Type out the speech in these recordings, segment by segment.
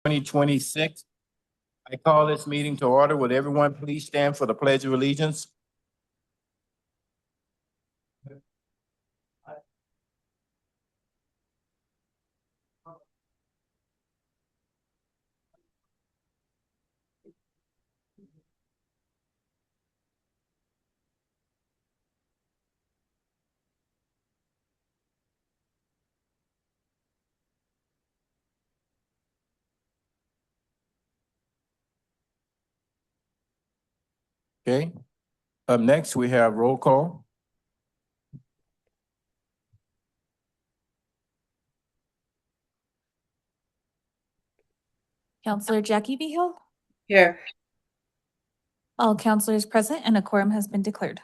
2026. I call this meeting to order. Would everyone please stand for the Pledge of Allegiance? Okay. Up next, we have roll call. Counselor Jackie Behill. Here. All counselors present and a quorum has been declared.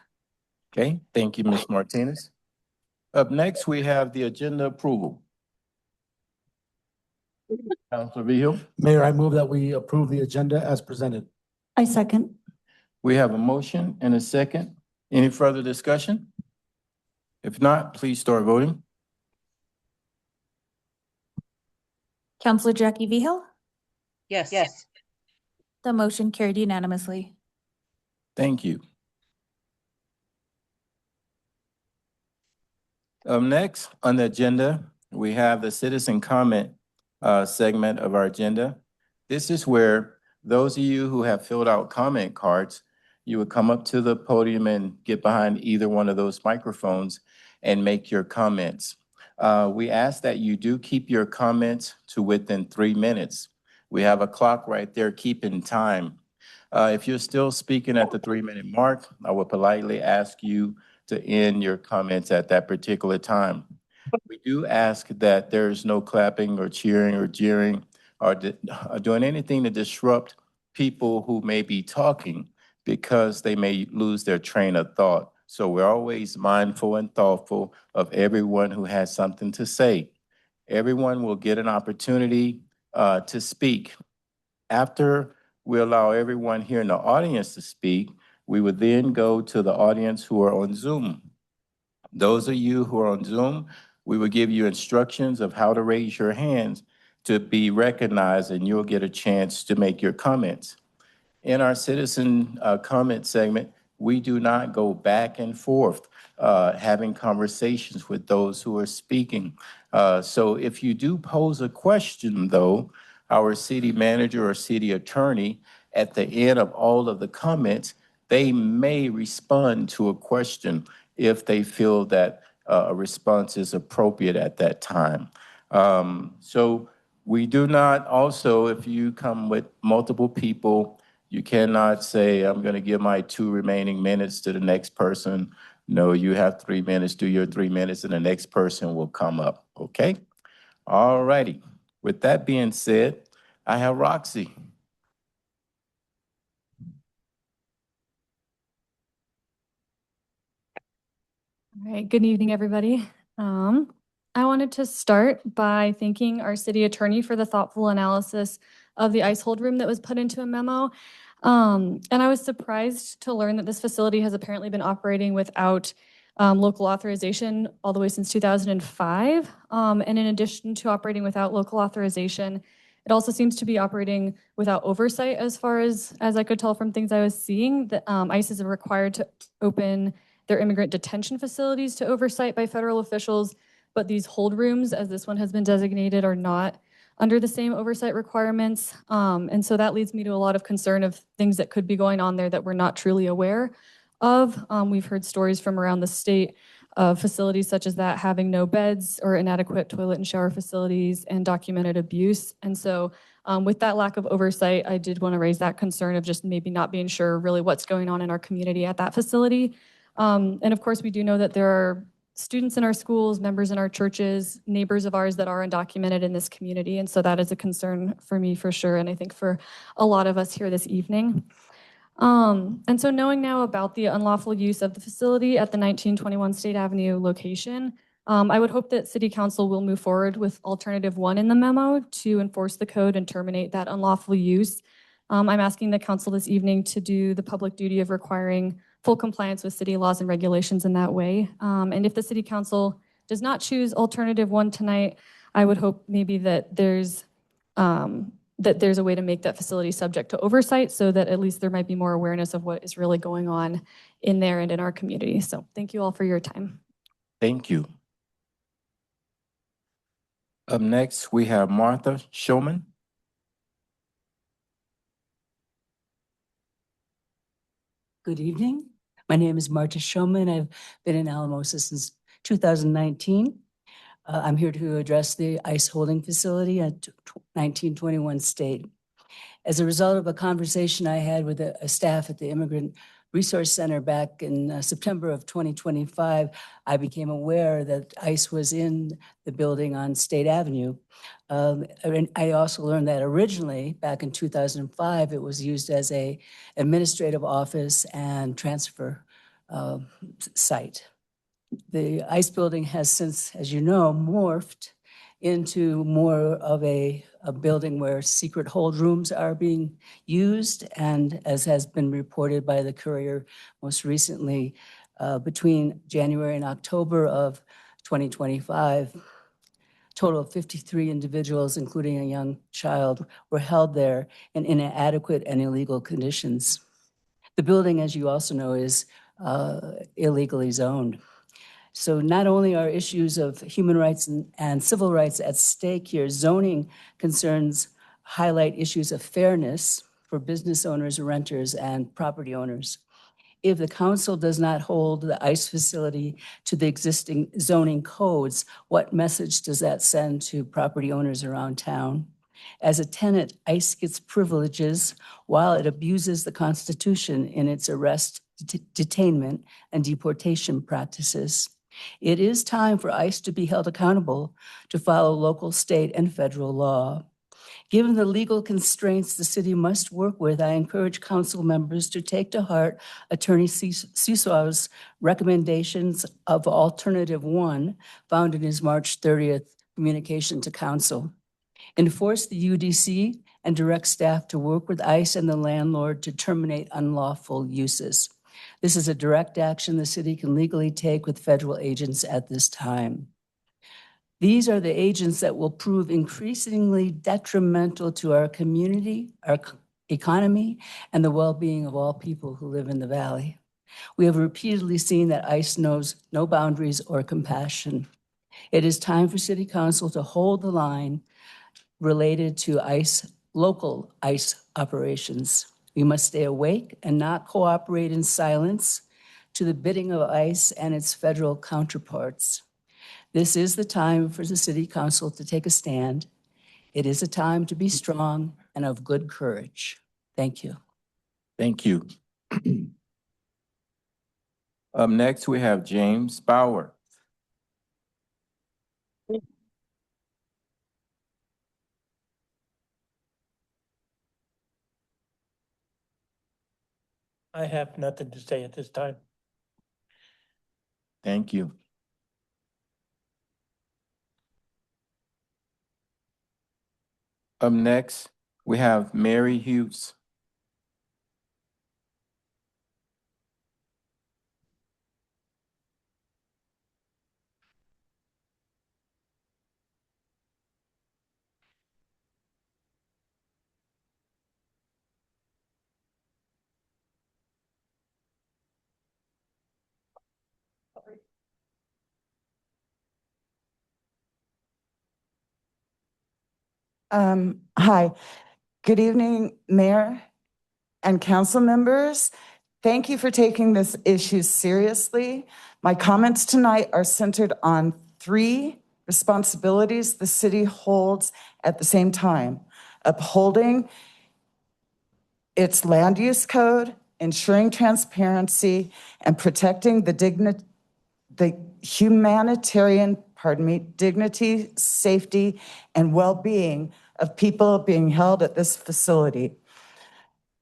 Okay, thank you, Ms. Martinez. Up next, we have the agenda approval. Counselor Behill. Mayor, I move that we approve the agenda as presented. I second. We have a motion and a second. Any further discussion? If not, please start voting. Counselor Jackie Behill. Yes. The motion carried unanimously. Thank you. Up next on the agenda, we have the citizen comment segment of our agenda. This is where those of you who have filled out comment cards, you would come up to the podium and get behind either one of those microphones and make your comments. We ask that you do keep your comments to within 3 minutes. We have a clock right there keeping time. If you're still speaking at the 3-minute mark, I would politely ask you to end your comments at that particular time. We do ask that there's no clapping or cheering or jeering or doing anything to disrupt people who may be talking because they may lose their train of thought. So we're always mindful and thoughtful of everyone who has something to say. Everyone will get an opportunity to speak. After we allow everyone here in the audience to speak, we would then go to the audience who are on Zoom. Those of you who are on Zoom, we will give you instructions of how to raise your hands to be recognized, and you'll get a chance to make your comments. In our citizen comment segment, we do not go back and forth having conversations with those who are speaking. So if you do pose a question, though, our city manager or city attorney, at the end of all of the comments, they may respond to a question if they feel that a response is appropriate at that time. So we do not also, if you come with multiple people, you cannot say, I'm going to give my 2 remaining minutes to the next person. No, you have 3 minutes, do your 3 minutes, and the next person will come up, okay? All righty. With that being said, I have Roxy. All right, good evening, everybody. I wanted to start by thanking our city attorney for the thoughtful analysis of the ice hold room that was put into a memo. And I was surprised to learn that this facility has apparently been operating without local authorization all the way since 2005. And in addition to operating without local authorization, it also seems to be operating without oversight as far as I could tell from things I was seeing. That ICE is required to open their immigrant detention facilities to oversight by federal officials, but these hold rooms, as this one has been designated, are not under the same oversight requirements. And so that leads me to a lot of concern of things that could be going on there that we're not truly aware of. We've heard stories from around the state of facilities such as that having no beds or inadequate toilet and shower facilities and documented abuse. And so with that lack of oversight, I did want to raise that concern of just maybe not being sure really what's going on in our community at that facility. And of course, we do know that there are students in our schools, members in our churches, neighbors of ours that are undocumented in this community. And so that is a concern for me for sure, and I think for a lot of us here this evening. And so knowing now about the unlawful use of the facility at the 1921 State Avenue location, I would hope that City Council will move forward with alternative 1 in the memo to enforce the code and terminate that unlawful use. I'm asking the council this evening to do the public duty of requiring full compliance with city laws and regulations in that way. And if the City Council does not choose alternative 1 tonight, I would hope maybe that there's that there's a way to make that facility subject to oversight so that at least there might be more awareness of what is really going on in there and in our community. So thank you all for your time. Thank you. Up next, we have Martha Showman. Good evening. My name is Marta Showman. I've been in Alamosa since 2019. I'm here to address the ICE holding facility at 1921 State. As a result of a conversation I had with a staff at the Immigrant Resource Center back in September of 2025, I became aware that ICE was in the building on State Avenue. And I also learned that originally, back in 2005, it was used as a administrative office and transfer site. The ICE building has since, as you know, morphed into more of a building where secret hold rooms are being used. And as has been reported by the Courier most recently, between January and October of 2025, total of 53 individuals, including a young child, were held there in inadequate and illegal conditions. The building, as you also know, is illegally zoned. So not only are issues of human rights and civil rights at stake here, zoning concerns highlight issues of fairness for business owners, renters, and property owners. If the council does not hold the ICE facility to the existing zoning codes, what message does that send to property owners around town? As a tenant, ICE gets privileges while it abuses the Constitution in its arrest, detainment, and deportation practices. It is time for ICE to be held accountable to follow local, state, and federal law. Given the legal constraints the city must work with, I encourage council members to take to heart Attorney Sisaw's recommendations of Alternative 1 found in his March 30th communication to council. Enforce the UDC and direct staff to work with ICE and the landlord to terminate unlawful uses. This is a direct action the city can legally take with federal agents at this time. These are the agents that will prove increasingly detrimental to our community, our economy, and the well-being of all people who live in the valley. We have repeatedly seen that ICE knows no boundaries or compassion. It is time for City Council to hold the line related to ICE, local ICE operations. We must stay awake and not cooperate in silence to the bidding of ICE and its federal counterparts. This is the time for the City Council to take a stand. It is a time to be strong and of good courage. Thank you. Thank you. Up next, we have James Bauer. I have nothing to say at this time. Thank you. Up next, we have Mary Hughes. Hi, good evening, Mayor and council members. Thank you for taking this issue seriously. My comments tonight are centered on 3 responsibilities the city holds at the same time: upholding its land use code, ensuring transparency, and protecting the humanitarian, dignity, safety, and well-being of people being held at this facility.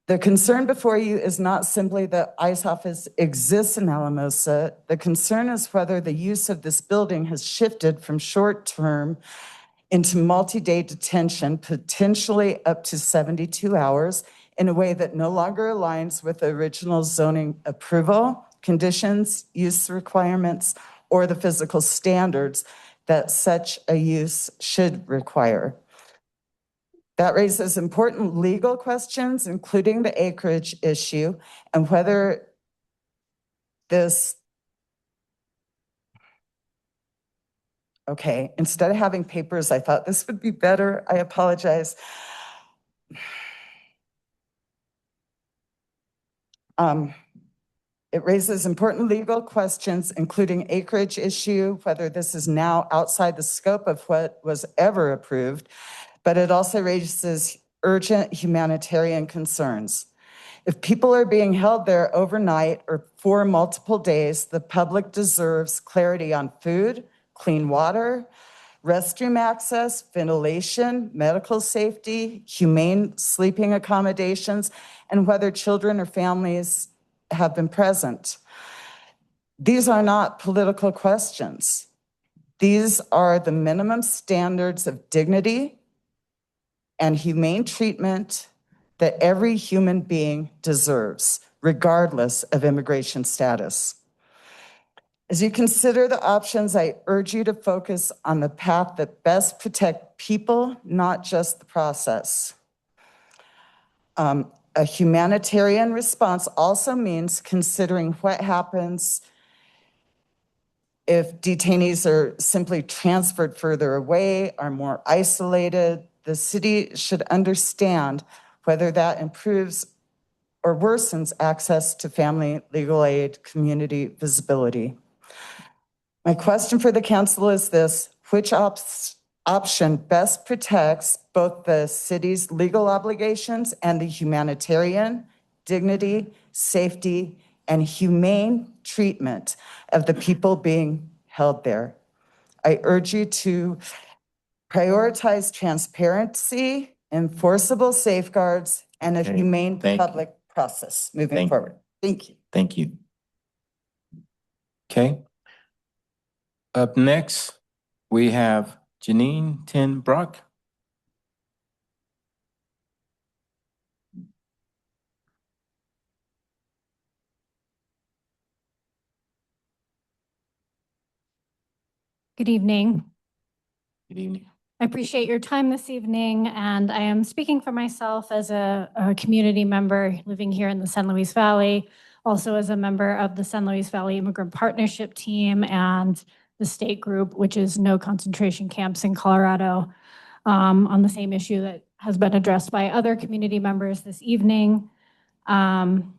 The concern before you is not simply that ICE office exists in Alamosa. The concern is whether the use of this building has shifted from short-term into multi-day detention, potentially up to 72 hours, in a way that no longer aligns with the original zoning approval, conditions, use requirements, or the physical standards that such a use should require. That raises important legal questions, including the acreage issue and whether this, okay, instead of having papers, I thought this would be better. I apologize. It raises important legal questions, including acreage issue, whether this is now outside the scope of what was ever approved, but it also raises urgent humanitarian concerns. If people are being held there overnight or for multiple days, the public deserves clarity on food, clean water, restroom access, ventilation, medical safety, humane sleeping accommodations, and whether children or families have been present. These are not political questions. These are the minimum standards of dignity and humane treatment that every human being deserves, regardless of immigration status. As you consider the options, I urge you to focus on the path that best protect people, not just the process. A humanitarian response also means considering what happens if detainees are simply transferred further away, are more isolated. The city should understand whether that improves or worsens access to family legal aid, community visibility. My question for the council is this: which option best protects both the city's legal obligations and the humanitarian, dignity, safety, and humane treatment of the people being held there? I urge you to prioritize transparency, enforceable safeguards, and a Okay, humane thank you. public process moving Thank you. forward. Thank you. Thank you. Okay. Up next, we have Janine Ten Brock. Good evening. Good evening. I appreciate your time this evening, and I am speaking for myself as a community member living here in the San Luis Valley, also as a member of the San Luis Valley Immigrant Partnership Team and the state group, which is No Concentration Camps in Colorado, on the same issue that has been addressed by other community members this evening. And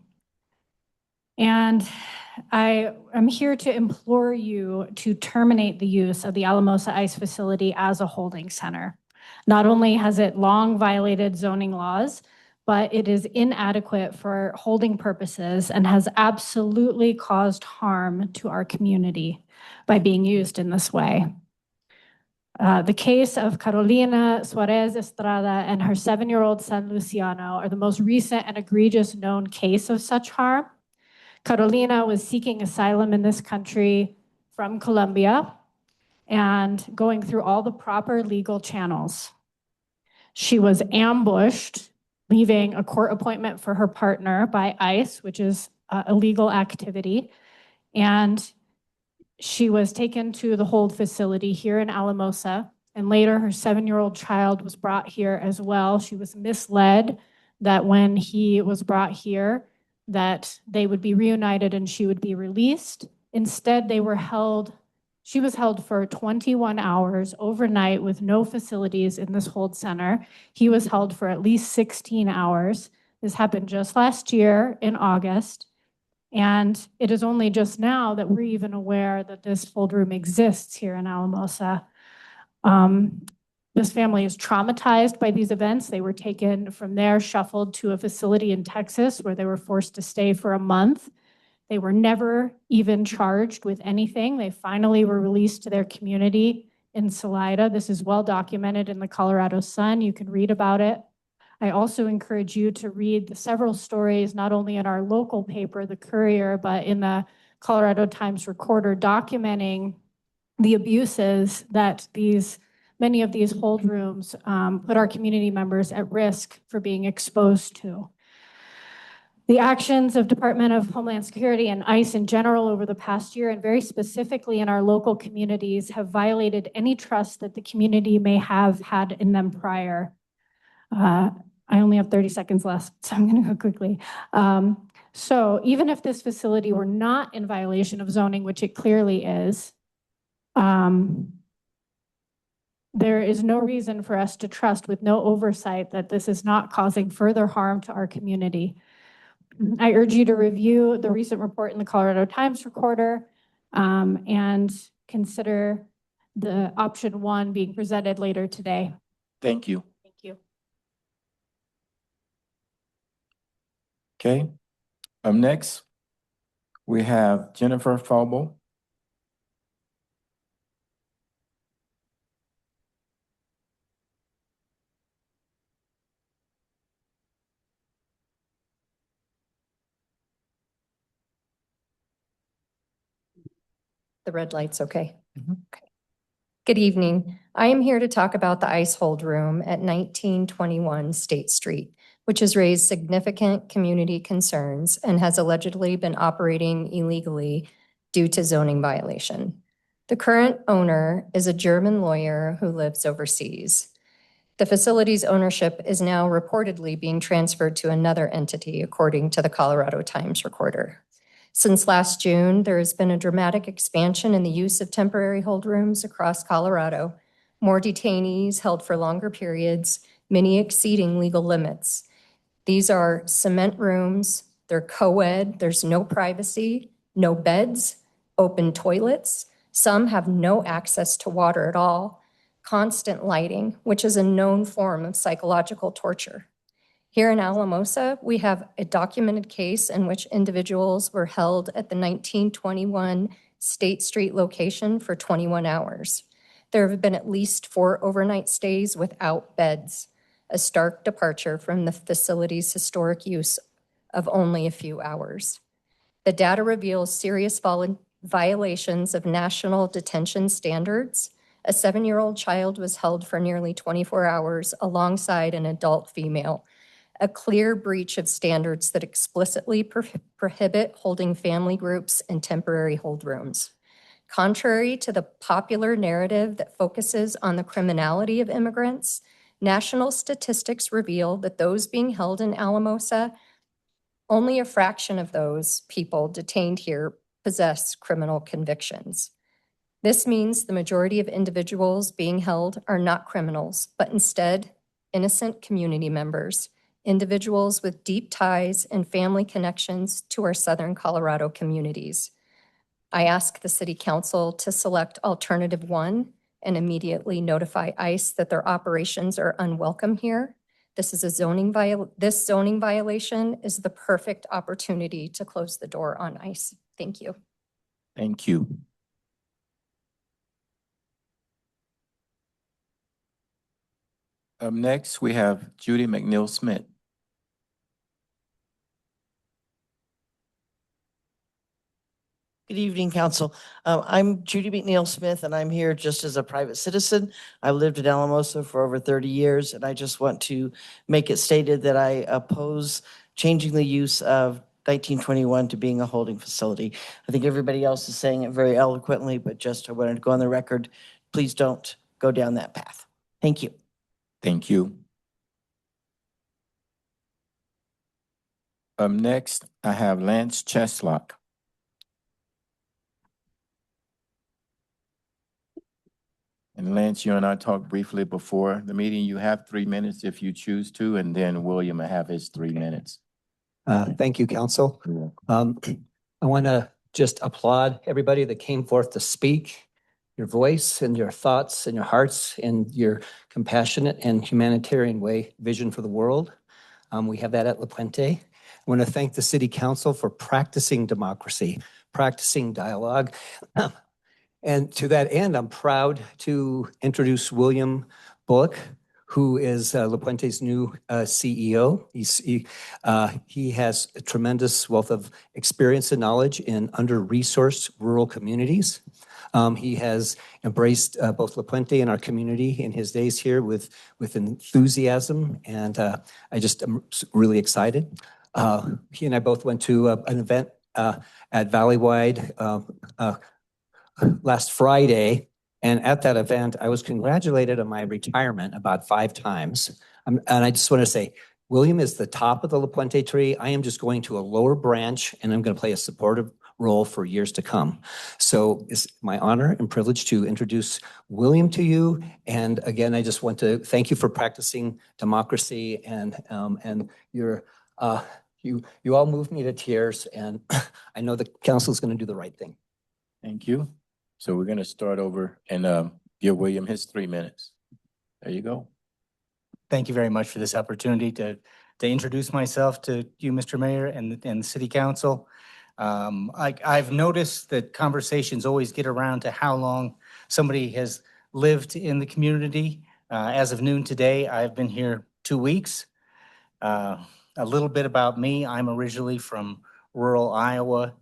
I am here to implore you to terminate the use of the Alamosa ICE facility as a holding center. Not only has it long violated zoning laws, but it is inadequate for holding purposes and has absolutely caused harm to our community by being used in this way. The case of Carolina Suarez Estrada and her 7-year-old son Luciano are the most recent and egregious known case of such harm. Carolina was seeking asylum in this country from Colombia and going through all the proper legal channels. She was ambushed, leaving a court appointment for her partner by ICE, which is a illegal activity. And she was taken to the hold facility here in Alamosa. And later, her 7-year-old child was brought here as well. She was misled that when he was brought here, that they would be reunited and she would be released. Instead, she was held for 21 hours overnight with no facilities in this hold center. He was held for at least 16 hours. This happened just last year in August. And it is only just now that we're even aware that this hold room exists here in Alamosa. This family is traumatized by these events. They were taken from there, shuffled to a facility in Texas where they were forced to stay for a month. They were never even charged with anything. They finally were released to their community in Salida. This is well documented in the Colorado Sun. You can read about it. I also encourage you to read the several stories, not only in our local paper, the Courier, but in the Colorado Times Recorder, documenting the abuses that many of these hold rooms put our community members at risk for being exposed to. The actions of Department of Homeland Security and ICE in general over the past year, and very specifically in our local communities, have violated any trust that the community may have had in them prior. I only have 30 seconds left, so I'm going to go quickly. So even if this facility were not in violation of zoning, which it clearly is, there is no reason for us to trust with no oversight that this is not causing further harm to our community. I urge you to review the recent report in the Colorado Times Recorder and consider the option 1 being presented later today. Thank you. Thank you. Okay. Next, we have Jennifer Falbo. The red light's okay. Mhm. Okay. Good evening. I am here to talk about the ice hold room at 1921 State Street, which has raised significant community concerns and has allegedly been operating illegally due to zoning violation. The current owner is a German lawyer who lives overseas. The facility's ownership is now reportedly being transferred to another entity, according to the Colorado Times Recorder. Since last June, there has been a dramatic expansion in the use of temporary hold rooms across Colorado, more detainees held for longer periods, many exceeding legal limits. These are cement rooms, they're co-ed, there's no privacy, no beds, open toilets. Some have no access to water at all, constant lighting, which is a known form of psychological torture. Here in Alamosa, we have a documented case in which individuals were held at the 1921 State Street location for 21 hours. There have been at least 4 overnight stays without beds, a stark departure from the facility's historic use of only a few hours. The data reveals serious violations of national detention standards. A 7-year-old child was held for nearly 24 hours alongside an adult female, a clear breach of standards that explicitly prohibit holding family groups in temporary hold rooms. Contrary to the popular narrative that focuses on the criminality of immigrants, national statistics reveal that those being held in Alamosa, only a fraction of those people detained here possess criminal convictions. This means the majority of individuals being held are not criminals, but instead innocent community members, individuals with deep ties and family connections to our Southern Colorado communities. I ask the City Council to select Alternative 1 and immediately notify ICE that their operations are unwelcome here. This zoning violation is the perfect opportunity to close the door on ICE. Thank you. Thank you. Up next, we have Judy McNeil-Smith. Good evening, Council. I'm Judy McNeil Smith, and I'm here just as a private citizen. I've lived in Alamosa for over 30 years, and I just want to make it stated that I oppose changing the use of 1921 to being a holding facility. I think everybody else is saying it very eloquently, but just I wanted to go on the record. Please don't go down that path. Thank you. Thank you. Up next, I have Lance Cheslock. And Lance, you and I talked briefly before the meeting. You have 3 minutes if you choose to, and then William will have his 3 minutes. Thank you, Council. I want to just applaud everybody that came forth to speak, your voice and your thoughts and your hearts and your compassionate and humanitarian vision for the world. We have that at La Puente. I want to thank the City Council for practicing democracy, practicing dialogue. And to that end, I'm proud to introduce William Bullock, who is La Puente's new CEO. He has a tremendous wealth of experience and knowledge in under-resourced rural communities. He has embraced both La Puente and our community in his days here with enthusiasm, and I just am really excited. He and I both went to an event at Valleywide last Friday, and at that event, I was congratulated on my retirement about 5 times. And I just want to say, William is the top of the La Puente tree. I am just going to a lower branch and I'm going to play a supportive role for years to come. So it's my honor and privilege to introduce William to you. And again, I just want to thank you for practicing democracy and your, you all moved me to tears, and I know the council is going to do the right thing. Thank you. So we're going to start over and give William his 3 minutes. There you go. Thank you very much for this opportunity to introduce myself to you, Mr. Mayor, and the City Council. I've noticed that conversations always get around to how long somebody has lived in the community. As of noon today, I've been here 2 weeks. A little bit about me, I'm originally from rural Iowa.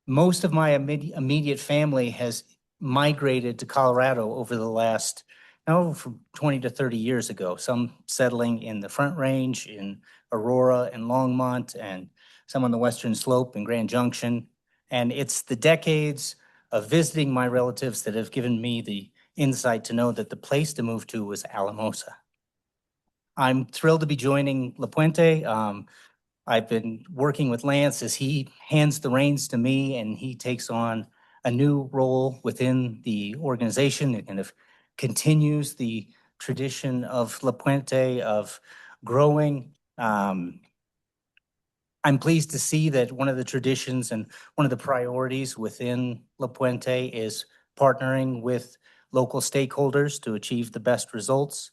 Most of my immediate family has migrated to Colorado over the last, from 20 to 30 years ago, some settling in the Front Range, in Aurora and Longmont, and some on the Western Slope in Grand Junction. And it's the decades of visiting my relatives that have given me the insight to know that the place to move to was Alamosa. I'm thrilled to be joining La Puente. I've been working with Lance as he hands the reins to me and he takes on a new role within the organization. It kind of continues the tradition of La Puente of growing. I'm pleased to see that one of the traditions and one of the priorities within La Puente is partnering with local stakeholders to achieve the best results.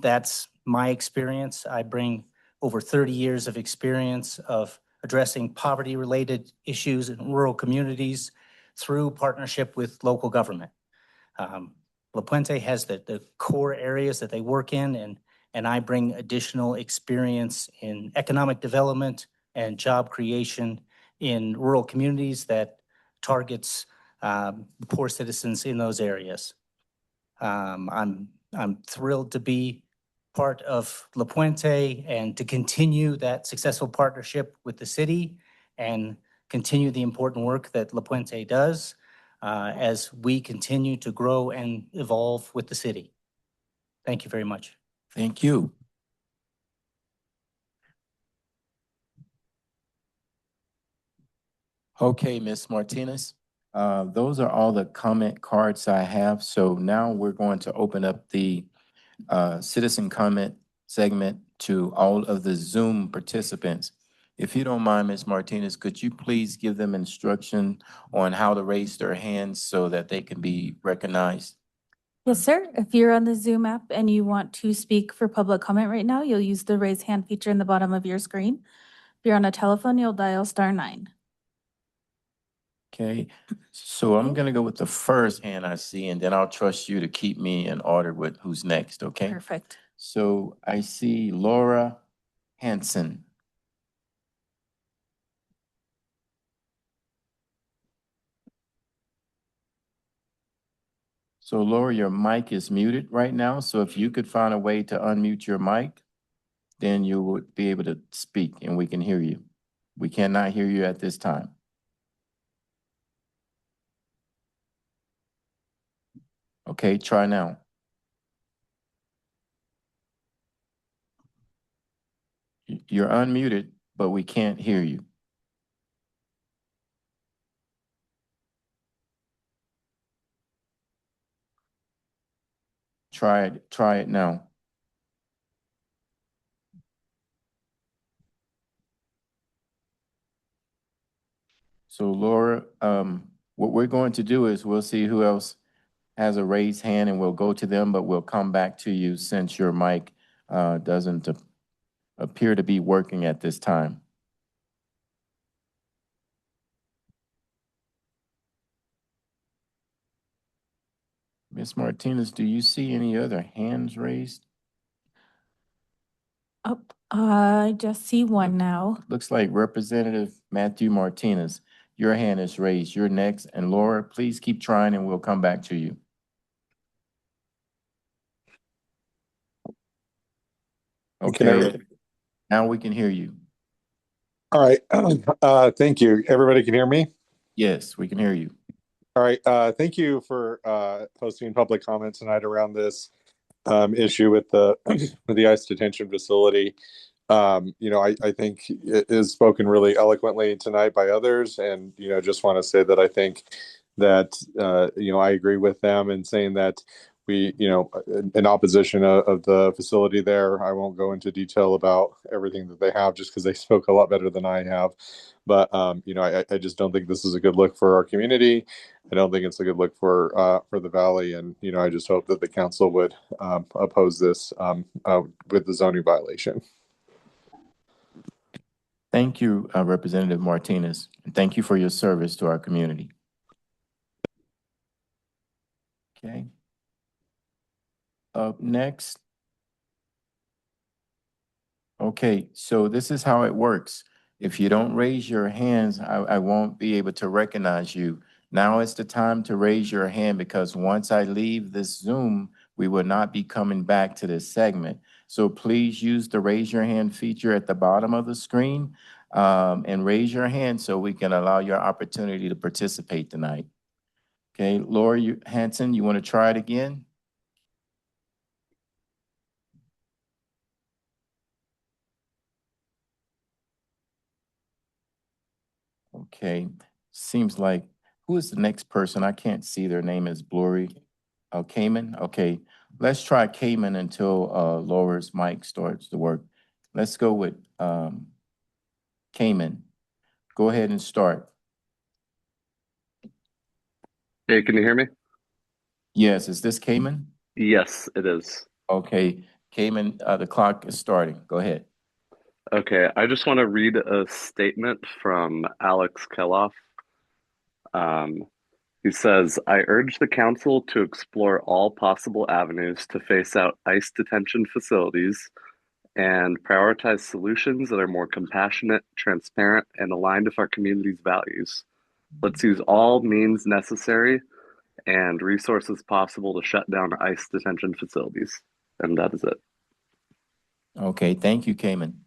That's my experience. I bring over 30 years of experience of addressing poverty-related issues in rural communities through partnership with local government. La Puente has the core areas that they work in, and I bring additional experience in economic development and job creation in rural communities that targets poor citizens in those areas. I'm thrilled to be part of La Puente and to continue that successful partnership with the city and continue the important work that La Puente does as we continue to grow and evolve with the city. Thank you very much. Thank you. Okay, Ms. Martinez, those are all the comment cards I have. So now we're going to open up the citizen comment segment to all of the Zoom participants. If you don't mind, Ms. Martinez, could you please give them instruction on how to raise their hands so that they can be recognized? Yes, sir. If you're on the Zoom app and you want to speak for public comment right now, you'll use the raise hand feature in the bottom of your screen. If you're on a telephone, you'll dial *9. Okay, so I'm gonna go with the first hand I see, and then I'll trust you to keep me in order with who's next, okay? Perfect. So I see Laura Hanson. So Laura, your mic is muted right now, so if you could find a way to unmute your mic, then you would be able to speak and we can hear you. We cannot hear you at this time. Okay, try now. You're unmuted, but we can't hear you. Try it now. So Laura, what we're going to do is we'll see who else has a raised hand and we'll go to them, but we'll come back to you since your mic doesn't appear to be working at this time. Ms. Martinez, do you see any other hands raised? Oh, I just see one now. Looks like Representative Matthew Martinez, your hand is raised. You're next. And Laura, please keep trying and we'll come back to you. Okay, now we can hear you. All right. Thank you. Everybody can hear me? Yes, we can hear you. All right. Thank you for hosting public comment tonight around this. issue with the with the ICE detention facility. I think it is spoken really eloquently tonight by others, and just want to say that I think that I agree with them in saying that we, in opposition of the facility there. I won't go into detail about everything that they have, just because they spoke a lot better than I have. But I just don't think this is a good look for our community. I don't think it's a good look for the valley, and I just hope that the council would oppose this with the zoning violation. Thank you, Representative Martinez, and thank you for your service to our community. Okay. Up next. Okay, so this is how it works. If you don't raise your hands, I won't be able to recognize you. Now is the time to raise your hand, because once I leave this Zoom, we will not be coming back to this segment. So please use the raise your hand feature at the bottom of the screen and raise your hand so we can allow your opportunity to participate tonight. Okay, Laura Hanson, you want to try it again? Okay, seems like, who is the next person? I can't see their name is blurry. Oh, Cayman, okay. Let's try Cayman until Laura's mic starts to work. Let's go with Cayman. Go ahead and start. Hey, can you hear me? Yes, is this Cayman? Yes, it is. Okay, Cayman, the clock is starting. Go ahead. Okay, I just want to read a statement from Alex Keloff. He says, I urge the council to explore all possible avenues to phase out ICE detention facilities and prioritize solutions that are more compassionate, transparent, and aligned with our community's values. Let's use all means necessary and resources possible to shut down ICE detention facilities. And that is it. Okay, thank you, Cayman.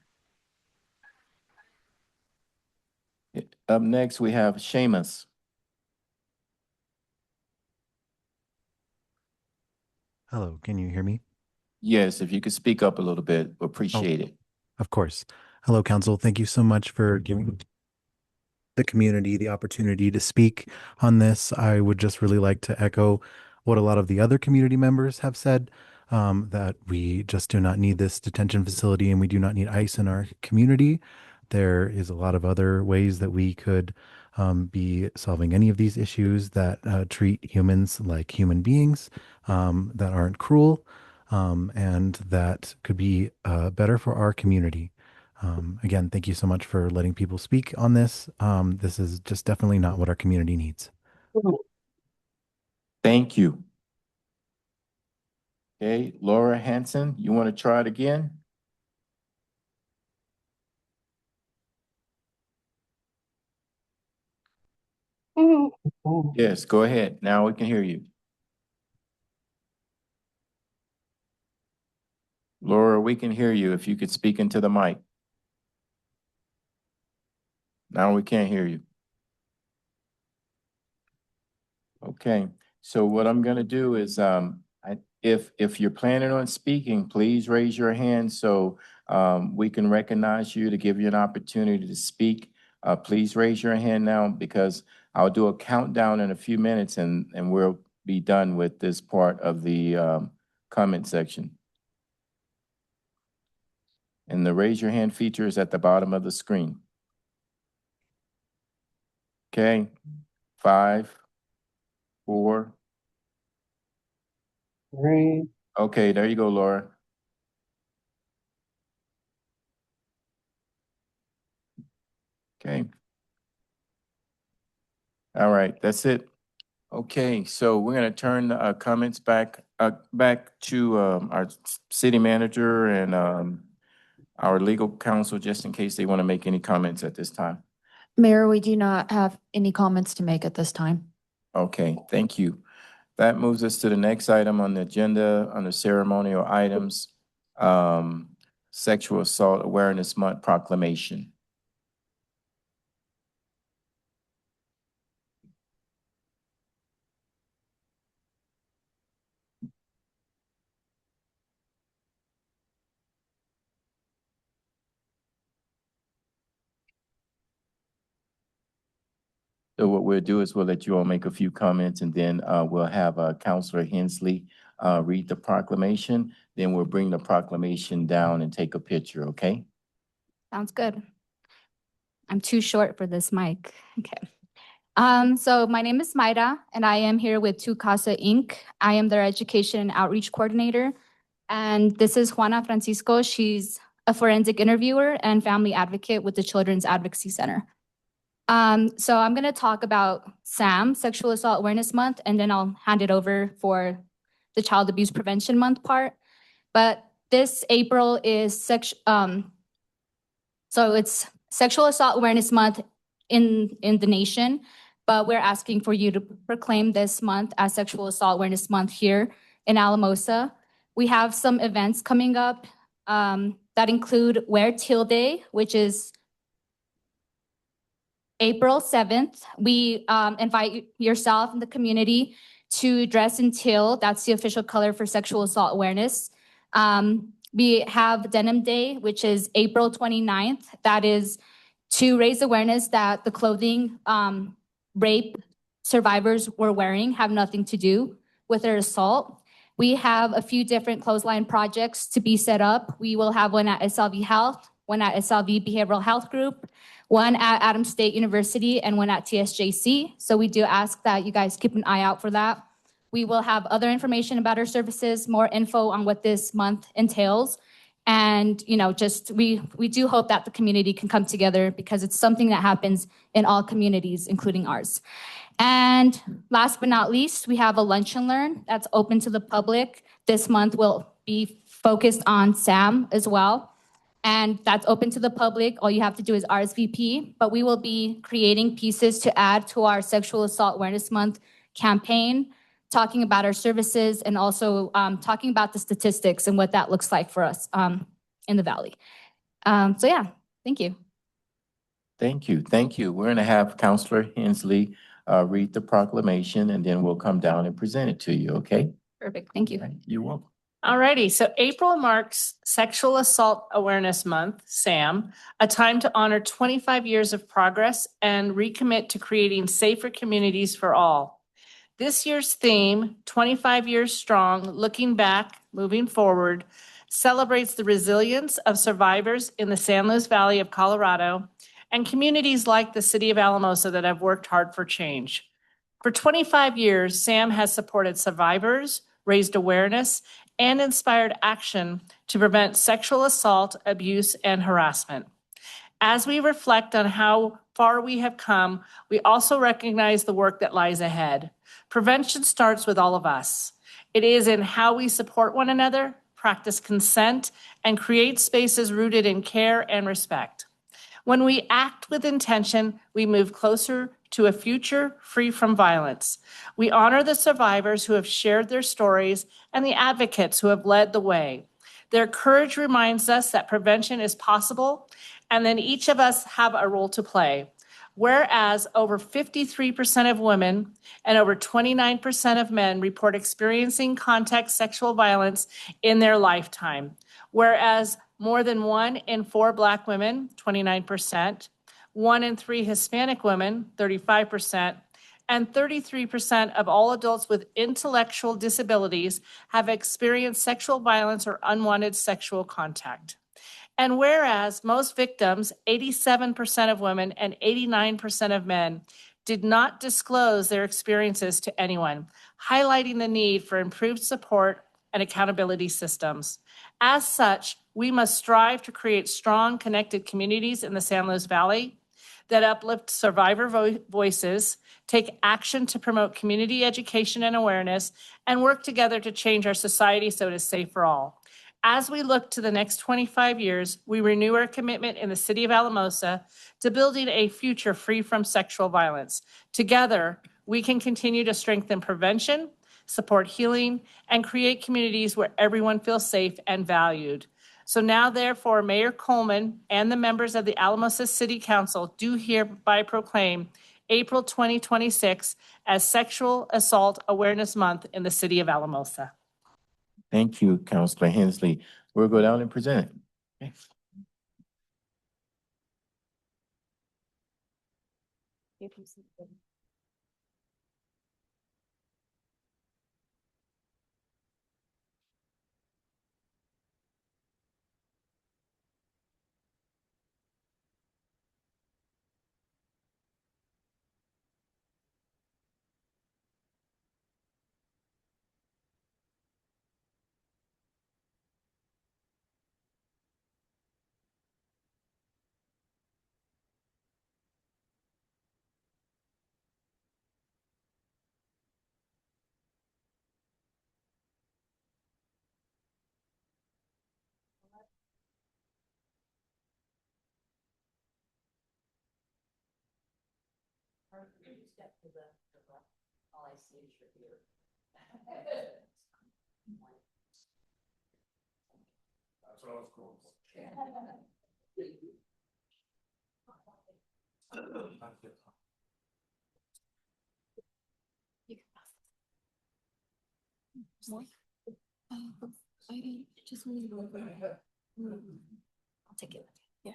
Up next, we have Seamus. Hello, can you hear me? Yes, if you could speak up a little bit, appreciate it. Of course. Hello, Council. Thank you so much for giving the community the opportunity to speak on this. I would just really like to echo what a lot of the other community members have said, that we just do not need this detention facility and we do not need ICE in our community. There is a lot of other ways that we could be solving any of these issues that treat humans like human beings, that aren't cruel, and that could be better for our community. Again, thank you so much for letting people speak on this. This is just definitely not what our community needs. Thank you. Okay, Laura Hanson, you want to try it again? Yes, go ahead. Now we can hear you. Laura, we can hear you if you could speak into the mic. Now we can't hear you. Okay, so what I'm gonna do is, if you're planning on speaking, please raise your hand so we can recognize you to give you an opportunity to speak. Please raise your hand now, because I'll do a countdown in a few minutes and we'll be done with this part of the comment section. And the raise your hand feature is at the bottom of the screen. Okay, 5, 4, 3. Okay, there you go, Laura. Okay. All right, that's it. Okay, so we're gonna turn the comments back to our city manager and our legal counsel, just in case they want to make any comments at this time. Mayor, we do not have any comments to make at this time. Okay, thank you. That moves us to the next item on the agenda under ceremonial items, Sexual Assault Awareness Month Proclamation. So what we'll do is we'll let you all make a few comments and then we'll have Counselor Hensley read the proclamation. Then we'll bring the proclamation down and take a picture, okay? Sounds good. I'm too short for this mic. Okay. So my name is Maida, and I am here with Tu Casa Inc. I am their education and outreach coordinator. And this is Juana Francisco. She's a forensic interviewer and family advocate with the Children's Advocacy Center. So I'm going to talk about SAM, Sexual Assault Awareness Month, and then I'll hand it over for the Child Abuse Prevention Month part. But this April is so it's Sexual Assault Awareness Month in the nation, but we're asking for you to proclaim this month as Sexual Assault Awareness Month here in Alamosa. We have some events coming up that include Wear Teal Day, which is April 7th. We invite yourself and the community to dress in teal. That's the official color for sexual assault awareness. We have Denim Day, which is April 29th. That is to raise awareness that the clothing rape survivors were wearing have nothing to do with their assault. We have a few different clothesline projects to be set up. We will have one at SLV Health, one at SLV Behavioral Health Group, one at Adams State University, and one at TSJC. So we do ask that you guys keep an eye out for that. We will have other information about our services, more info on what this month entails. And, you know, just we do hope that the community can come together because it's something that happens in all communities, including ours. And last but not least, we have a lunch and learn that's open to the public. This month will be focused on SAM as well. And that's open to the public. All you have to do is RSVP, but we will be creating pieces to add to our Sexual Assault Awareness Month campaign, talking about our services and also talking about the statistics and what that looks like for us in the Valley. So yeah, thank you. Thank you. Thank you. We're going to have Counselor Hensley read the proclamation and then we'll come down and present it to you, okay? Perfect. Thank you. All right, you're welcome. Alrighty, so April marks Sexual Assault Awareness Month, SAM, a time to honor 25 years of progress and recommit to creating safer communities for all. This year's theme, 25 Years Strong, Looking Back, Moving Forward, celebrates the resilience of survivors in the San Luis Valley of Colorado and communities like the city of Alamosa that have worked hard for change. For 25 years, SAM has supported survivors, raised awareness, and inspired action to prevent sexual assault, abuse, and harassment. As we reflect on how far we have come, we also recognize the work that lies ahead. Prevention starts with all of us. It is in how we support one another, practice consent, and create spaces rooted in care and respect. When we act with intention, we move closer to a future free from violence. We honor the survivors who have shared their stories and the advocates who have led the way. Their courage reminds us that prevention is possible and then each of us have a role to play. Whereas over 53% of women and over 29% of men report experiencing contact sexual violence in their lifetime. Whereas more than 1 in 4 Black women, 29%, 1 in 3 Hispanic women, 35%, and 33% of all adults with intellectual disabilities have experienced sexual violence or unwanted sexual contact. And whereas most victims, 87% of women and 89% of men, did not disclose their experiences to anyone, highlighting the need for improved support and accountability systems. As such, we must strive to create strong, connected communities in the San Luis Valley that uplift survivor voices, take action to promote community education and awareness, and work together to change our society so it is safe for all. As we look to the next 25 years, we renew our commitment in the city of Alamosa to building a future free from sexual violence. Together, we can continue to strengthen prevention, support healing, and create communities where everyone feels safe and valued. So now, therefore, Mayor Coleman and the members of the Alamosa City Council do hereby proclaim April 2026 as Sexual Assault Awareness Month in the city of Alamosa. Thank you, Counselor Hensley. We'll go down and present it. Okay. That's what I was cool. I'll take it. Yeah.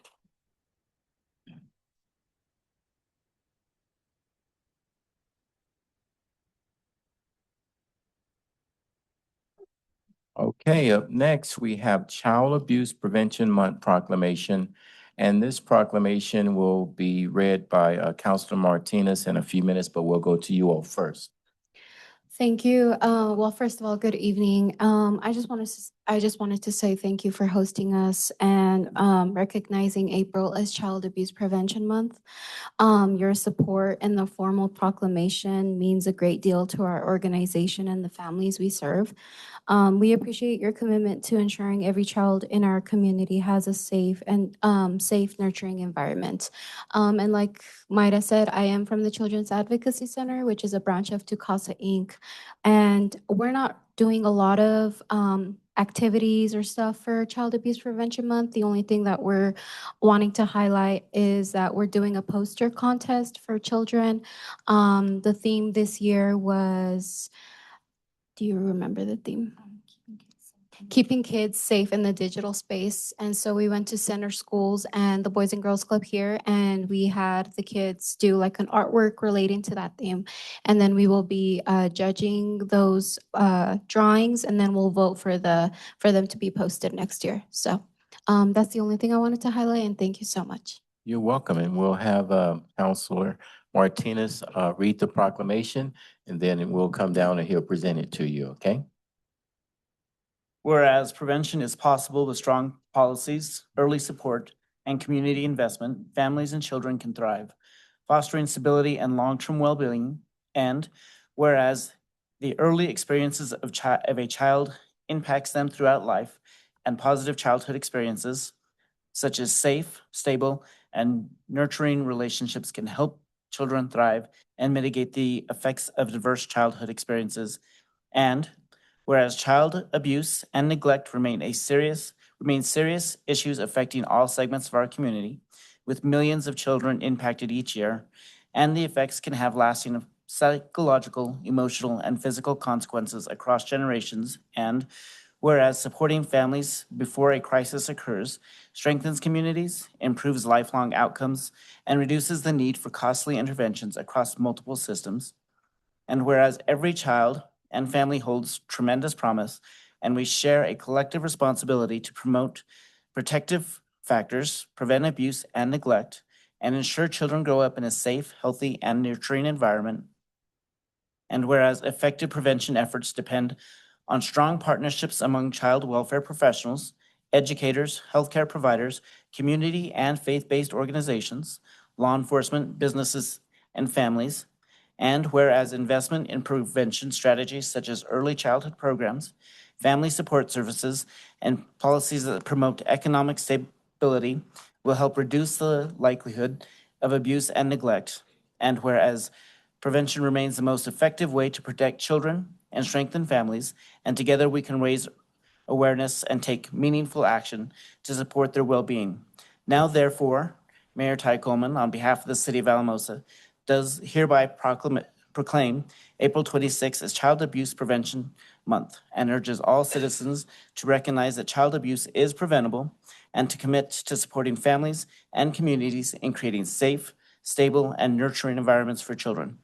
Okay, up next, we have Child Abuse Prevention Month proclamation. And this proclamation will be read by Councilor Martinez in a few minutes, but we'll go to you all first. Thank you. Well, first of all, good evening. I just wanted to say thank you for hosting us and recognizing April as Child Abuse Prevention Month. Your support and the formal proclamation means a great deal to our organization and the families we serve. We appreciate your commitment to ensuring every child in our community has a safe and safe, nurturing environment. And like Maida said, I am from the Children's Advocacy Center, which is a branch of Tucasa Inc. And we're not doing a lot of activities or stuff for Child Abuse Prevention Month. The only thing that we're wanting to highlight is that we're doing a poster contest for children. The theme this year was, do you remember the theme? Keeping kids safe in the digital space. And so we went to center schools and the Boys and Girls Club here, and we had the kids do like an artwork relating to that theme. And then we will be judging those drawings, and then we'll vote for them to be posted next year. So that's the only thing I wanted to highlight, and thank you so much. You're welcome, and we'll have Councilor Martinez read the proclamation, and then we'll come down and he'll present it to you, okay? Whereas prevention is possible with strong policies, early support, and community investment, families and children can thrive, fostering stability and long-term well-being. And whereas the early experiences of a child impacts them throughout life, and positive childhood experiences, such as safe, stable, and nurturing relationships can help children thrive and mitigate the effects of diverse childhood experiences. And whereas child abuse and neglect remain serious issues affecting all segments of our community, with millions of children impacted each year, and the effects can have lasting psychological, emotional, and physical consequences across generations. And whereas supporting families before a crisis occurs strengthens communities, improves lifelong outcomes, and reduces the need for costly interventions across multiple systems. And whereas every child and family holds tremendous promise, and we share a collective responsibility to promote protective factors, prevent abuse and neglect, and ensure children grow up in a safe, healthy, and nurturing environment. And whereas effective prevention efforts depend on strong partnerships among child welfare professionals, educators, healthcare providers, community and faith-based organizations, law enforcement, businesses, and families. And whereas investment in prevention strategies such as early childhood programs, family support services, and policies that promote economic stability will help reduce the likelihood of abuse and neglect. And whereas prevention remains the most effective way to protect children and strengthen families, and together we can raise awareness and take meaningful action to support their well-being. Now, therefore, Mayor Ty Coleman, on behalf of the City of Alamosa, does hereby proclaim April 26th as Child Abuse Prevention Month, and urges all citizens to recognize that child abuse is preventable and to commit to supporting families and communities in creating safe, stable, and nurturing environments for children.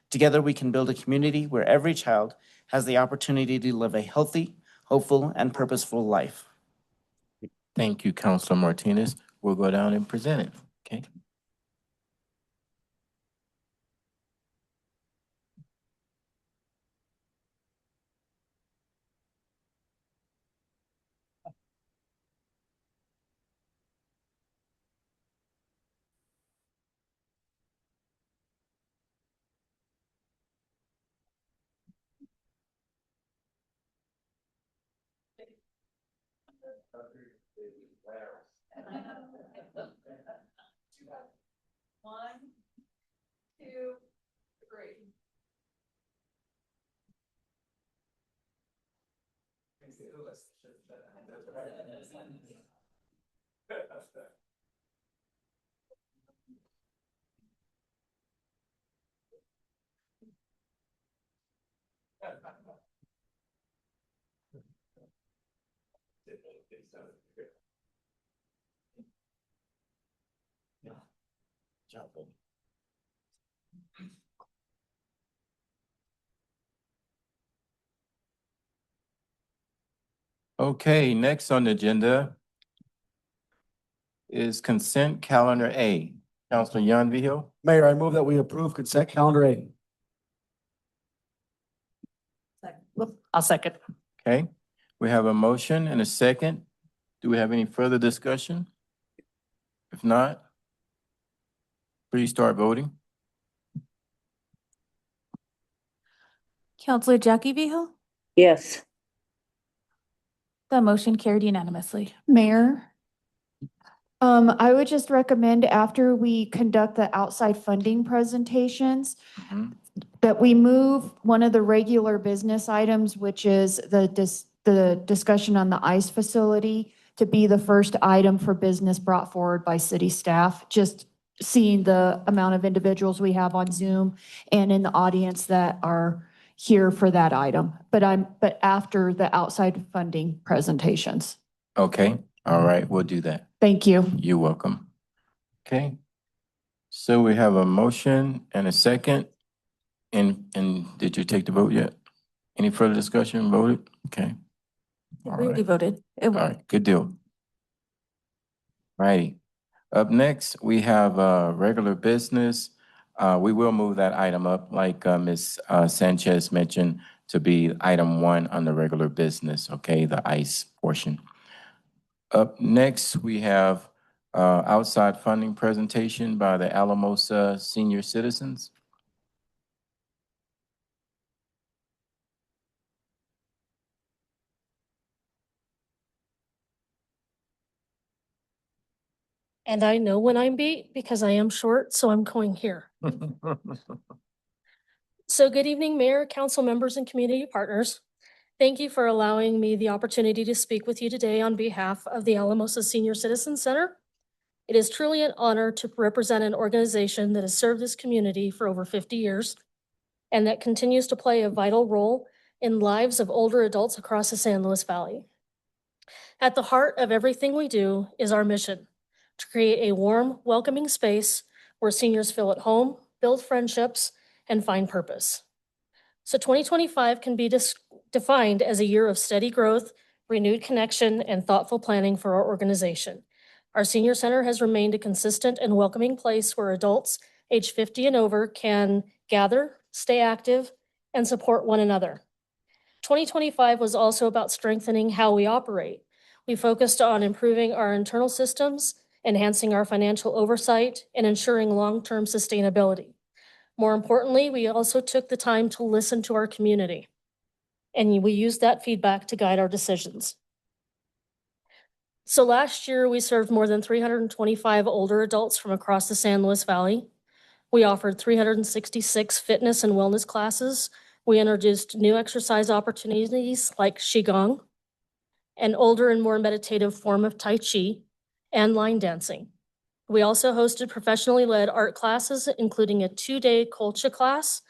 Together, we can build a community where every child has the opportunity to live a healthy, hopeful, and purposeful life. Thank you, Councilor Martinez. We'll go down and present it, okay? One, two, Okay, next on the agenda is consent calendar A. Counselor Yon Vigil. Mayor, I move that we approve consent calendar A. I'll second. Okay, we have a motion and a second. Do we have any further discussion? If not, please start voting. Counselor Jackie Vigil, Yes. the motion carried unanimously. Mayor, I would just recommend after we conduct the outside funding presentations, that we move one of the regular business items, which is the discussion on the ICE facility, to be the first item for business brought forward by city staff. Just seeing the amount of individuals we have on Zoom and in the audience that are here for that item. But after the outside funding presentations. Okay, all right, we'll do that. Thank you. You're welcome. Okay, so we have a motion and a second. And did you take the vote yet? Any further discussion? Voted? Okay. We already voted. All right, good deal. Righty. Up next, we have regular business. We will move that item up, like Ms. Sanchez mentioned, to be item 1 on the regular business, okay, the ICE portion. Up next, we have outside funding presentation by the Alamosa Senior Citizens. And I know when I'm beat because I am short, so I'm going here. So good evening, Mayor, Council members, and community partners. Thank you for allowing me the opportunity to speak with you today on behalf of the Alamosa Senior Citizen Center. It is truly an honor to represent an organization that has served this community for over 50 years and that continues to play a vital role in lives of older adults across the San Luis Valley. At the heart of everything we do is our mission: to create a warm, welcoming space where seniors feel at home, build friendships, and find purpose. So 2025 can be defined as a year of steady growth, renewed connection, and thoughtful planning for our organization. Our senior center has remained a consistent and welcoming place where adults age 50 and over can gather, stay active, and support one another. 2025 was also about strengthening how we operate. We focused on improving our internal systems, enhancing our financial oversight, and ensuring long-term sustainability. More importantly, we also took the time to listen to our community, and we used that feedback to guide our decisions. So last year, we served more than 325 older adults from across the San Luis Valley. We offered 366 fitness and wellness classes. We introduced new exercise opportunities like Qigong, an older and more meditative form of Tai Chi, and line dancing. We also hosted professionally led art classes, including a 2-day colcha class,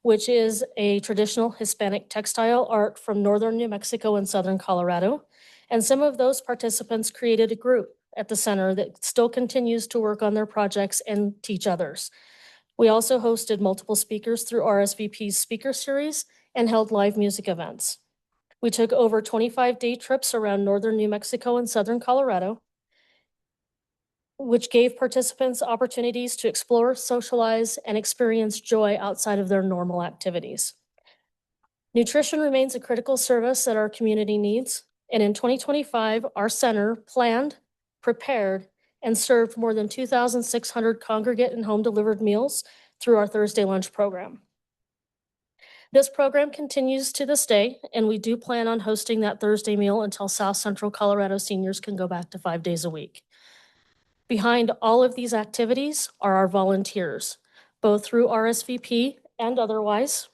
which is a traditional Hispanic textile art from northern New Mexico and southern Colorado. And some of those participants created a group at the center that still continues to work on their projects and teach others. We also hosted multiple speakers through RSVP's speaker series and held live music events. We took over 25 day trips around northern New Mexico and southern Colorado, which gave participants opportunities to explore, socialize, and experience joy outside of their normal activities. Nutrition remains a critical service that our community needs, and in 2025, our center planned, prepared, and served more than 2,600 congregate and home-delivered meals through our Thursday lunch program. This program continues to this day, and we do plan on hosting that Thursday meal until South Central Colorado seniors can go back to 5 days a week. Behind all of these activities are our volunteers, both through RSVP and otherwise,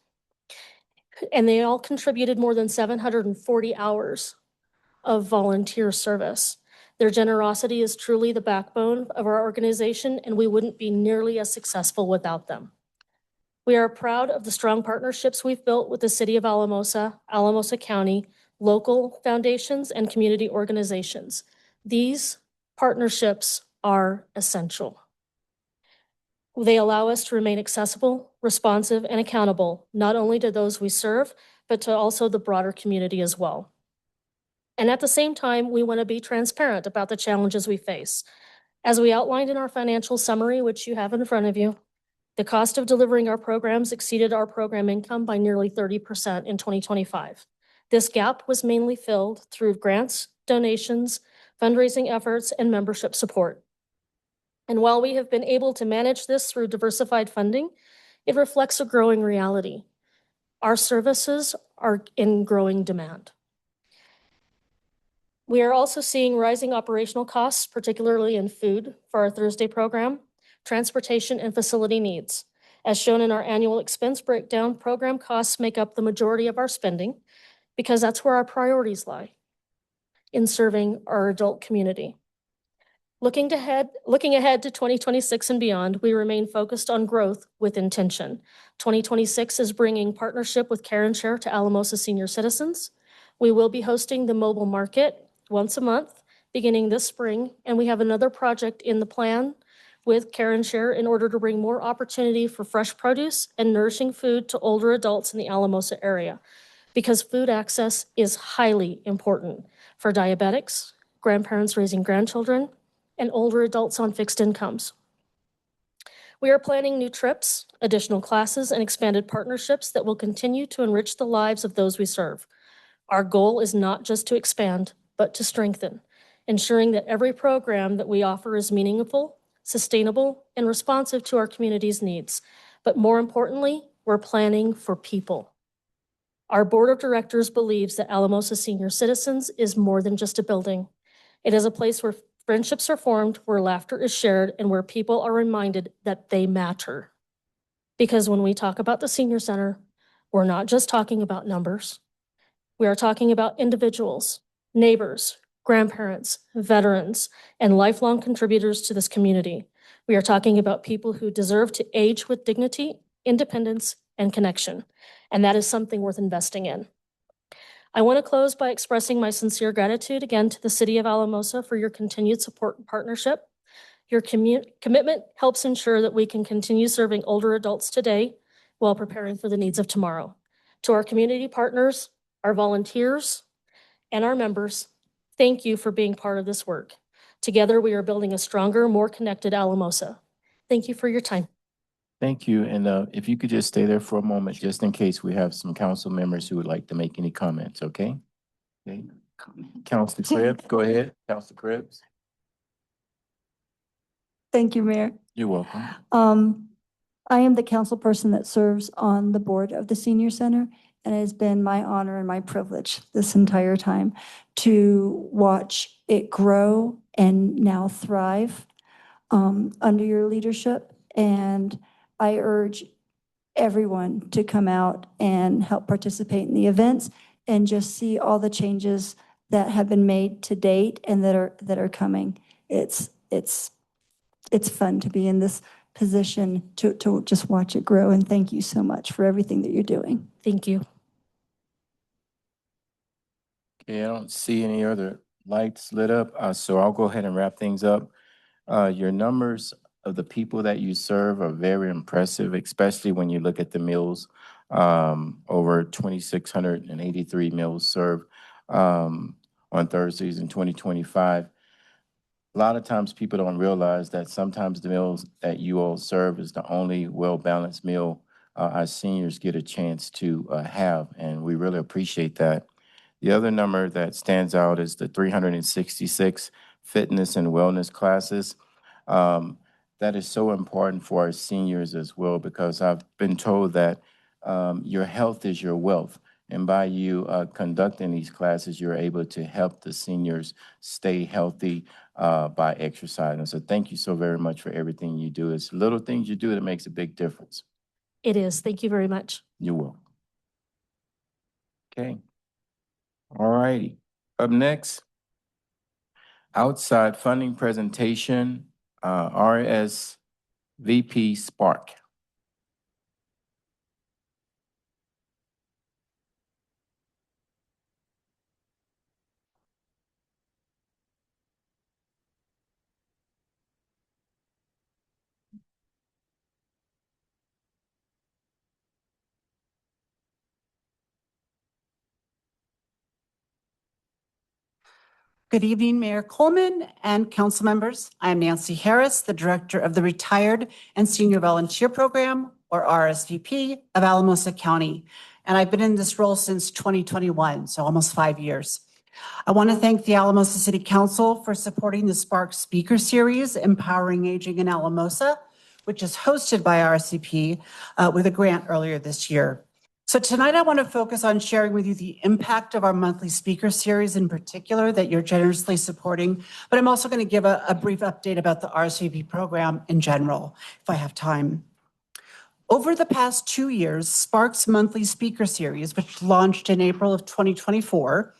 and they all contributed more than 740 hours of volunteer service. Their generosity is truly the backbone of our organization, and we wouldn't be nearly as successful without them. We are proud of the strong partnerships we've built with the City of Alamosa, Alamosa County, local foundations, and community organizations. These partnerships are essential. They allow us to remain accessible, responsive, and accountable, not only to those we serve, but to also the broader community as well. And at the same time, we want to be transparent about the challenges we face. As we outlined in our financial summary, which you have in front of you, the cost of delivering our programs exceeded our program income by nearly 30% in 2025. This gap was mainly filled through grants, donations, fundraising efforts, and membership support. And while we have been able to manage this through diversified funding, it reflects a growing reality. Our services are in growing demand. We are also seeing rising operational costs, particularly in food for our Thursday program, transportation, and facility needs. As shown in our annual expense breakdown, program costs make up the majority of our spending because that's where our priorities lie, in serving our adult community. Looking ahead to 2026 and beyond, we remain focused on growth with intention. 2026 is bringing partnership with Care and Share to Alamosa senior citizens. We will be hosting the mobile market once a month beginning this spring, and we have another project in the plan with Care and Share in order to bring more opportunity for fresh produce and nourishing food to older adults in the Alamosa area, because food access is highly important for diabetics, grandparents raising grandchildren, and older adults on fixed incomes. We are planning new trips, additional classes, and expanded partnerships that will continue to enrich the lives of those we serve. Our goal is not just to expand, but to strengthen, ensuring that every program that we offer is meaningful, sustainable, and responsive to our community's needs. But more importantly, we're planning for people. Our board of directors believes that Alamosa Senior Citizens is more than just a building. It is a place where friendships are formed, where laughter is shared, and where people are reminded that they matter. Because when we talk about the Senior Center, we're not just talking about numbers. We are talking about individuals, neighbors, grandparents, veterans, and lifelong contributors to this community. We are talking about people who deserve to age with dignity, independence, and connection. And that is something worth investing in. I want to close by expressing my sincere gratitude again to the City of Alamosa for your continued support and partnership. Your commitment helps ensure that we can continue serving older adults today while preparing for the needs of tomorrow. To our community partners, our volunteers, and our members, thank you for being part of this work. Together, we are building a stronger, more connected Alamosa. Thank you for your time. Thank you. And if you could just stay there for a moment, just in case we have some council members who would like to make any comments, okay? Okay. Councilor Cribbs, go ahead. Councilor Cribbs. Thank you, Mayor. You're welcome. I am the council person that serves on the board of the Senior Center, and it has been my honor and my privilege this entire time to watch it grow and now thrive under your leadership. And I urge everyone to come out and help participate in the events and just see all the changes that have been made to date and that are coming. It's fun to be in this position to just watch it grow. And thank you so much for everything that you're doing. Thank you. Okay, I don't see any other lights lit up, so I'll go ahead and wrap things up. Your numbers of the people that you serve are very impressive, especially when you look at the meals. Over 2,683 meals served on Thursdays in 2025. A lot of times people don't realize that sometimes the meals that you all serve is the only well-balanced meal our seniors get a chance to have, and we really appreciate that. The other number that stands out is the 366 fitness and wellness classes. That is so important for our seniors as well, because I've been told that your health is your wealth. And by you conducting these classes, you're able to help the seniors stay healthy by exercising. So thank you so very much for everything you do. It's little things you do that makes a big difference. It is. Thank you very much. You're welcome. Okay. All righty. Up next, outside funding presentation, RSVP Spark. Good evening, Mayor Coleman and council members. I'm Nancy Harris, the Director of the Retired and Senior Volunteer Program, or RSVP, of Alamosa County. And I've been in this role since 2021, so almost 5 years. I want to thank the Alamosa City Council for supporting the Spark Speaker Series, Empowering Aging in Alamosa, which is hosted by RSVP with a grant earlier this year. So tonight I want to focus on sharing with you the impact of our monthly speaker series in particular that you're generously supporting, but I'm also going to give a brief update about the RSVP program in general, if I have time. Over the past 2 years, Spark's monthly speaker series, which launched in April of 2024,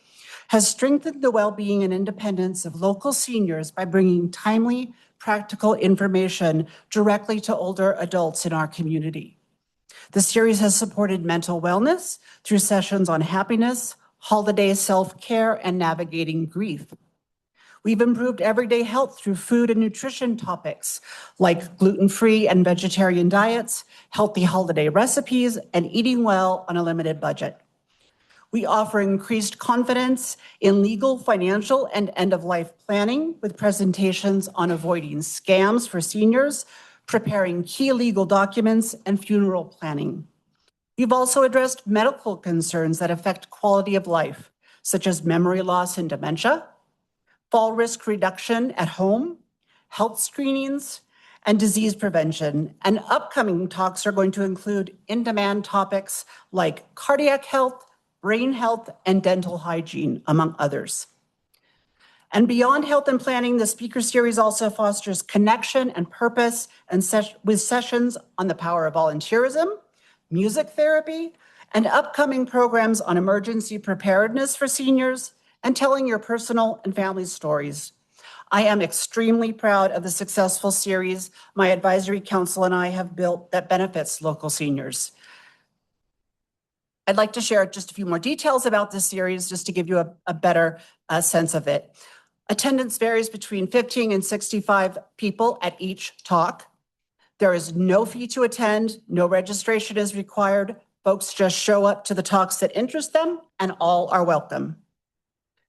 has strengthened the well-being and independence of local seniors by bringing timely, practical information directly to older adults in our community. The series has supported mental wellness through sessions on happiness, holiday self-care, and navigating grief. We've improved everyday health through food and nutrition topics like gluten-free and vegetarian diets, healthy holiday recipes, and eating well on a limited budget. We offer increased confidence in legal, financial, and end-of-life planning with presentations on avoiding scams for seniors, preparing key legal documents, and funeral planning. We've also addressed medical concerns that affect quality of life, such as memory loss and dementia, fall risk reduction at home, health screenings, and disease prevention. And upcoming talks are going to include in-demand topics like cardiac health, brain health, and dental hygiene, among others. And beyond health and planning, the speaker series also fosters connection and purpose and with sessions on the power of volunteerism, music therapy, and upcoming programs on emergency preparedness for seniors and telling your personal and family stories. I am extremely proud of the successful series my advisory council and I have built that benefits local seniors. I'd like to share just a few more details about this series just to give you a better sense of it. Attendance varies between 15 and 65 people at each talk. There is no fee to attend, no registration is required. Folks just show up to the talks that interest them, and all are welcome.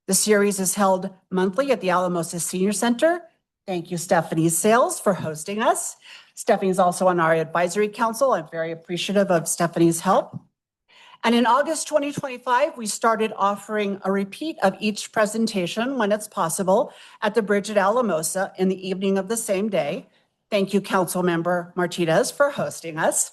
The series is held monthly at the Alamosa Senior Center. Thank you, Stephanie Sales, for hosting us. Stephanie is also on our advisory council. I'm very appreciative of Stephanie's help. And in August 2025, we started offering a repeat of each presentation when it's possible at the Bridge at Alamosa in the evening of the same day. Thank you, Councilmember Martinez, for hosting us.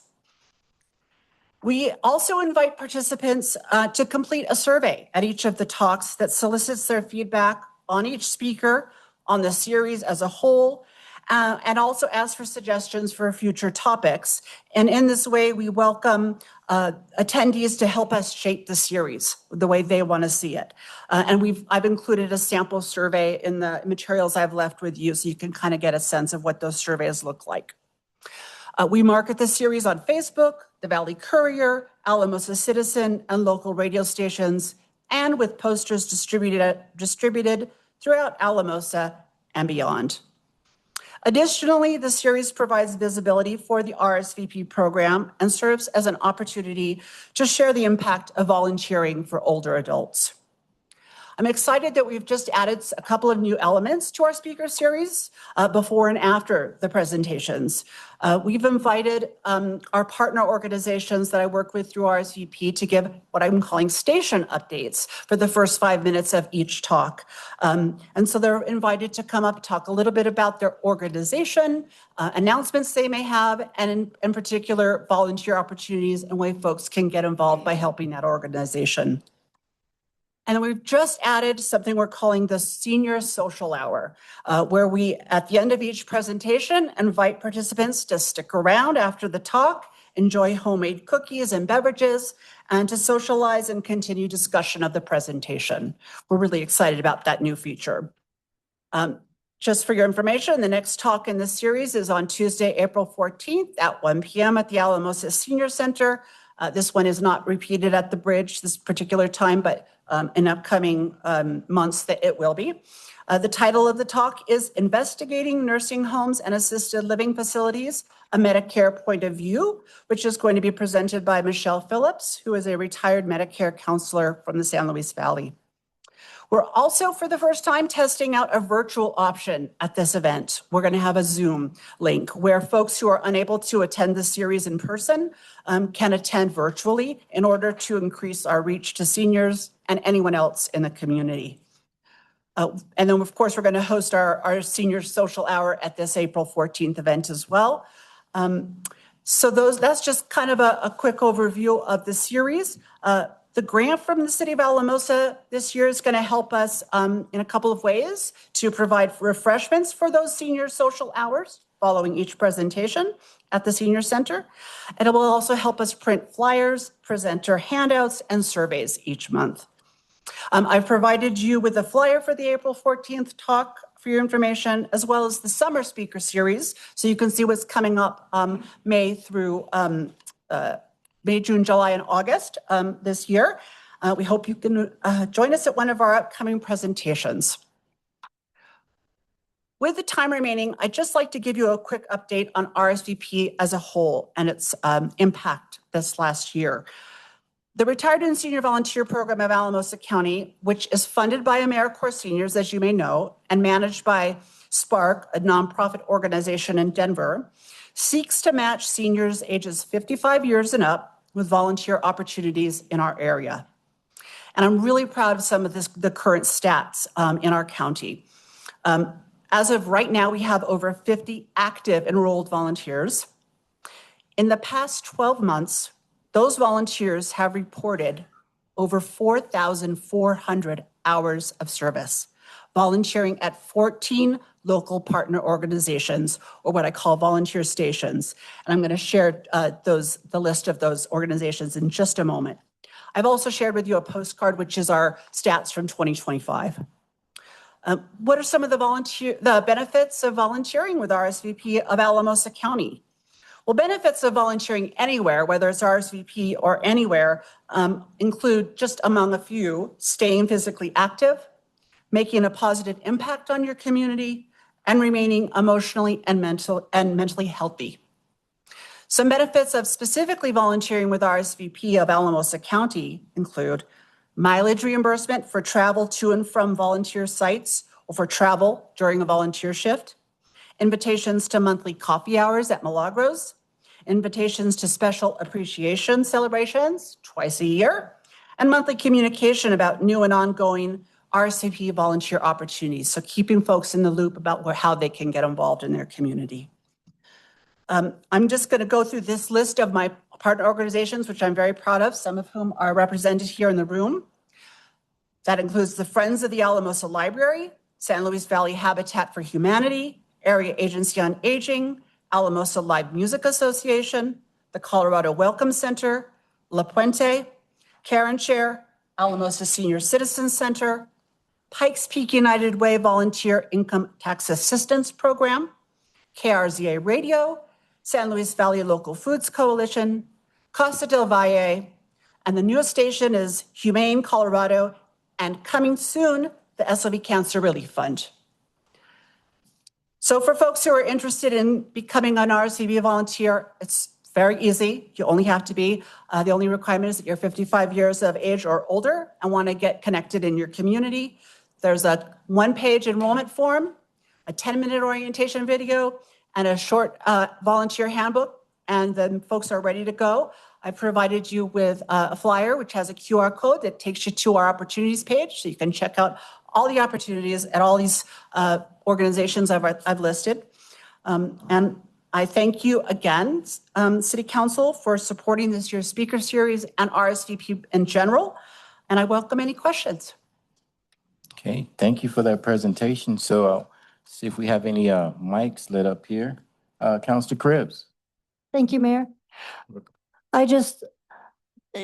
We also invite participants to complete a survey at each of the talks that solicits their feedback on each speaker, on the series as a whole, and also ask for suggestions for future topics. And in this way, we welcome attendees to help us shape the series the way they want to see it. And I've included a sample survey in the materials I've left with you so you can kind of get a sense of what those surveys look like. We market the series on Facebook, the Valley Courier, Alamosa Citizen, and local radio stations, and with posters distributed throughout Alamosa and beyond. Additionally, the series provides visibility for the RSVP program and serves as an opportunity to share the impact of volunteering for older adults. I'm excited that we've just added a couple of new elements to our speaker series before and after the presentations. We've invited our partner organizations that I work with through RSVP to give what I'm calling station updates for the first 5 minutes of each talk. And so they're invited to come up, talk a little bit about their organization, announcements they may have, and in particular, volunteer opportunities and way folks can get involved by helping that organization. And we've just added something we're calling the Senior Social Hour, where we, at the end of each presentation, invite participants to stick around after the talk enjoy homemade cookies and beverages, and to socialize and continue discussion of the presentation. We're really excited about that new feature. Just for your information, the next talk in this series is on Tuesday, April 14th at 1 p.m. at the Alamosa Senior Center. This one is not repeated at the bridge this particular time, but in upcoming months that it will be. The title of the talk is Investigating Nursing Homes and Assisted Living Facilities, a Medicare Point of View, which is going to be presented by Michelle Phillips, who is a retired Medicare counselor from the San Luis Valley. We're also, for the first time, testing out a virtual option at this event. We're going to have a Zoom link where folks who are unable to attend the series in person can attend virtually in order to increase our reach to seniors and anyone else in the community. And then, of course, we're going to host our senior social hour at this April 14th event as well. That's just kind of a quick overview of the series. The grant from the City of Alamosa this year is going to help us in a couple of ways to provide refreshments for those senior social hours following each presentation at the Senior Center. And it will also help us print flyers, presenter handouts, and surveys each month. I've provided you with a flyer for the April 14th talk for your information, as well as the summer speaker series, so you can see what's coming up May through May, June, July, and August this year. We hope you can join us at one of our upcoming presentations. With the time remaining, I'd just like to give you a quick update on RSVP as a whole and its impact this last year. The Retired and Senior Volunteer Program of Alamosa County, which is funded by AmeriCorps Seniors, as you may know, and managed by Spark, a nonprofit organization in Denver, seeks to match seniors ages 55 years and up with volunteer opportunities in our area. And I'm really proud of some of the current stats in our county. As of right now, we have over 50 active enrolled volunteers. In the past 12 months, those volunteers have reported over 4,400 hours of service, volunteering at 14 local partner organizations, or what I call volunteer stations. And I'm going to share the list of those organizations in just a moment. I've also shared with you a postcard, which is our stats from 2025. What are some of the benefits of volunteering with RSVP of Alamosa County? Well, benefits of volunteering anywhere, whether it's RSVP or anywhere, include, just among a few, staying physically active, making a positive impact on your community, and remaining emotionally and mentally healthy. Some benefits of specifically volunteering with RSVP of Alamosa County include mileage reimbursement for travel to and from volunteer sites or for travel during a volunteer shift, invitations to monthly coffee hours at Milagros, invitations to special appreciation celebrations twice a year, and monthly communication about new and ongoing RSVP volunteer opportunities. So keeping folks in the loop about how they can get involved in their community. I'm just going to go through this list of my partner organizations, which I'm very proud of, some of whom are represented here in the room. That includes the Friends of the Alamosa Library, San Luis Valley Habitat for Humanity, Area Agency on Aging, Alamosa Live Music Association, the Colorado Welcome Center, La Puente, Karen Chair, Alamosa Senior Citizens Center, Pikes Peak United Way Volunteer Income Tax Assistance Program, KRZA Radio, San Luis Valley Local Foods Coalition, Costa del Valle, and the newest station is Humane Colorado, and coming soon, the SLV Cancer Relief Fund. So for folks who are interested in becoming an RSVP volunteer, it's very easy. You only have to be, the only requirement is that you're 55 years of age or older and want to get connected in your community. There's a one-page enrollment form, a 10-minute orientation video, and a short volunteer handbook, and then folks are ready to go. I provided you with a flyer, which has a QR code that takes you to our opportunities page, so you can check out all the opportunities at all these organizations I've listed. And I thank you again, City Council, for supporting this year's speaker series and RSVP in general, and I welcome any questions. Okay, thank you for that presentation. So I'll see if we have any mics lit up here. Councilor Cribbs. Thank you, Mayor.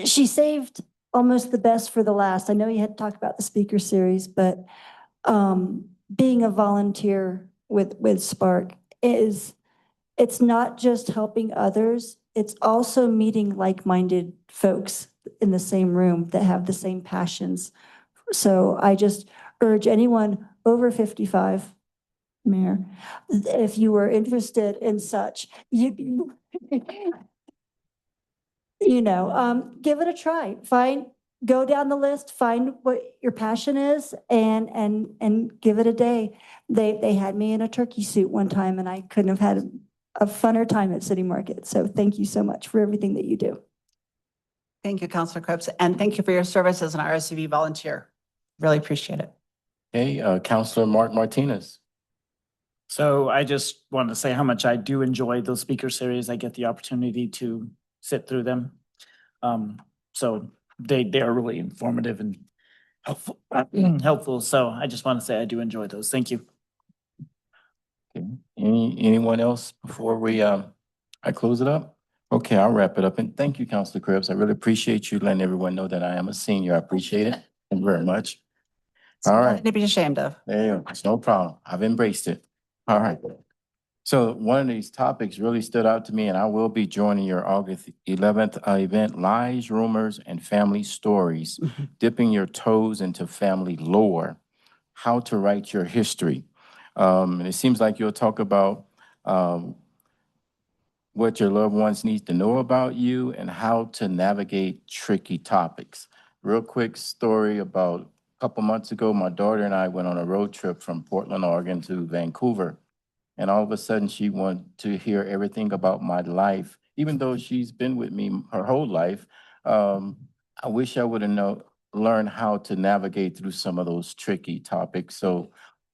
She saved almost the best for the last. I know you had talked about the speaker series, but being a volunteer with Spark it's not just helping others, it's also meeting like-minded folks in the same room that have the same passions. So I just urge anyone over 55, Mayor, if you are interested in such, give it a try. Go down the list, find what your passion is, and give it a day. They had me in a turkey suit one time, and I couldn't have had a funner time at City Market. So thank you so much for everything that you do. Thank you, Councilor Krebs, and thank you for your service as an RSVP volunteer. Really appreciate it. Okay, Councilor Mark Martinez. So I just wanted to say how much I do enjoy those speaker series. I get the opportunity to sit through them. So they are really informative and helpful. So I just want to say I do enjoy those. Thank you. Okay. Anyone else before I close it up? Okay, I'll wrap it up. And thank you, Councilor Krebs. I really appreciate you letting everyone know that I am a senior. I appreciate it. Thank you very much. All right. Nothing to be ashamed of. There you go. It's no problem. I've embraced it. All right. So one of these topics really stood out to me, and I will be joining your August 11th event, Lies, Rumors, and Family Stories, dipping your toes into family lore, how to write your history. And it seems like you'll talk about what your loved ones need to know about you and how to navigate tricky topics. Real quick story about a couple months ago, my daughter and I went on a road trip from Portland, Oregon to Vancouver. And all of a sudden she wanted to hear everything about my life, even though she's been with me her whole life. I wish I would have learned how to navigate through some of those tricky topics. So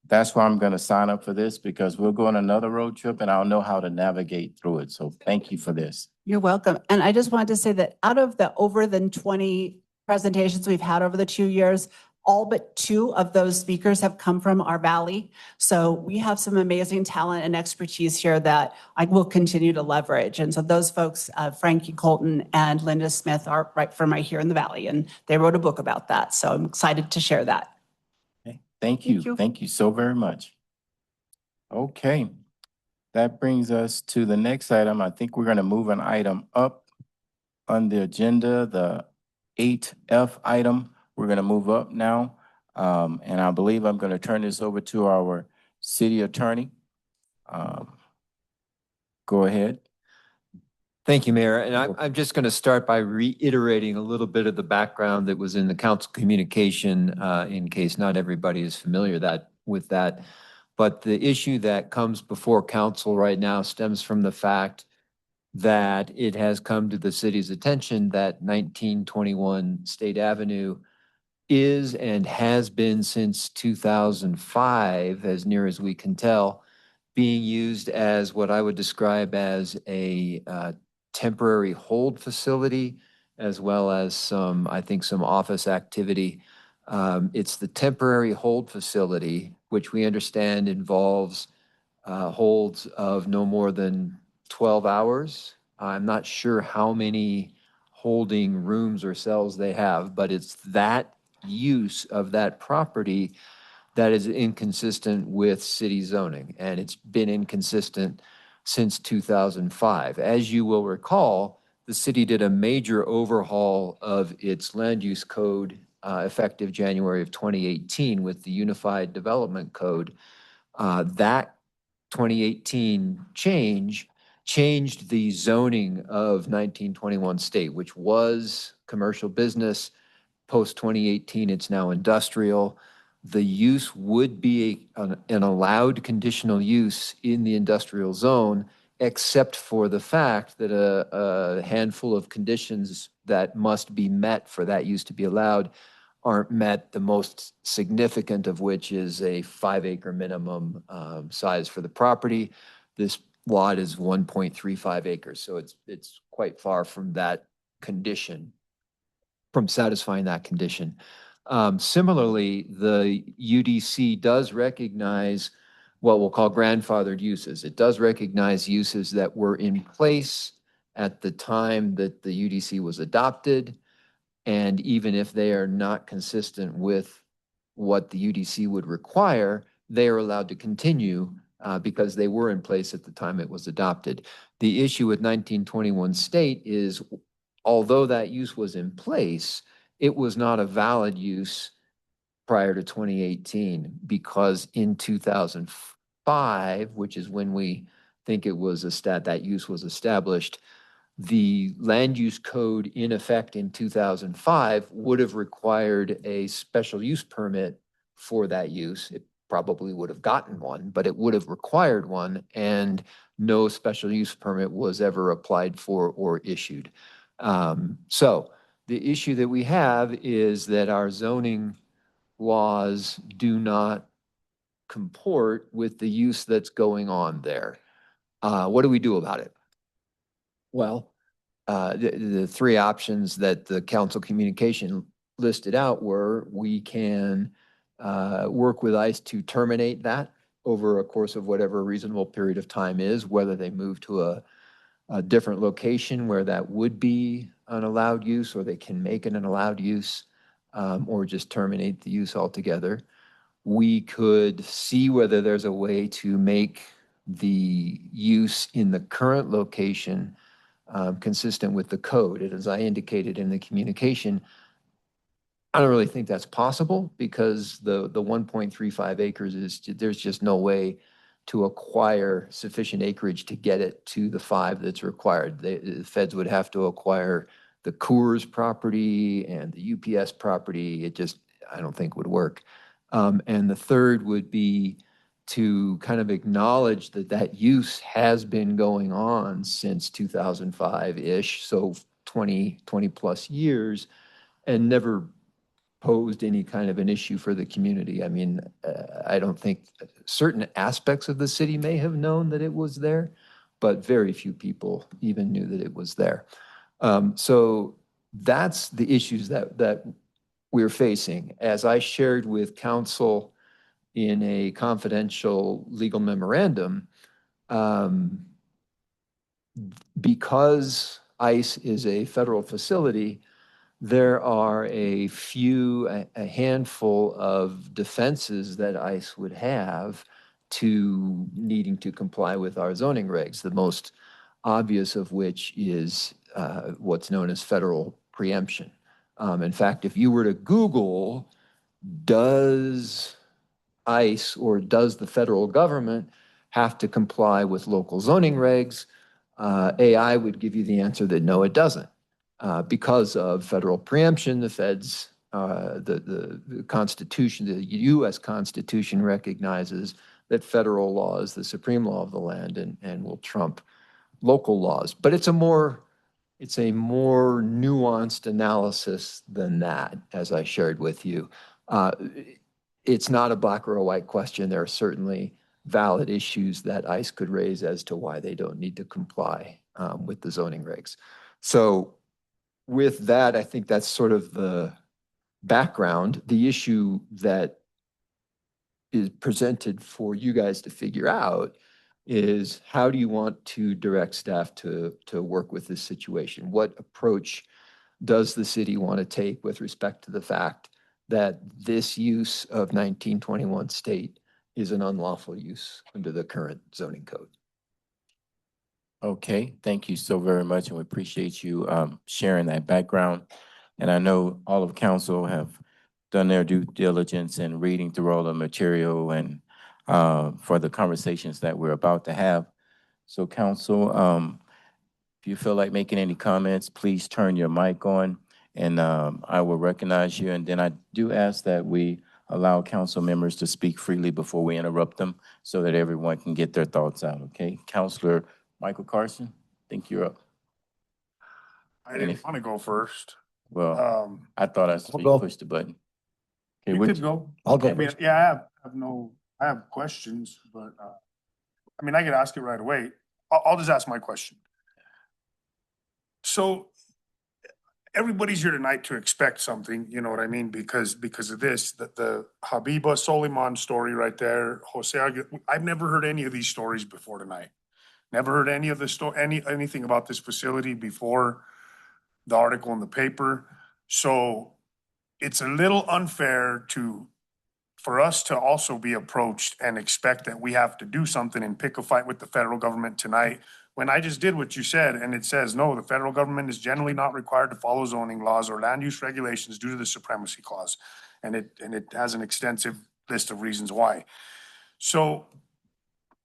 that's why I'm going to sign up for this, because we'll go on another road trip and I'll know how to navigate through it. So thank you for this. You're welcome. And I just wanted to say that out of the over than 20 presentations we've had over the 2 years, all but 2 of those speakers have come from our valley. So we have some amazing talent and expertise here that I will continue to leverage. And so those folks, Frankie Colton and Linda Smith, are right here in the valley, and they wrote a book about that. So I'm excited to share that. Okay. Thank you. Thank you so very much. Okay. That brings us to the next item. I think we're going to move an item up on the agenda, the 8F item. We're going to move up now. And I believe I'm going to turn this over to our city attorney. Go ahead. Thank you, Mayor. And I'm just going to start by reiterating a little bit of the background that was in the council communication, in case not everybody is familiar with that. But the issue that comes before council right now stems from the fact that it has come to the city's attention that 1921 State Avenue is and has been since 2005, as near as we can tell, being used as what I would describe as a temporary hold facility, as well as some office activity. It's the temporary hold facility, which we understand involves holds of no more than 12 hours. I'm not sure how many holding rooms or cells they have, but it's that use of that property that is inconsistent with city zoning, and it's been inconsistent since 2005. As you will recall, the city did a major overhaul of its land use code effective January of 2018 with the Unified Development Code. That 2018 changed the zoning of 1921 State, which was commercial business. Post 2018, it's now industrial. The use would be an allowed conditional use in the industrial zone, except for the fact that a handful of conditions that must be met for that use to be allowed aren't met, the most significant of which is a 5-acre minimum size for the property. This lot is 1.35 acres, so it's quite far from that condition, from satisfying that condition. Similarly, the UDC does recognize what we'll call grandfathered uses. It does recognize uses that were in place at the time that the UDC was adopted. And even if they are not consistent with what the UDC would require, they are allowed to continue because they were in place at the time it was adopted. The issue with 1921 state is, although that use was in place, it was not a valid use prior to 2018 because in 2005, which is when we think it was that use was established, the land use code in effect in 2005 would have required a special use permit for that use. It probably would have gotten one, but it would have required one, and no special use permit was ever applied for or issued. So the issue that we have is that our zoning laws do not comport with the use that's going on there. What do we do about it? Well, the three options that the council communication listed out were, we can work with ICE to terminate that over a course of whatever a reasonable period of time is, whether they move to a different location where that would be an allowed use, or they can make it an allowed use, or just terminate the use altogether. We could see whether there's a way to make the use in the current location consistent with the code. And as I indicated in the communication, I don't really think that's possible because the 1.35 acres is, there's just no way to acquire sufficient acreage to get it to the 5 that's required. The feds would have to acquire the Coors property and the UPS property. It just, I don't think would work. And the third would be to kind of acknowledge that that use has been going on since 2005-ish, so 20 plus years, and never posed any kind of an issue for the community. I mean, I don't think certain aspects of the city may have known that it was there, but very few people even knew that it was there. So that's the issues that we're facing. As I shared with council in a confidential legal memorandum, because ICE is a federal facility, there are a handful of defenses that ICE would have to needing to comply with our zoning regs, the most obvious of which is what's known as federal preemption. In fact, if you were to Google, does ICE or does the federal government have to comply with local zoning regs, AI would give you the answer that no, it doesn't. Because of federal preemption, the feds, the Constitution, the U.S. Constitution recognizes that federal law is the supreme law of the land and will trump local laws. But it's a more nuanced analysis than that, as I shared with you. It's not a black or a white question. There are certainly valid issues that ICE could raise as to why they don't need to comply with the zoning regs. So with that, I think that's sort of the background. The issue that is presented for you guys to figure out is, how do you want to direct staff to work with this situation? What approach does the city want to take with respect to the fact that this use of 1921 state is an unlawful use under the current zoning code? Okay, thank you so very much, and we appreciate you sharing that background. And I know all of council have done their due diligence in reading through all the material and for the conversations that we're about to have. So council, if you feel like making any comments, please turn your mic on and I will recognize you. And then I do ask that we allow council members to speak freely before we interrupt them so that everyone can get their thoughts out, okay? Councilor Michael Carson, I think you're up. I didn't want to go first. Well, I thought I pushed the button. Okay, You could go. I'll go I mean, first. yeah, I have questions, but, I mean, I could ask it right away. I'll just ask my question. So everybody's here tonight to expect something, you know what I mean? Because of this, the Habiba Soliman story right there, I've never heard any of these stories before tonight. Never heard any of the anything about this facility before the article in the paper. So it's a little unfair for us to also be approached and expect that we have to do something and pick a fight with the federal government tonight, when I just did what you said, and it says, no, the federal government is generally not required to follow zoning laws or land use regulations due to the supremacy clause. And it has an extensive list of reasons why. So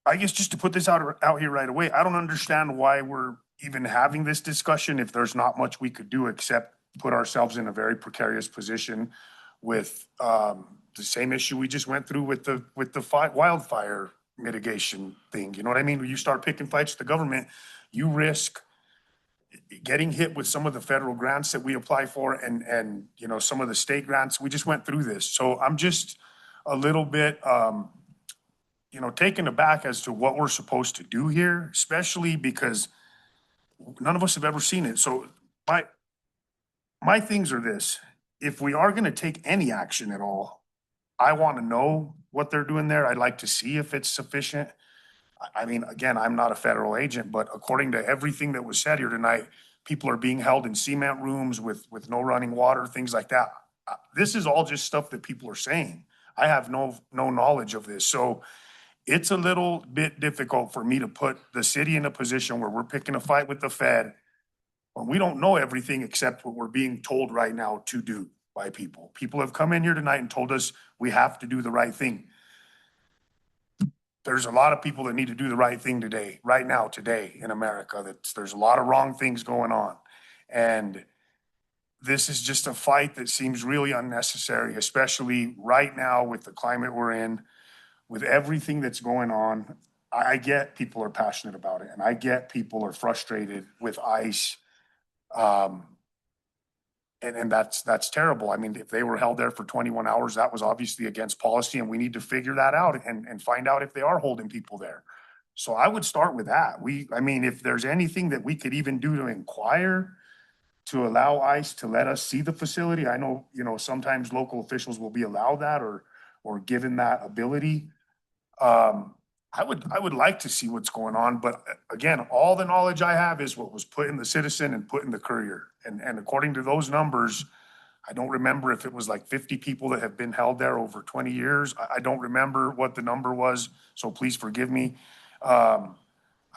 I guess just to put this out here right away, I don't understand why we're even having this discussion if there's not much we could do except put ourselves in a very precarious position with the same issue we just went through with the wildfire mitigation thing. You know what I mean? When you start picking fights with the government, you risk getting hit with some of the federal grants that we apply for and you know, some of the state grants. We just went through this. So I'm just a little bit you know, taken aback as to what we're supposed to do here, especially because none of us have ever seen it. So my things are this: if we are gonna take any action at all, I want to know what they're doing there. I'd like to see if it's sufficient. I mean, again, I'm not a federal agent, but according to everything that was said here tonight, people are being held in cement rooms with no running water, things like that. This is all just stuff that people are saying. I have no knowledge of this. So it's a little bit difficult for me to put the city in a position where we're picking a fight with the Fed when we don't know everything except what we're being told right now to do by people. People have come in here tonight and told us we have to do the right thing. There's a lot of people that need to do the right thing today, right now, today in America. There's a lot of wrong things going on. And this is just a fight that seems really unnecessary, especially right now with the climate we're in, with everything that's going on. I get people are passionate about it, and I get people are frustrated with ICE. And that's terrible. I mean, if they were held there for 21 hours, that was obviously against policy, and we need to figure that out and find out if they are holding people there. So I would start with that. I mean, if there's anything that we could even do to inquire, to allow ICE to let us see the facility. I know, you know, sometimes local officials will be allowed that or given that ability. I would like to see what's going on, but again, all the knowledge I have is what was put in the Citizen and put in the Courier. And according to those numbers, I don't remember if it was like 50 people that have been held there over 20 years. I don't remember what the number was, so please forgive me.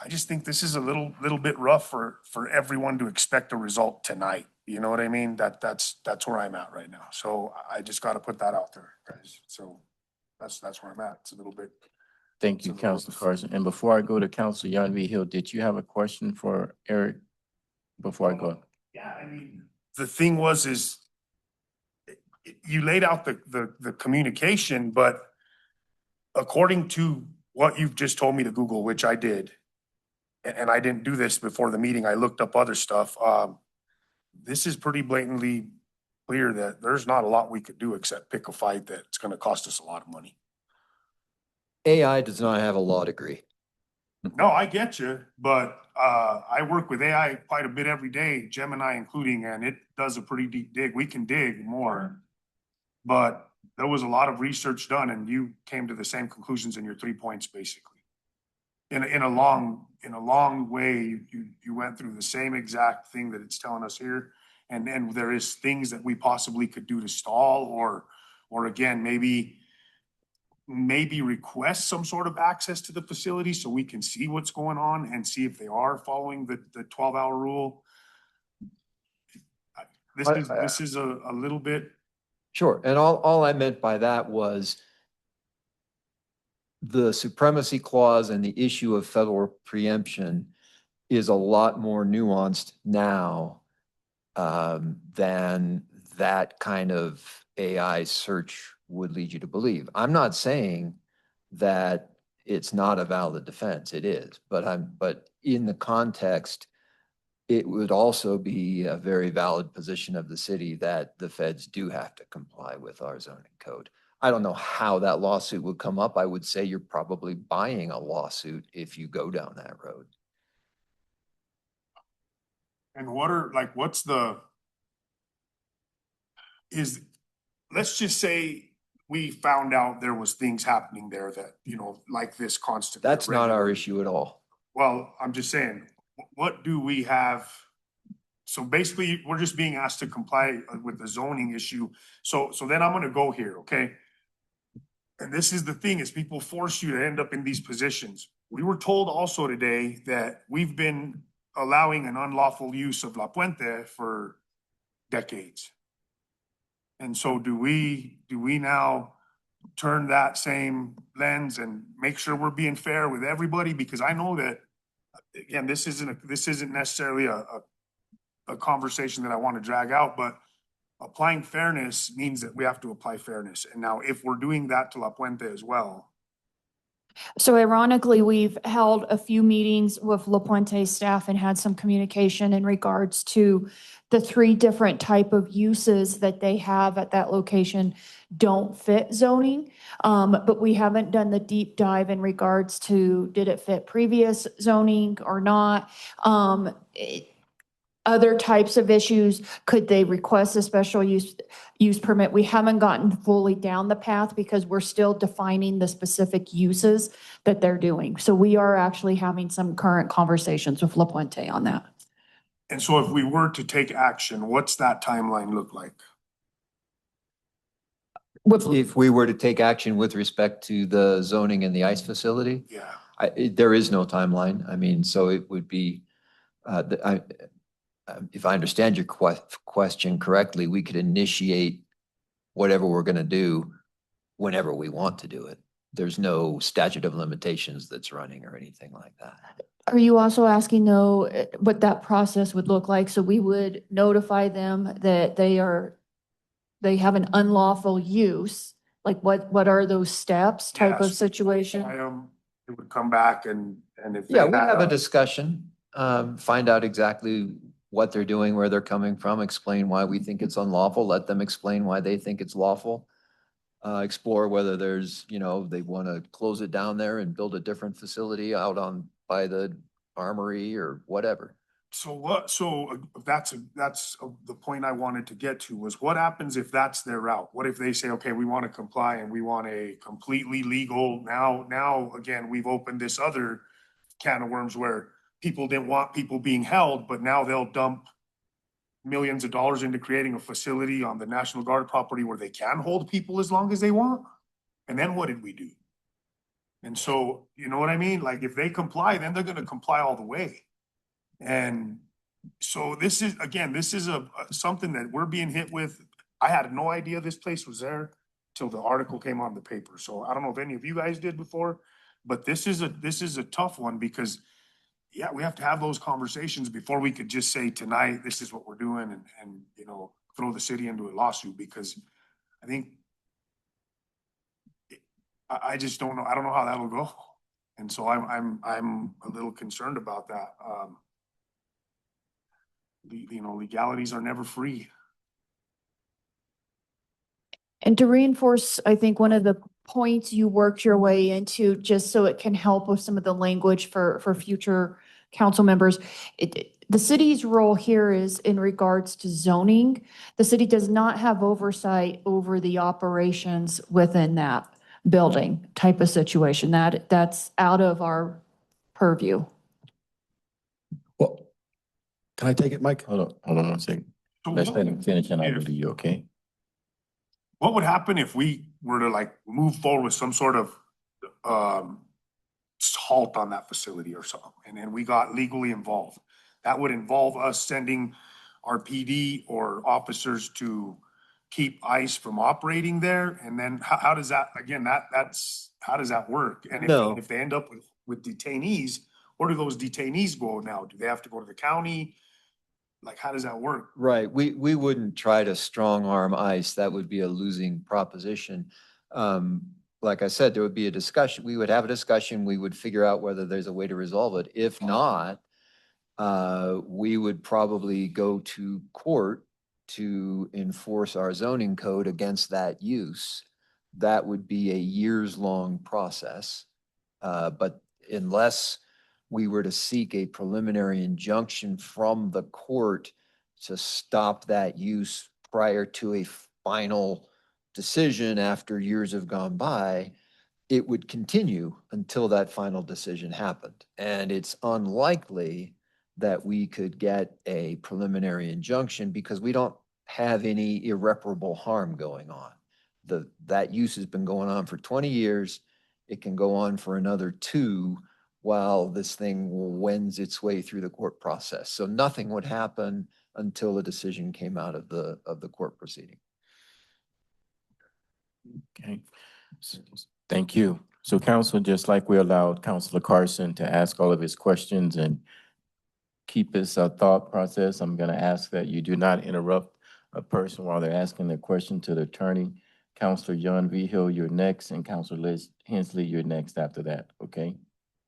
I just think this is a little bit rough for everyone to expect a result tonight. You know what I mean? That's where I'm at right now. So I just got to put that out there, guys. So that's where I'm at. It's a little bit. Thank you, Councilor Carson. And before I go to Councilor Yanvi Hill, did you have a question for Eric before I go? Yeah, I mean, the thing is you laid out the communication, but according to what you've just told me to Google, which I did, and I didn't do this before the meeting, I looked up other stuff. This is pretty blatantly clear that there's not a lot we could do except pick a fight that's gonna cost us a lot of money. AI does not have a law degree. No, I get you, but I work with AI quite a bit every day, Gemini including, and it does a pretty deep dig. We can dig more, but there was a lot of research done, and you came to the same conclusions in your 3 points, basically. In a long way, you went through the same exact thing that it's telling us here, and then there is things that we possibly could do to stall, or again, maybe request some sort of access to the facility so we can see what's going on and see if they are following the 12-hour rule. This is a little bit. Sure. And all I meant by that was the supremacy clause and the issue of federal preemption is a lot more nuanced now than that kind of AI search would lead you to believe. I'm not saying that it's not a valid defense. It is, but in the context, it would also be a very valid position of the city that the feds do have to comply with our zoning code. I don't know how that lawsuit would come up. I would say you're probably buying a lawsuit if you go down that road. And let's just say we found out there was things happening there that, you know, like this constantly. That's not our issue at all. Well, I'm just saying, what do we have? So basically, we're just being asked to comply with the zoning issue. So then I'm gonna go here, okay? And this is the thing, is people force you to end up in these positions. We were told also today that we've been allowing an unlawful use of La Puente for decades. And so do we now turn that same lens and make sure we're being fair with everybody? Because I know that, again, this isn't necessarily a conversation that I want to drag out, but applying fairness means that we have to apply fairness. And now if we're doing that to La Puente as well, So ironically, we've held a few meetings with La Puente staff and had some communication in regards to the 3 different type of uses that they have at that location don't fit zoning. But we haven't done the deep dive in regards to, did it fit previous zoning or not? Other types of issues, could they request a special use permit? We haven't gotten fully down the path because we're still defining the specific uses that they're doing. So we are actually having some current conversations with La Puente on that. and so if we were to take action, what's that timeline look like? If we were to take action with respect to the zoning and the ice facility, Yeah. there is no timeline. I mean, so it would be, if I understand your question correctly, we could initiate whatever we're going to do whenever we want to do it. There's no statute of limitations that's running or anything like that. Are you also asking though, what that process would look like? So we would notify them that they have an unlawful use. Like what are those steps type of Yes. situation? It would come back and if. Yeah, we have a discussion, find out exactly what they're doing, where they're coming from, explain why we think it's unlawful, let them explain why they think it's lawful. Explore whether there's, they want to close it down there and build a different facility out by the armory or whatever. So that's the point I wanted to get to, was what happens if that's their route? What if they say, okay, we want to comply and we want a completely legal, now again, we've opened this other can of worms where people didn't want people being held, but now they'll dump millions of dollars into creating a facility on the National Guard property where they can hold people as long as they want. And then what did we do? And so, you know what I mean? Like if they comply, then they're gonna comply all the way. And so this is something that we're being hit with. I had no idea this place was there till the article came on the paper. So I don't know if any of you guys did before, but this is a tough one because yeah, we have to have those conversations before we could just say tonight, this is what we're doing and throw the city into a lawsuit, because I think I just don't know. I don't know how that'll go. And so I'm a little concerned about that. Legalities are never free. And to reinforce, I think one of the points you worked your way into, just so it can help with some of the language for future council members, the city's role here is in regards to zoning. The city does not have oversight over the operations within that building type of situation. That's out of our purview. Well, can I take it, Mike? Hold on one second. Let's let him finish and I'll do you, okay? What would happen if we were to move forward with some sort of halt on that facility or something, and then we got legally involved? That would involve us sending our PD or officers to keep ICE from operating there. And then how does that, again, how does that work? And if they end up with detainees, where do those detainees go now? Do they have to go to the county? Like, how does that work? Right. We wouldn't try to strong arm ICE. That would be a losing proposition. Like I said, there would be a discussion. We would have a discussion. We would figure out whether there's a way to resolve it. If not, we would probably go to court to enforce our zoning code against that use. That would be a years-long process. But unless we were to seek a preliminary injunction from the court to stop that use prior to a final decision after years have gone by, it would continue until that final decision happened. And it's unlikely that we could get a preliminary injunction because we don't have any irreparable harm going on. That use has been going on for 20 years. It can go on for another 2 while this thing wends its way through the court process. So nothing would happen until a decision came out of the court proceeding. Okay. Thank you. So council, just like we allowed Councilor Carson to ask all of his questions and keep his thought process, I'm going to ask that you do not interrupt a person while they're asking their question to the attorney. Councilor John Vigil, you're next, and Councilor Liz Hensley, you're next after that, okay?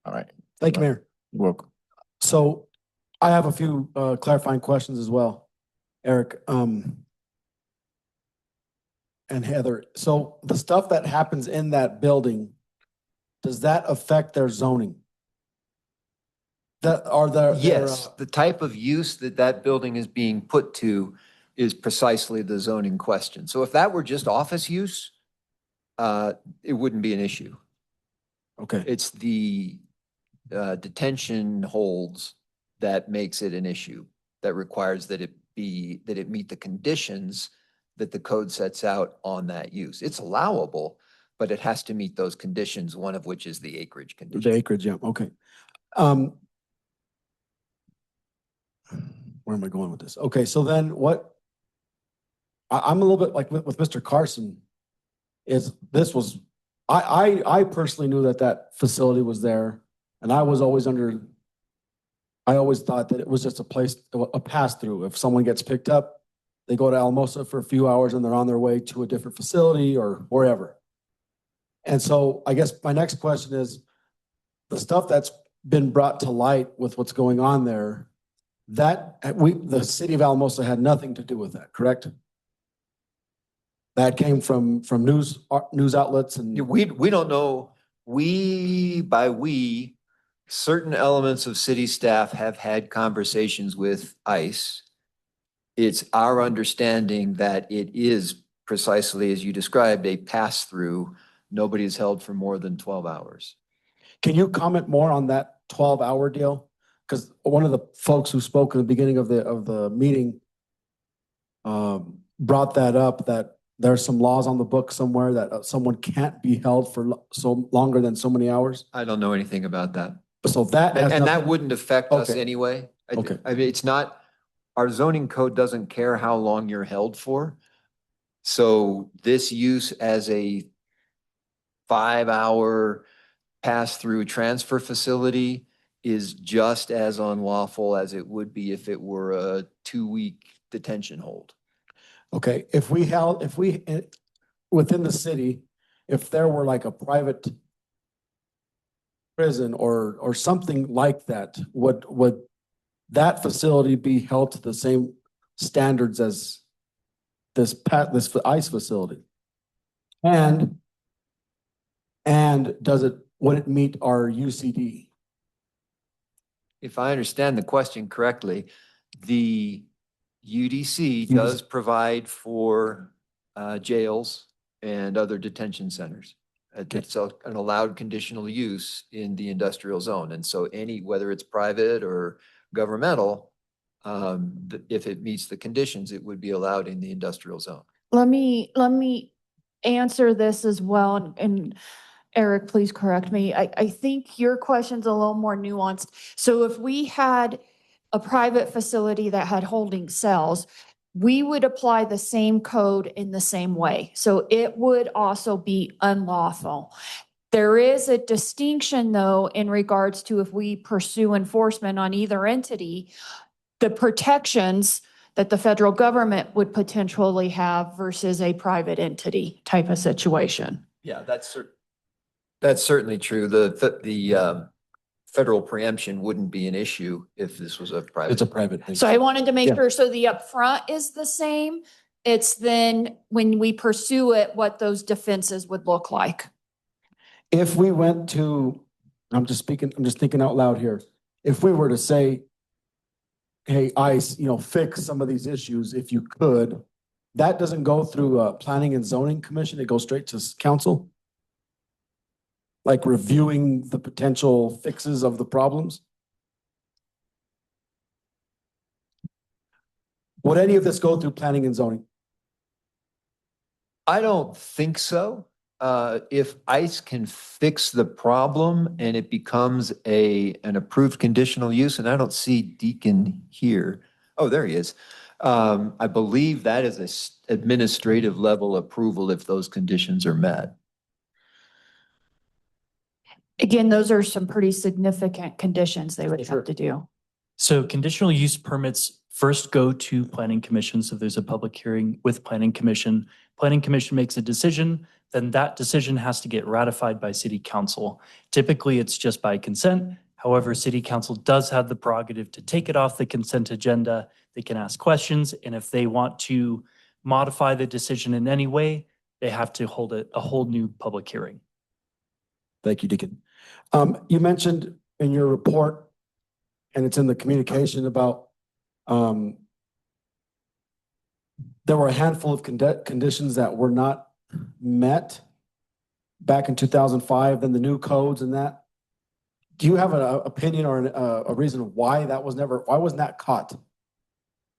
All right. Thank you, Mayor. You're welcome. So I have a few clarifying questions as well, Eric. And Heather, so the stuff that happens in that building, does that affect their zoning? That are there? Yes, the type of use that building is being put to is precisely the zoning question. So if that were just office use, it wouldn't be an issue. Okay. It's the detention holds that makes it an issue, that requires that it meet the conditions that the code sets out on that use. It's allowable, but it has to meet those conditions, one of which is the acreage condition. The acreage, yeah, okay. Where am I going with this? Okay, so then what, I'm a little bit like with Mr. Carson, I personally knew that facility was there, and I always thought that it was just a place, a pass-through. If someone gets picked up, they go to Alamosa for a few hours and they're on their way to a different facility or wherever. And so I guess my next question is, the stuff that's been brought to light with what's going on there, the city of Alamosa had nothing to do with that, correct? That came from news outlets and. We don't know. Certain elements of city staff have had conversations with ICE. It's our understanding that it is precisely as you described, a pass-through. Nobody is held for more than 12 hours. Can you comment more on that 12-hour deal? Because one of the folks who spoke in the beginning of the meeting brought that up, that there's some laws on the book somewhere that someone can't be held for longer than so many hours. I don't know anything about that. So that and that wouldn't affect us anyway. Okay. I mean, it's not, our zoning code doesn't care how long you're held for. So this use as a 5-hour pass-through transfer facility is just as unlawful as it would be if it were a 2-week detention hold. Okay, if we within the city, if there were like a private prison or something like that, would that facility be held to the same standards as this ICE facility? And would it meet our UCD? If I understand the question correctly, the UDC does provide for jails and other detention centers. It's an allowed conditional use in the industrial zone. And so whether it's private or governmental, if it meets the conditions, it would be allowed in the industrial zone. Let me answer this as well, and Eric, please correct me. I think your question's a little more nuanced. So if we had a private facility that had holding cells, we would apply the same code in the same way. So it would also be unlawful. There is a distinction, though, in regards to if we pursue enforcement on either entity, the protections that the federal government would potentially have versus a private entity type of situation. Yeah, that's certainly true. The federal preemption wouldn't be an issue if this was a private. It's a private thing. So I wanted to make sure, so the upfront is the same. It's then when we pursue it, what those defenses would look like. If we went to, I'm just thinking out loud here. If we were to say, hey, ICE, fix some of these issues if you could, that doesn't go through Planning and Zoning Commission. It goes straight to council. like reviewing the potential fixes of the problems? Would any of this go through planning and zoning? I don't think so. If ICE can fix the problem and it becomes an approved conditional use, and I don't see Deacon here. Oh, there he is. I believe that is a administrative level approval if those conditions are met. Again, those are some pretty significant conditions they would have to do. So conditional use permits first go to planning commission. So there's a public hearing with planning commission. Planning commission makes a decision, then that decision has to get ratified by city council. Typically, it's just by consent. However, city council does have the prerogative to take it off the consent agenda. They can ask questions, and if they want to modify the decision in any way, they have to hold a whole new public hearing. Thank you, Deacon. You mentioned in your report, and it's in the communication about, there were a handful of conditions that were not met back in 2005, then the new codes and that. Do you have an opinion or a reason why that was why wasn't that caught?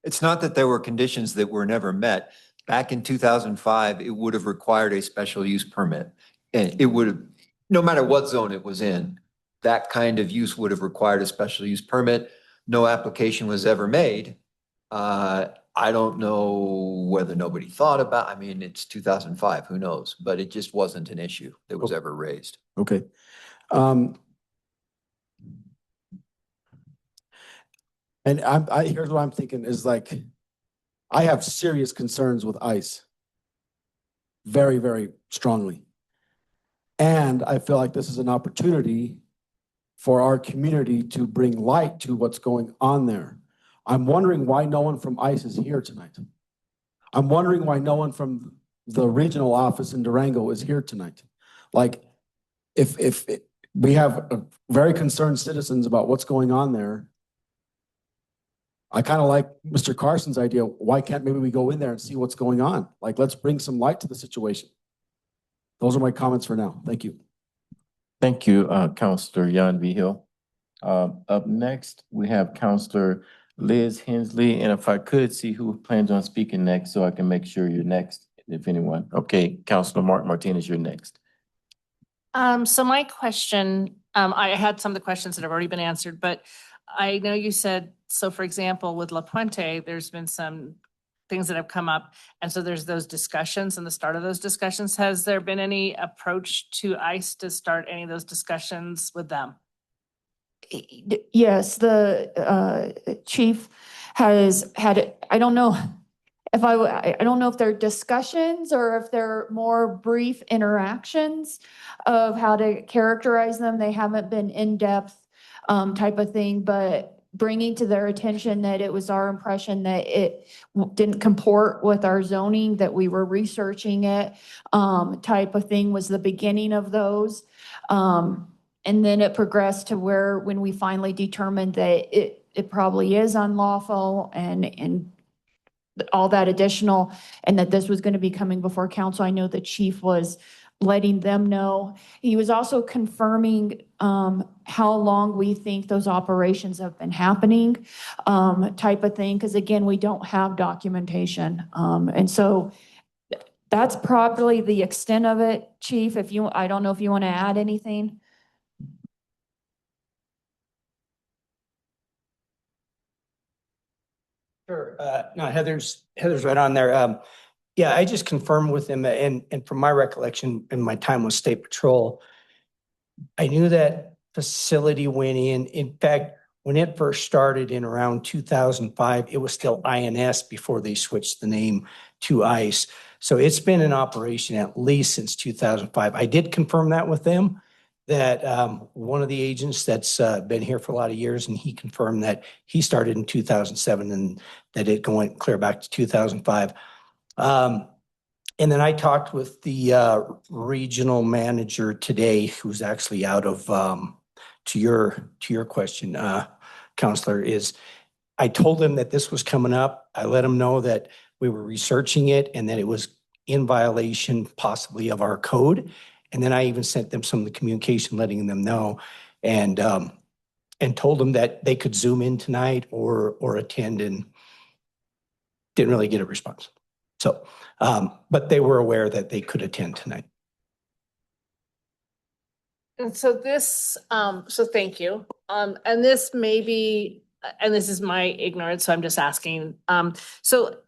It's not that there were conditions that were never met. Back in 2005, it would have required a special use permit. And it would have, no matter what zone it was in, that kind of use would have required a special use permit. No application was ever made. I don't know whether nobody thought about, I mean, it's 2005, who knows? But it just wasn't an issue that was ever raised. Okay. And here's what I'm thinking is like, I have serious concerns with ICE. Very, very strongly. And I feel like this is an opportunity for our community to bring light to what's going on there. I'm wondering why no one from ICE is here tonight. I'm wondering why no one from the regional office in Durango is here tonight. Like, if we have very concerned citizens about what's going on there, I kind of like Mr. Carson's idea. Why can't maybe we go in there and see what's going on? Like, let's bring some light to the situation. Those are my comments for now. Thank you. Thank you, Councilor Jan Vigil. Up next, we have Councilor Liz Hensley, and if I could see who plans on speaking next, so I can make sure you're next, if anyone. Okay, Councilor Mark Martinez, you're next. So my question, I had some of the questions that have already been answered, but I know you said, so for example, with La Puente, there's been some things that have come up. And so there's those discussions and the start of those discussions. Has there been any approach to ICE to start any of those discussions with them? Yes, the chief has had, I don't know if I don't know if they're discussions or if they're more brief interactions of how to characterize them. They haven't been in-depth type of thing, but bringing to their attention that it was our impression that it didn't comport with our zoning, that we were researching it type of thing was the beginning of those. And then it progressed to where when we finally determined that it probably is unlawful and all that additional, and that this was going to be coming before council. I know the chief was letting them know. He was also confirming how long we think those operations have been happening, type of thing. Because again, we don't have documentation. And so that's probably the extent of it, chief. I don't know if you want to add anything. Sure. No, Heather's right on there. Yeah, I just confirmed with him, and from my recollection in my time with State Patrol, I knew that facility went in. In fact, when it first started in around 2005, it was still INS before they switched the name to ICE. So it's been in operation at least since 2005. I did confirm that with them, that one of the agents that's been here for a lot of years, and he confirmed that he started in 2007 and that it went clear back to 2005. And then I talked with the regional manager today, who's actually out of, to your question, Counselor, is I told him that this was coming up. I let him know that we were researching it and that it was in violation possibly of our code. And then I even sent them some of the communication letting them know and told them that they could Zoom in tonight or attend, and didn't really get a response. So, but they were aware that they could attend tonight. And so this, so thank you. And this may be, and this is my ignorance, so I'm just asking. So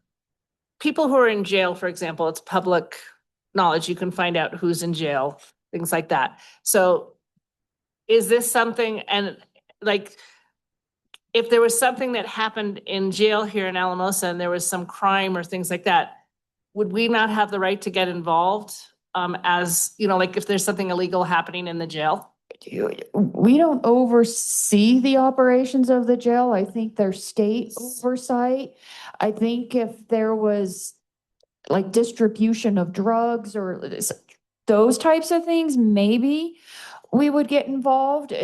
people who are in jail, for example, it's public knowledge. You can find out who's in jail, things like that. So is this something, and like, if there was something that happened in jail here in Alamosa and there was some crime or things like that, would we not have the right to get involved? As, you know, like if there's something illegal happening in the jail? We don't oversee the operations of the jail. I think there's state oversight. I think if there was like distribution of drugs or those types of things, maybe we would get involved.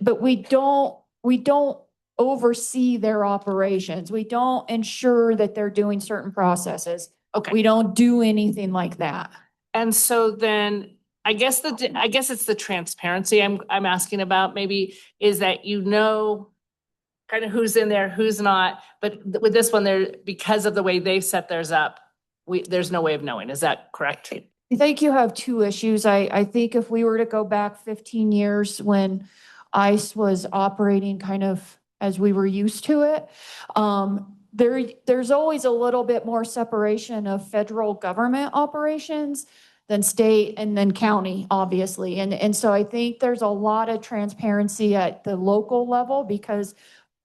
But we don't oversee their operations. We don't ensure that they're doing certain processes. Okay. We don't do anything like that. And so then I guess it's the transparency I'm asking about, maybe, is that, you know, kind of who's in there, who's not, but with this one there, because of the way they set theirs up, there's no way of knowing. Is that correct? I think you have two issues. I think if we were to go back 15 years when ICE was operating kind of as we were used to it, there's always a little bit more separation of federal government operations than state and then county, obviously. And so I think there's a lot of transparency at the local level because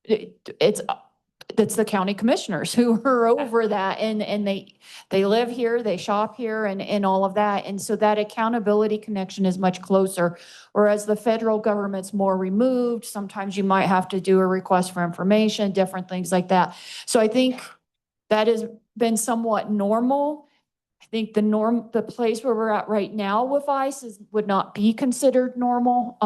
it's the county commissioners who are over that, and they live here, they shop here, and all of that. And so that accountability connection is much closer. Whereas the federal government's more removed. Sometimes you might have to do a request for information, different things like that. So I think that has been somewhat normal. I think the place where we're at right now with ICE would not be considered normal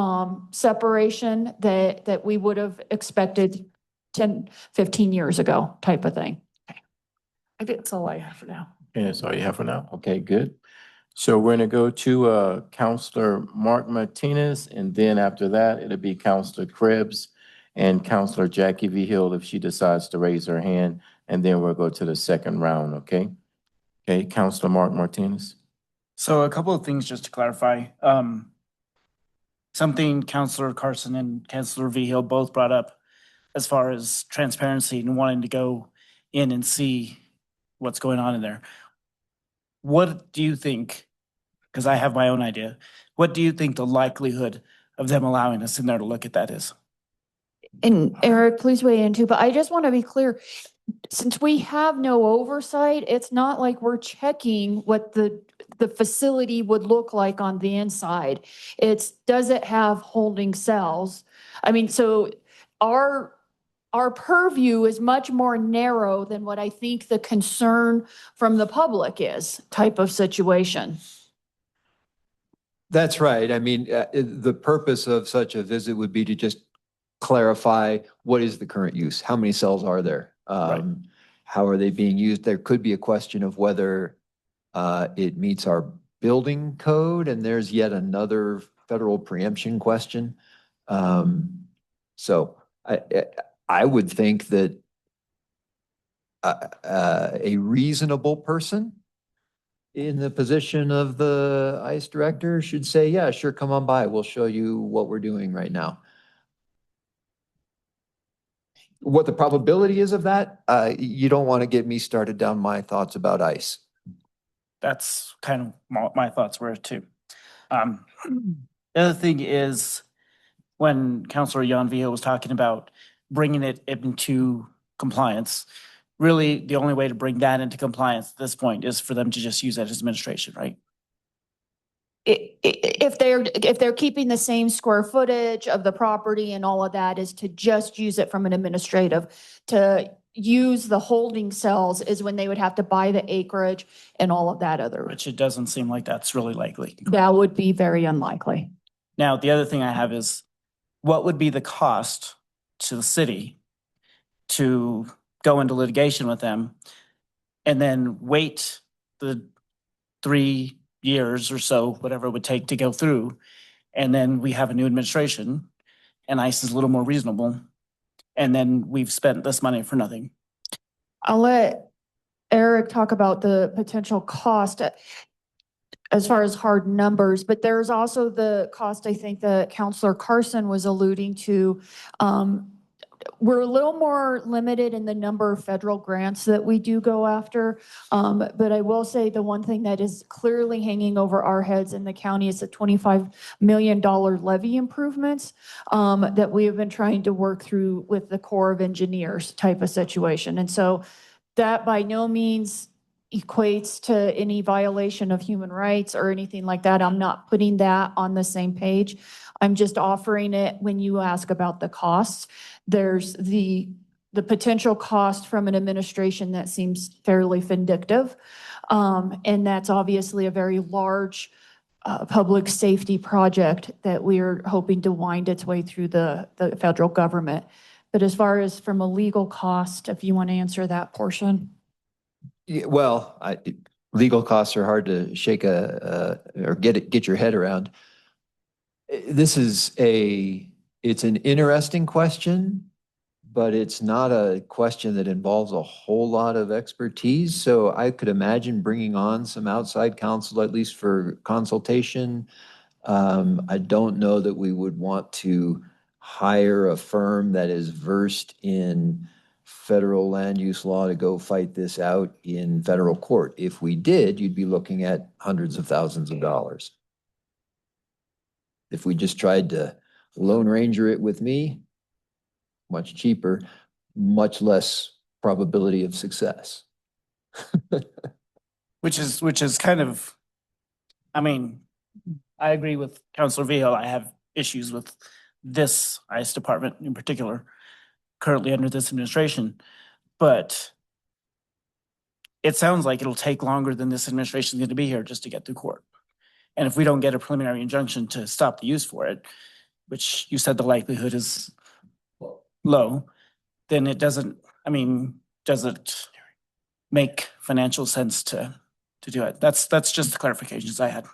separation that we would have expected 10, 15 years ago type of thing. I think that's all I have for now. And that's all you have for now? Okay, good. So we're gonna go to Counselor Mark Martinez, and then after that, it'll be Counselor Krebs and Counselor Jackie V. Hill if she decides to raise her hand, and then we'll go to the second round, okay? Okay, Counselor Mark Martinez. So a couple of things just to clarify. Something Counselor Carson and Counselor Vigil both brought up as far as transparency and wanting to go in and see what's going on in there. What do you think, because I have my own idea, what do you think the likelihood of them allowing us in there to look at that is? And Eric, please weigh in too, but I just want to be clear. Since we have no oversight, it's not like we're checking what the facility would look like on the inside. Does it have holding cells? I mean, so our purview is much more narrow than what I think the concern from the public is type of situation. That's right. I mean, the purpose of such a visit would be to just clarify what is the current use? How many cells are there? How are they being used? There could be a question of whether it meets our building code, and there's yet another federal preemption question. So I would think that a reasonable person in the position of the ICE director should say, yeah, sure, come on by. We'll show you what we're doing right now. What the probability is of that, you don't want to get me started down my thoughts about ICE. That's kind of my thoughts were too. The other thing is when Councilor Jan Villa was talking about bringing it into compliance, really the only way to bring that into compliance at this point is for them to just use that as administration, right? If they're keeping the same square footage of the property and all of that, is to just use it from an administrative. To use the holding cells is when they would have to buy the acreage and all of that other. Which it doesn't seem like that's really likely. That would be very unlikely. Now, the other thing I have is, what would be the cost to the city to go into litigation with them and then wait the 3 years or so, whatever it would take to go through. And then we have a new administration and ICE is a little more reasonable. And then we've spent this money for nothing. I'll let Eric talk about the potential cost as far as hard numbers, but there's also the cost, I think, that Counselor Carson was alluding to. We're a little more limited in the number of federal grants that we do go after. But I will say the one thing that is clearly hanging over our heads in the county is the $25 million levy improvements that we have been trying to work through with the Corps of Engineers type of situation. And so that by no means equates to any violation of human rights or anything like that. I'm not putting that on the same page. I'm just offering it when you ask about the costs. There's the potential cost from an administration that seems fairly vindictive. And that's obviously a very large public safety project that we are hoping to wind its way through the federal government. But as far as from a legal cost, if you want to answer that portion. Yeah, well, legal costs are hard to shake or get your head around. This is it's an interesting question, but it's not a question that involves a whole lot of expertise. So I could imagine bringing on some outside counsel, at least for consultation. I don't know that we would want to hire a firm that is versed in federal land use law to go fight this out in federal court. If we did, you'd be looking at hundreds of thousands of dollars. If we just tried to Lone Ranger it with me, much cheaper, much less probability of success. Which is kind of, I mean, I agree with Councilor Vihel. I have issues with this ICE department in particular, currently under this administration. But it sounds like it'll take longer than this administration is going to be here just to get through court. And if we don't get a preliminary injunction to stop the use for it, which you said the likelihood is low, then it doesn't make financial sense to do it. That's just the clarifications I had.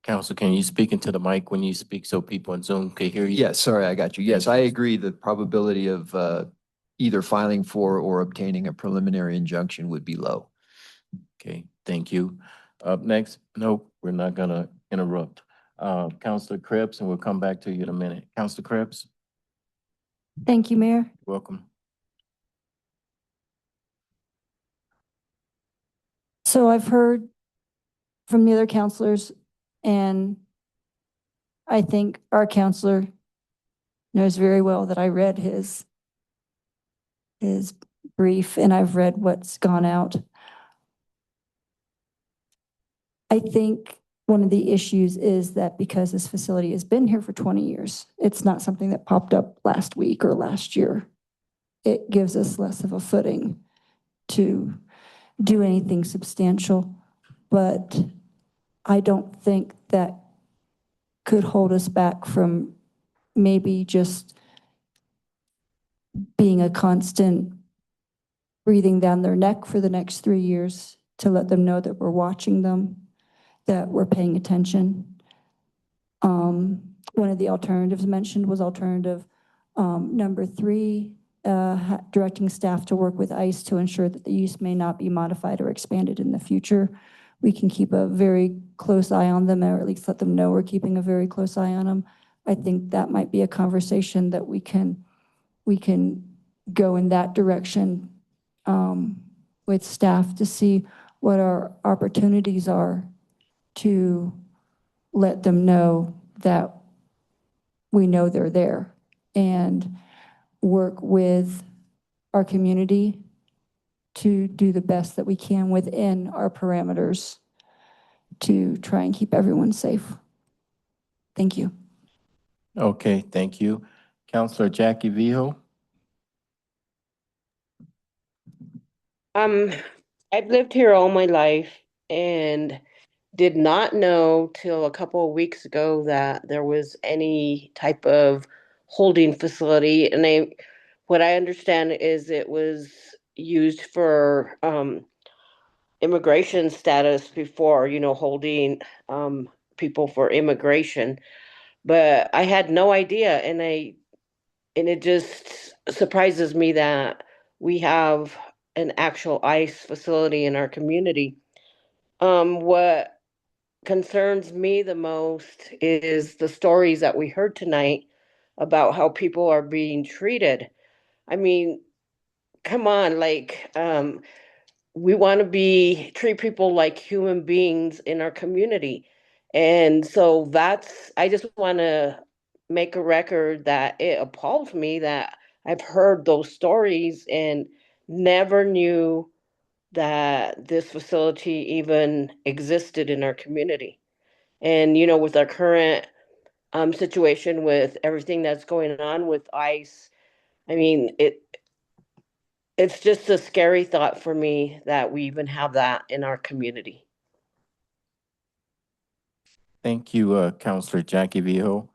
Council, can you speak into the mic when you speak so people on Zoom can hear you? Yes, sorry, I got you. Yes, I agree. The probability of either filing for or obtaining a preliminary injunction would be low. Okay, thank you. Up next, nope, we're not gonna interrupt. Councilor Krebs, and we'll come back to you in a minute. Councilor Krebs, Thank you, Mayor. welcome. So I've heard from the other counselors, and I think our counselor knows very well that I read his brief and I've read what's gone out. I think one of the issues is that because this facility has been here for 20 years, it's not something that popped up last week or last year. It gives us less of a footing to do anything substantial, but I don't think that could hold us back from maybe just being a constant breathing down their neck for the next 3 years to let them know that we're watching them, that we're paying attention. One of the alternatives mentioned was alternative number 3, directing staff to work with ICE to ensure that the use may not be modified or expanded in the future. We can keep a very close eye on them, or at least let them know we're keeping a very close eye on them. I think that might be a conversation that we can go in that direction with staff to see what our opportunities are to let them know that we know they're there, and work with our community to do the best that we can within our parameters to try and keep everyone safe. Thank you. Okay, thank you. Councilor Jackie Vihel. I've lived here all my life and did not know till a couple of weeks ago that there was any type of holding facility. And what I understand is it was used for immigration status before, holding people for immigration, but I had no idea, and it just surprises me that we have an actual ICE facility in our community. What concerns me the most is the stories that we heard tonight about how people are being treated. I mean, come on, like, we want to be treat people like human beings in our community. And so I just want to make a record that it appalls me that I've heard those stories and never knew that this facility even existed in our community. And with our current situation, with everything that's going on with ICE, I mean, it's just a scary thought for me that we even have that in our community. Thank you, Counselor Jackie Vijo.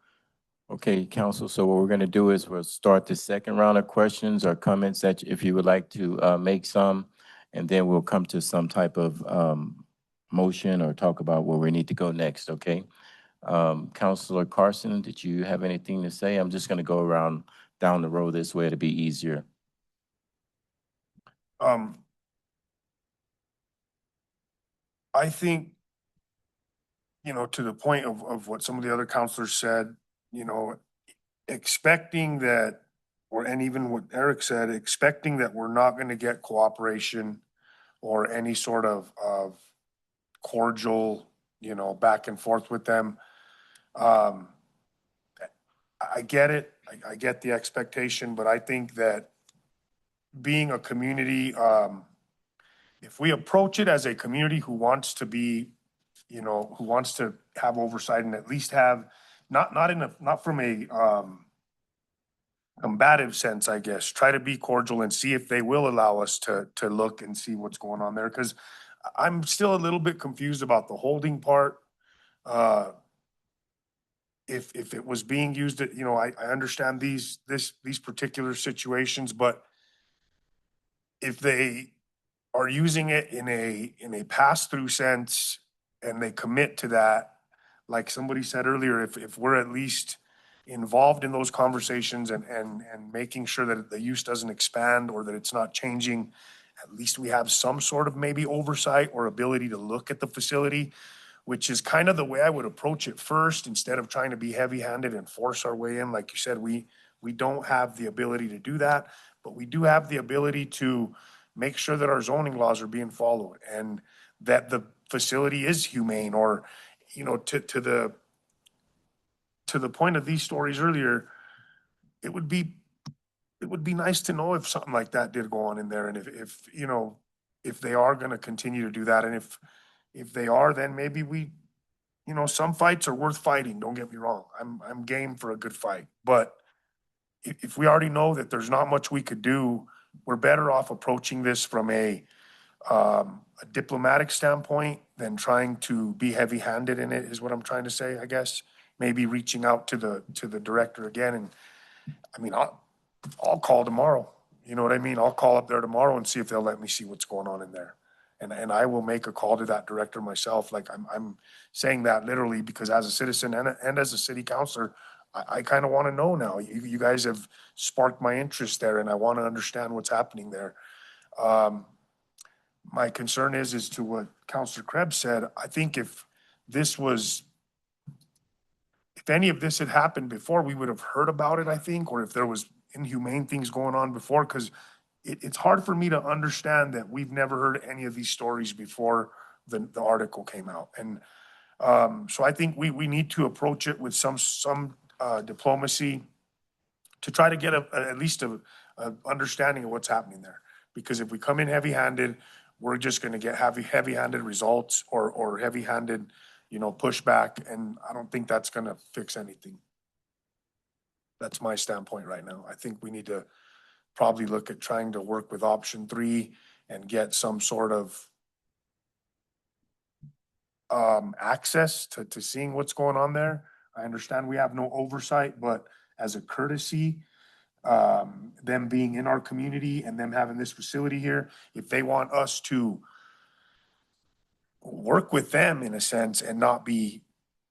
Okay, Council, so what we're going to do is we'll start the second round of questions or comments that if you would like to make some, and then we'll come to some type of motion or talk about where we need to go next, okay? Counselor Carson, did you have anything to say? I'm just going to go around down the road this way to be easier. I think, to the point of what some of the other counselors said, expecting that, and even what Eric said, expecting that we're not going to get cooperation or any sort of cordial, back and forth with them. I get it. I get the expectation, but I think that being a community, if we approach it as a community who wants to be, who wants to have oversight and at least have, not from a combative sense, I guess, try to be cordial and see if they will allow us to look and see what's going on there. Because I'm still a little bit confused about the holding part. If it was being used, I understand these particular situations, but if they are using it in a pass-through sense and they commit to that, like somebody said earlier, if we're at least involved in those conversations and making sure that the use doesn't expand or that it's not changing, at least we have some sort of maybe oversight or ability to look at the facility, which is kind of the way I would approach it first, instead of trying to be heavy-handed and force our way in. Like you said, we don't have the ability to do that, but we do have the ability to make sure that our zoning laws are being followed and that the facility is humane, or, to the point of these stories earlier, it would be nice to know if something like that did go on in there, and if they are going to continue to do that, and if they are, then maybe some fights are worth fighting. Don't get me wrong. I'm game for a good fight, but if we already know that there's not much we could do, we're better off approaching this from a diplomatic standpoint than trying to be heavy-handed in it, is what I'm trying to say, I guess. Maybe reaching out to the director again, and I mean, I'll call tomorrow. You know what I mean? I'll call up there tomorrow and see if they'll let me see what's going on in there. And I will make a call to that director myself. Like, I'm saying that literally because as a citizen and as a city councilor, I kind of want to know now. You guys have sparked my interest there, and I want to understand what's happening there. My concern is to what Councilor Krebs said. I think if any of this had happened before, we would have heard about it, I think, or if there was inhumane things going on before, because it's hard for me to understand that we've never heard any of these stories before the article came out. And so I think we need to approach it with some diplomacy to try to get at least a understanding of what's happening there. Because if we come in heavy-handed, we're just going to get heavy-handed results or heavy-handed, pushback, and I don't think that's going to fix anything. That's my standpoint right now. I think we need to probably look at trying to work with option 3 and get some sort of access to seeing what's going on there. I understand we have no oversight, but as a courtesy, them being in our community and them having this facility here, if they want us to work with them in a sense and not be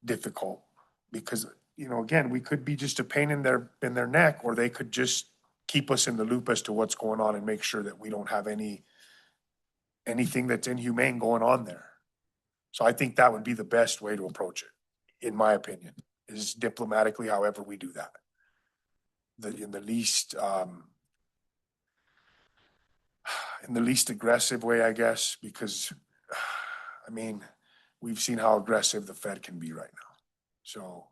difficult. Because, you know, again, we could be just a pain in their neck, or they could just keep us in the loop as to what's going on and make sure that we don't have anything that's inhumane going on there. So I think that would be the best way to approach it, in my opinion, is diplomatically, however we do that. In the least aggressive way, I guess, because, I mean, we've seen how aggressive the Fed can be right now. So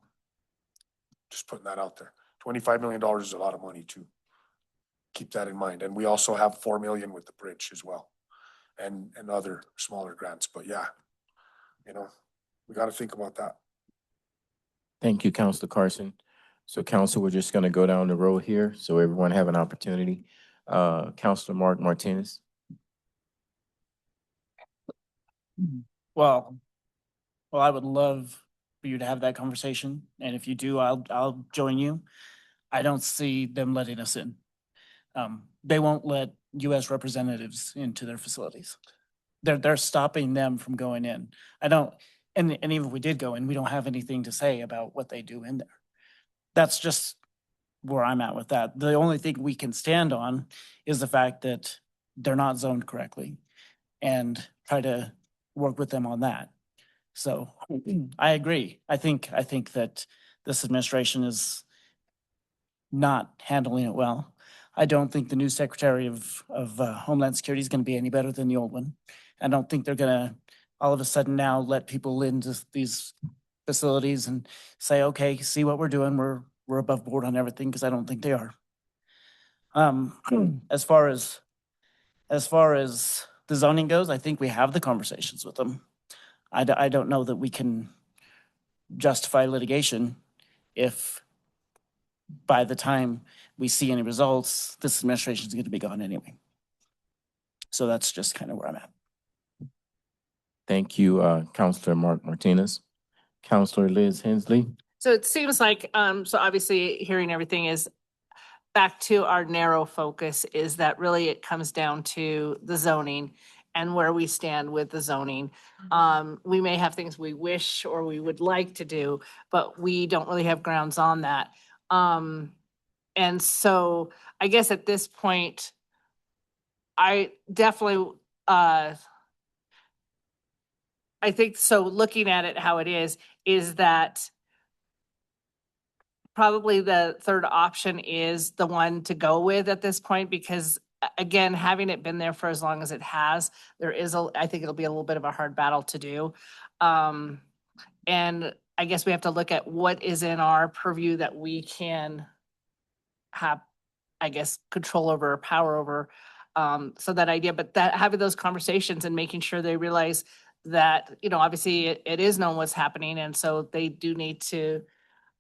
just putting that out there. $25 million is a lot of money too. Keep that in mind. And we also have 4 million with the bridge as well, and other smaller grants. But yeah, you know, we got to think about that. Thank you, Councilor Carson. So council, we're just gonna go down the road here, so everyone have an opportunity. Councilor Mark Martinez. Well, I would love for you to have that conversation, and if you do, I'll join you. I don't see them letting us in. They won't let US representatives into their facilities. They're stopping them from going in. And even if we did go in, we don't have anything to say about what they do in there. That's just where I'm at with that. The only thing we can stand on is the fact that they're not zoned correctly, and try to work with them on that. So I agree. I think that this administration is not handling it well. I don't think the new Secretary of Homeland Security is going to be any better than the old one. I don't think they're going to all of a sudden now let people into these facilities and say, okay, see what we're doing. We're above board on everything, because I don't think they are. As far as the zoning goes, I think we have the conversations with them. I don't know that we can justify litigation if by the time we see any results, this administration is going to be gone anyway. So that's just kind of where I'm at. Thank you, Councilor Mark Martinez. Councilor Liz Hensley. So it seems like, so obviously hearing everything is back to our narrow focus, is that really it comes down to the zoning and where we stand with the zoning. We may have things we wish or we would like to do, but we don't really have grounds on that. And so I guess at this point, I definitely, I think so looking at it how it is that probably the third option is the one to go with at this point, because again, having it been there for as long as it has, I think it'll be a little bit of a hard battle to do. And I guess we have to look at what is in our purview that we can have, I guess, control over or power over. So that idea, but that having those conversations and making sure they realize that, you know, obviously it is known what's happening. And so they do need to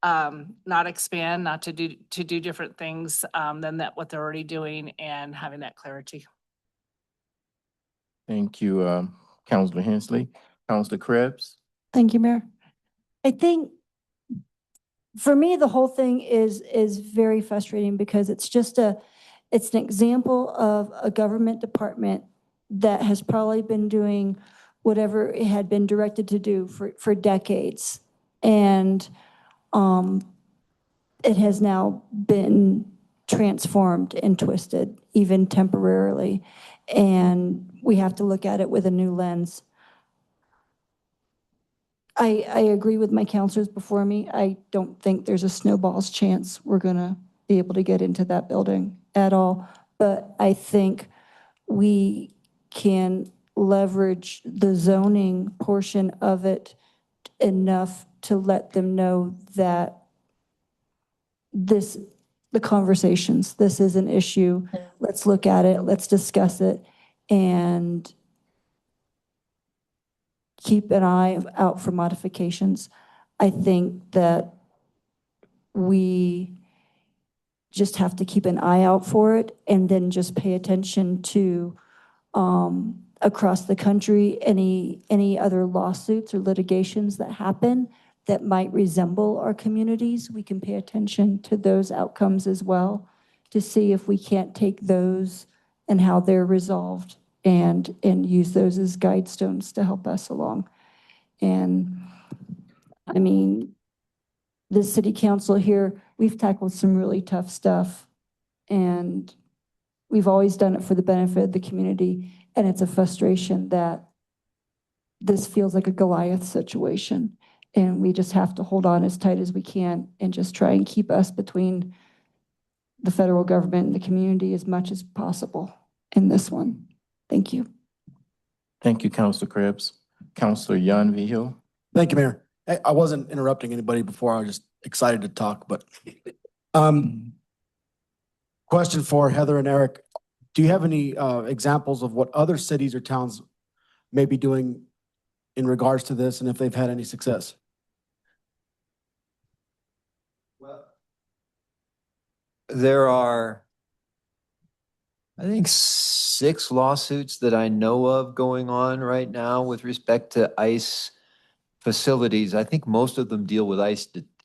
not expand, not to do different things than what they're already doing, and having that clarity. Thank you, Councilor Hensley. Councilor Krebs. Thank you, Mayor. I think for me, the whole thing is very frustrating, because it's an example of a government department that has probably been doing whatever it had been directed to do for decades. And it has now been transformed and twisted, even temporarily. And we have to look at it with a new lens. I agree with my counselors before me. I don't think there's a snowball's chance we're going to be able to get into that building at all. But I think we can leverage the zoning portion of it enough to let them know that the conversations, this is an issue. Let's look at it, let's discuss it, and keep an eye out for modifications. I think that we just have to keep an eye out for it, and then just pay attention to across the country, any other lawsuits or litigations that happen that might resemble our communities. We can pay attention to those outcomes as well, to see if we can't take those and how they're resolved and use those as guide stones to help us along. And I mean, the city council here, we've tackled some really tough stuff, and we've always done it for the benefit of the community. And it's a frustration that this feels like a Goliath situation. And we just have to hold on as tight as we can and just try and keep us between the federal government and the community as much as possible in this one. Thank you. Thank you, Councilor Krebs. Councilor Jan Vigil. Thank you, Mayor. I wasn't interrupting anybody before. I was just excited to talk, but question for Heather and Eric. Do you have any examples of what other cities or towns may be doing in regards to this, and if they've had any success? There are, I think, 6 lawsuits that I know of going on right now with respect to ICE facilities. I think most of them deal with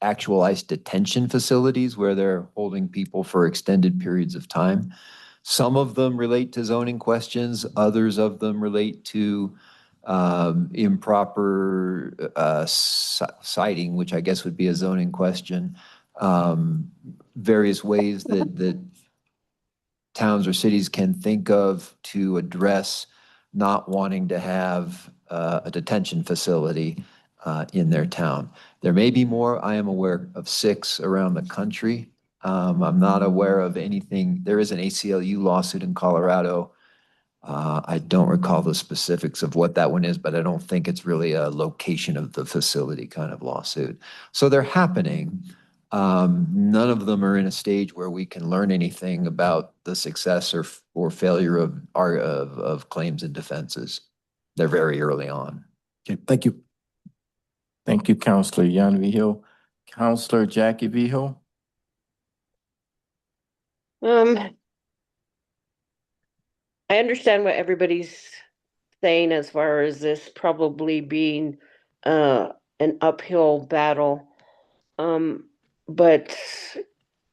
actual ICE detention facilities where they're holding people for extended periods of time. Some of them relate to zoning questions. Others of them relate to improper citing, which I guess would be a zoning question. Various ways that towns or cities can think of to address not wanting to have a detention facility in their town. There may be more. I am aware of 6 around the country. I'm not aware of anything. There is an ACLU lawsuit in Colorado. I don't recall the specifics of what that one is, but I don't think it's really a location of the facility kind of lawsuit. So they're happening. None of them are in a stage where we can learn anything about the success or failure of claims and defenses. They're very early on. Okay, thank you. Thank you, Councilor Jan Vigil. Councilor Jackie Vigil. I understand what everybody's saying as far as this probably being an uphill battle. But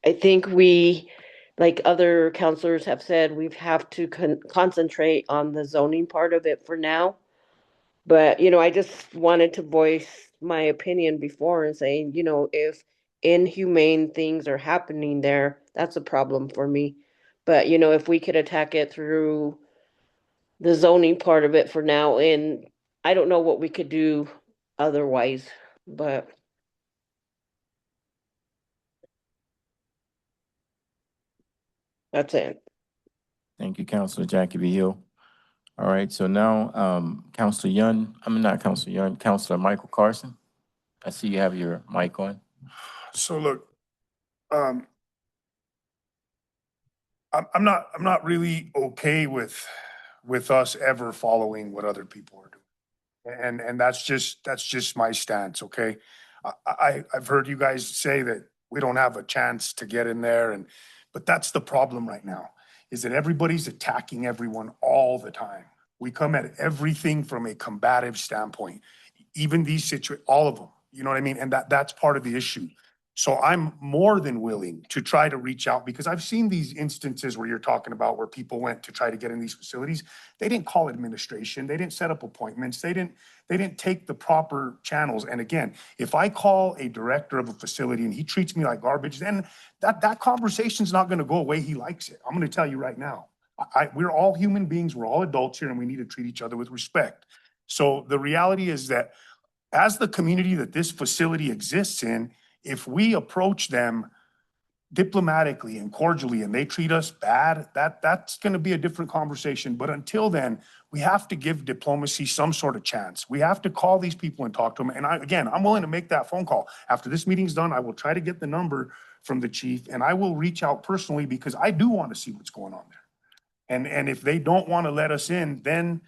I think we, like other counselors have said, we have to concentrate on the zoning part of it for now. But, I just wanted to voice my opinion before and saying, if inhumane things are happening there, that's a problem for me. But, if we could attack it through the zoning part of it for now, and I don't know what we could do otherwise, but that's it. Thank you, Councilor Jackie Vigil. All right, so now, Councilor Michael Carson. I see you have your mic on. So look, I'm not really okay with us ever following what other people are doing. And that's just my stance, okay? I've heard you guys say that we don't have a chance to get in there, but that's the problem right now, is that everybody's attacking everyone all the time. We come at everything from a combative standpoint, even these situations, all of them, you know what I mean? And that's part of the issue. So I'm more than willing to try to reach out, because I've seen these instances where you're talking about where people went to try to get in these facilities. They didn't call administration. They didn't set up appointments. They didn't take the proper channels. And again, if I call a director of a facility and he treats me like garbage, then that conversation's not going to go away. He likes it. I'm going to tell you right now. We're all human beings. We're all adults here, and we need to treat each other with respect. So the reality is that as the community that this facility exists in, if we approach them diplomatically and cordially and they treat us bad, that's going to be a different conversation. But until then, we have to give diplomacy some sort of chance. We have to call these people and talk to them. And I'm willing to make that phone call. After this meeting's done, I will try to get the number from the chief, and I will reach out personally, because I do want to see what's going on there. And if they don't want to let us in, then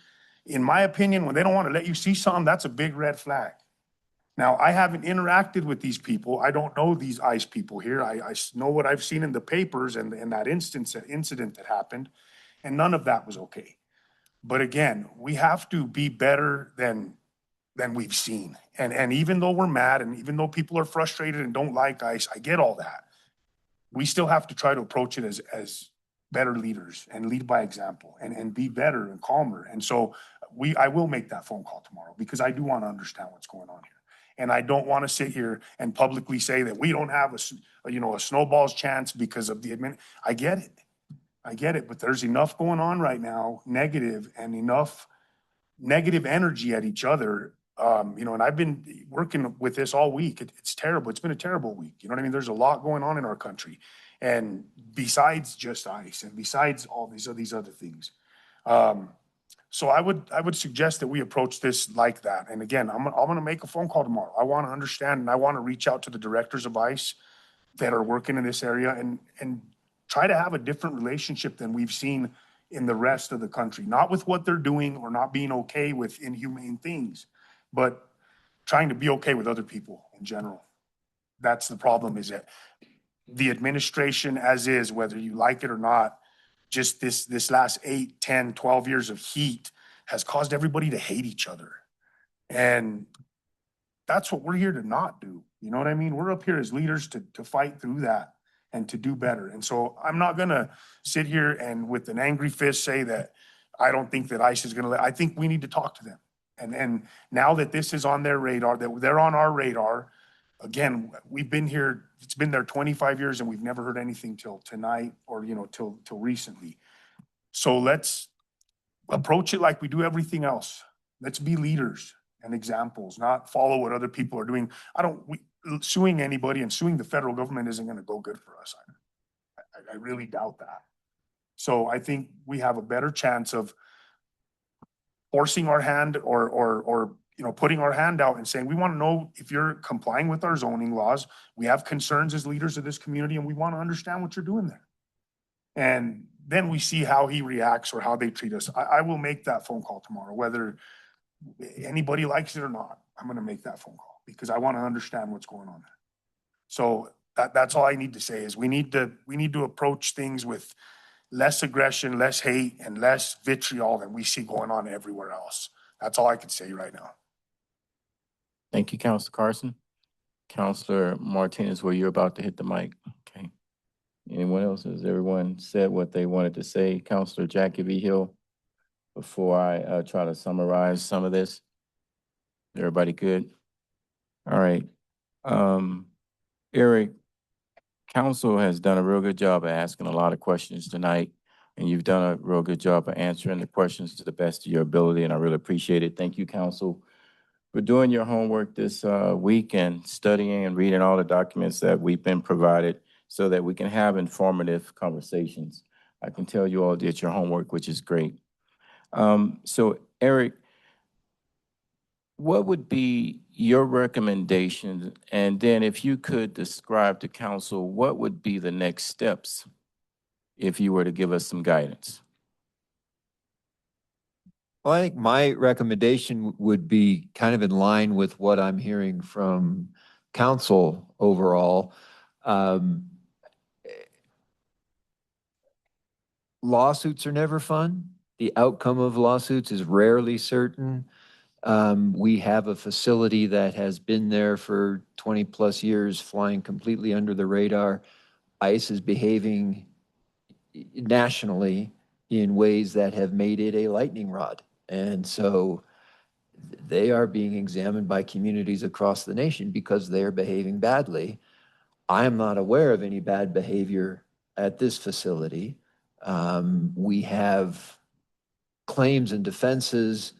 in my opinion, when they don't want to let you see something, that's a big red flag. Now, I haven't interacted with these people. I don't know these ICE people here. I know what I've seen in the papers and that incident that happened, and none of that was okay. But again, we have to be better than we've seen. And even though we're mad, and even though people are frustrated and don't like ICE, I get all that. We still have to try to approach it as better leaders and lead by example and be better and calmer. And so I will make that phone call tomorrow because I do want to understand what's going on here. And I don't want to sit here and publicly say that we don't have a snowball's chance because of the I get it, but there's enough going on right now, negative, and enough negative energy at each other. And I've been working with this all week. It's terrible. It's been a terrible week. You know what I mean? There's a lot going on in our country. And besides just ICE and besides all these other things. So I would suggest that we approach this like that. And again, I'm going to make a phone call tomorrow. I want to understand and I want to reach out to the directors of ICE that are working in this area and try to have a different relationship than we've seen in the rest of the country. Not with what they're doing or not being okay with inhumane things, but trying to be okay with other people in general. That's the problem, is that the administration as is, whether you like it or not, just this last 8, 10, 12 years of heat has caused everybody to hate each other. And that's what we're here to not do. You know what I mean? We're up here as leaders to fight through that and to do better. And so I'm not gonna sit here and with an angry fist say that I don't think that ICE is gonna I think we need to talk to them. And now that this is on their radar, that they're on our radar, again, we've been here, it's been there 25 years and we've never heard anything till tonight or, till recently. So let's approach it like we do everything else. Let's be leaders and examples, not follow what other people are doing. Suing anybody and suing the federal government isn't gonna go good for us. I really doubt that. So I think we have a better chance of forcing our hand or putting our hand out and saying, we want to know if you're complying with our zoning laws. We have concerns as leaders of this community and we want to understand what you're doing there. And then we see how he reacts or how they treat us. I will make that phone call tomorrow, whether anybody likes it or not. I'm going to make that phone call because I want to understand what's going on there. So that's all I need to say is we need to approach things with less aggression, less hate, and less vitriol than we see going on everywhere else. That's all I can say right now. Thank you, Councilor Carson. Councilor Martinez, were you about to hit the mic? Okay. Anyone else? Has everyone said what they wanted to say? Councilor Jackie V. Hill, before I try to summarize some of this. Everybody good? All right. Eric, council has done a real good job of asking a lot of questions tonight, and you've done a real good job of answering the questions to the best of your ability, and I really appreciate it. Thank you, council, for doing your homework this week and studying and reading all the documents that we've been provided so that we can have informative conversations. I can tell you all did your homework, which is great. So, Eric, what would be your recommendation? And then if you could describe to council, what would be the next steps if you were to give us some guidance? Well, I think my recommendation would be kind of in line with what I'm hearing from council overall. Lawsuits are never fun. The outcome of lawsuits is rarely certain. We have a facility that has been there for 20 plus years, flying completely under the radar. ICE is behaving nationally in ways that have made it a lightning rod. And so they are being examined by communities across the nation because they are behaving badly. I am not aware of any bad behavior at this facility. We have claims and defenses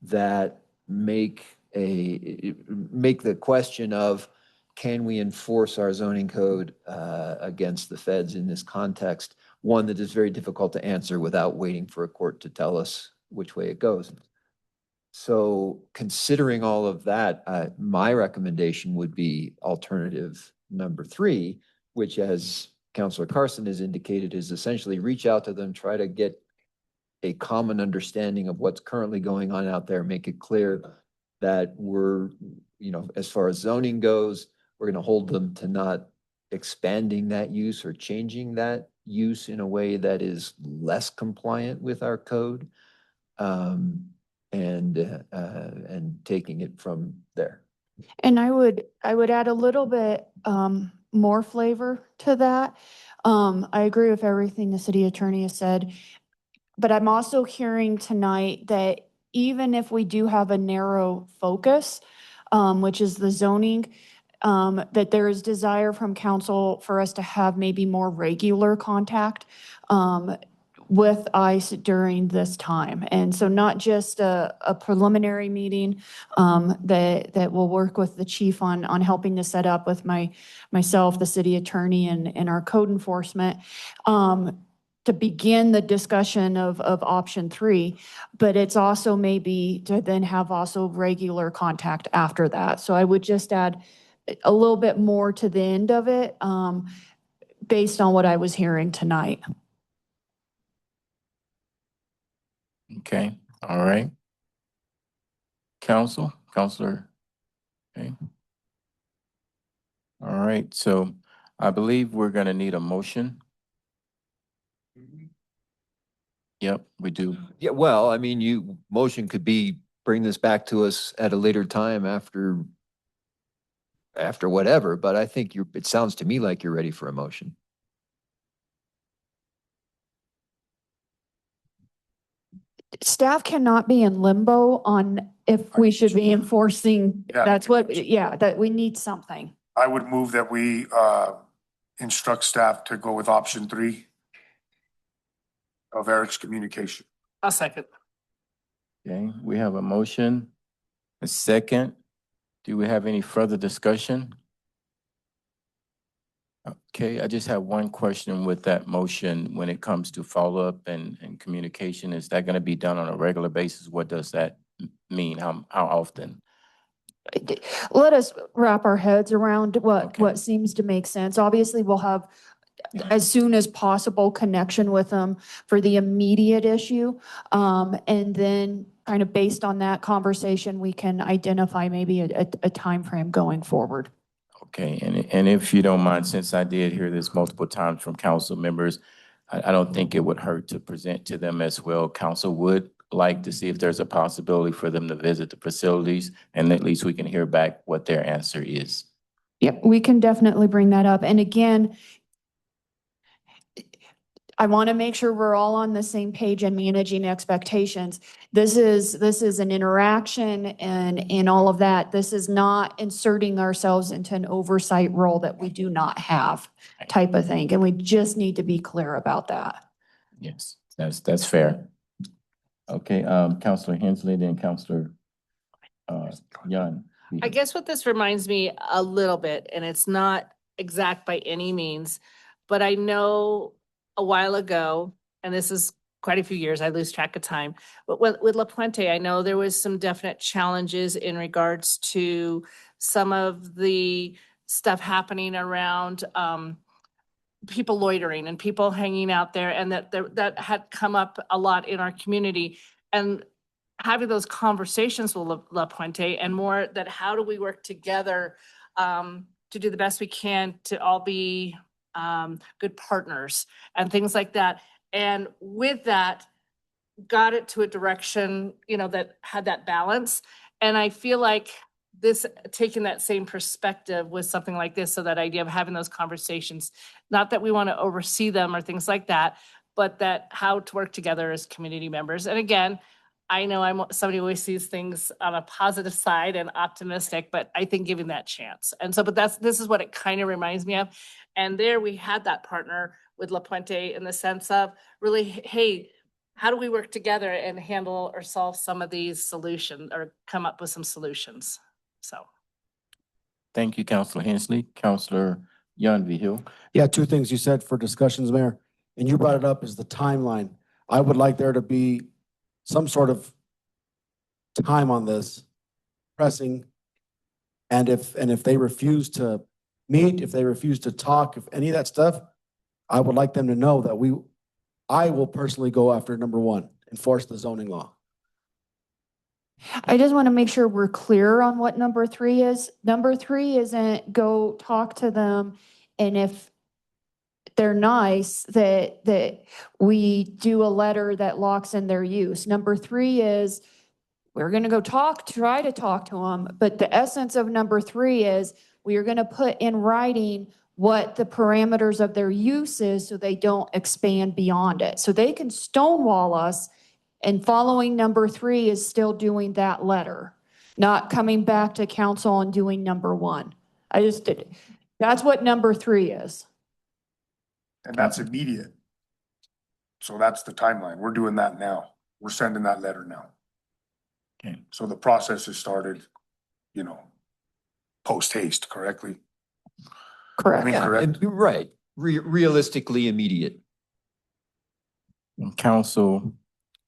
that make the question of, can we enforce our zoning code against the feds in this context, one that is very difficult to answer without waiting for a court to tell us which way it goes. So considering all of that, my recommendation would be alternative number 3, which, as Councilor Carson has indicated, is essentially reach out to them, try to get a common understanding of what's currently going on out there, make it clear that we're, as far as zoning goes, we're going to hold them to not expanding that use or changing that use in a way that is less compliant with our code, and taking it from there. And I would add a little bit more flavor to that. I agree with everything the city attorney has said. But I'm also hearing tonight that even if we do have a narrow focus, which is the zoning, that there is desire from council for us to have maybe more regular contact with ICE during this time. And so not just a preliminary meeting that will work with the chief on helping to set up with myself, the city attorney, and our code enforcement, to begin the discussion of option 3, but it's also maybe to then have also regular contact after that. So I would just add a little bit more to the end of it, based on what I was hearing tonight. Okay, all right. Counselor, okay. All right, so I believe we're gonna need a motion. Yep, we do. Yeah, well, I mean, motion could be bring this back to us at a later time after whatever, but I think it sounds to me like you're ready for a motion. Staff cannot be in limbo on if we should be enforcing, Yeah. that we need something. I would move that we instruct staff to go with option 3 of Eric's communication. I'll second. Okay, we have a motion, a second. Do we have any further discussion? Okay, I just have one question with that motion when it comes to follow-up and communication. Is that gonna be done on a regular basis? What does that mean? How often? Let us wrap our heads around Okay. what seems to make sense. Obviously, we'll have as soon as possible connection with them for the immediate issue. And then kind of based on that conversation, we can identify maybe a timeframe going forward. Okay, and if you don't mind, since I did hear this multiple times from council members, I don't think it would hurt to present to them as well. Council would like to see if there's a possibility for them to visit the facilities, and at least we can hear back what their answer is. Yep, we can definitely bring that up. And again, I want to make sure we're all on the same page and managing expectations. This is an interaction and all of that. This is not inserting ourselves into an oversight role that we do not have type of thing. And we just need to be clear about that. Yes, that's fair. Okay, Counselor Hensley, then Counselor Young. I guess what this reminds me a little bit, and it's not exact by any means, but I know a while ago, and this is quite a few years, I lose track of time, but with La Puente, I know there was some definite challenges in regards to some of the stuff happening around people loitering and people hanging out there, and that had come up a lot in our community. And having those conversations with La Puente and more that how do we work together to do the best we can to all be good partners and things like that. And with that, got it to a direction, that had that balance. And I feel like this, taking that same perspective with something like this, so that idea of having those conversations, not that we want to oversee them or things like that, but that how to work together as community members. And again, I know I'm somebody who always sees things on a positive side and optimistic, but I think giving that chance. And so, but this is what it kind of reminds me of. And there we had that partner with La Puente in the sense of really, hey, how do we work together and handle or solve some of these solutions or come up with some solutions? So. Thank you, Counselor Hensley. Counselor Young Hill. Yeah, two things you said for discussions, Mayor, and you brought it up is the timeline. I would like there to be some sort of time on this pressing. And if they refuse to meet, if they refuse to talk, if any of that stuff, I would like them to know that I will personally go after number 1, enforce the zoning law. I just want to make sure we're clear on what number 3 is. Number 3 isn't go talk to them, and if they're nice, that we do a letter that locks in their use. Number 3 is we're going to go try to talk to them, but the essence of number 3 is we are going to put in writing what the parameters of their use is so they don't expand beyond it. So they can stonewall us, and following number 3 is still doing that letter, not coming back to council and doing number 1. That's what number 3 is. And that's immediate. So that's the timeline. We're doing that now. We're sending that letter now. Okay. So the process has started, post haste, correctly? Correct. I mean, Yeah, correct? right. Realistically immediate. Council,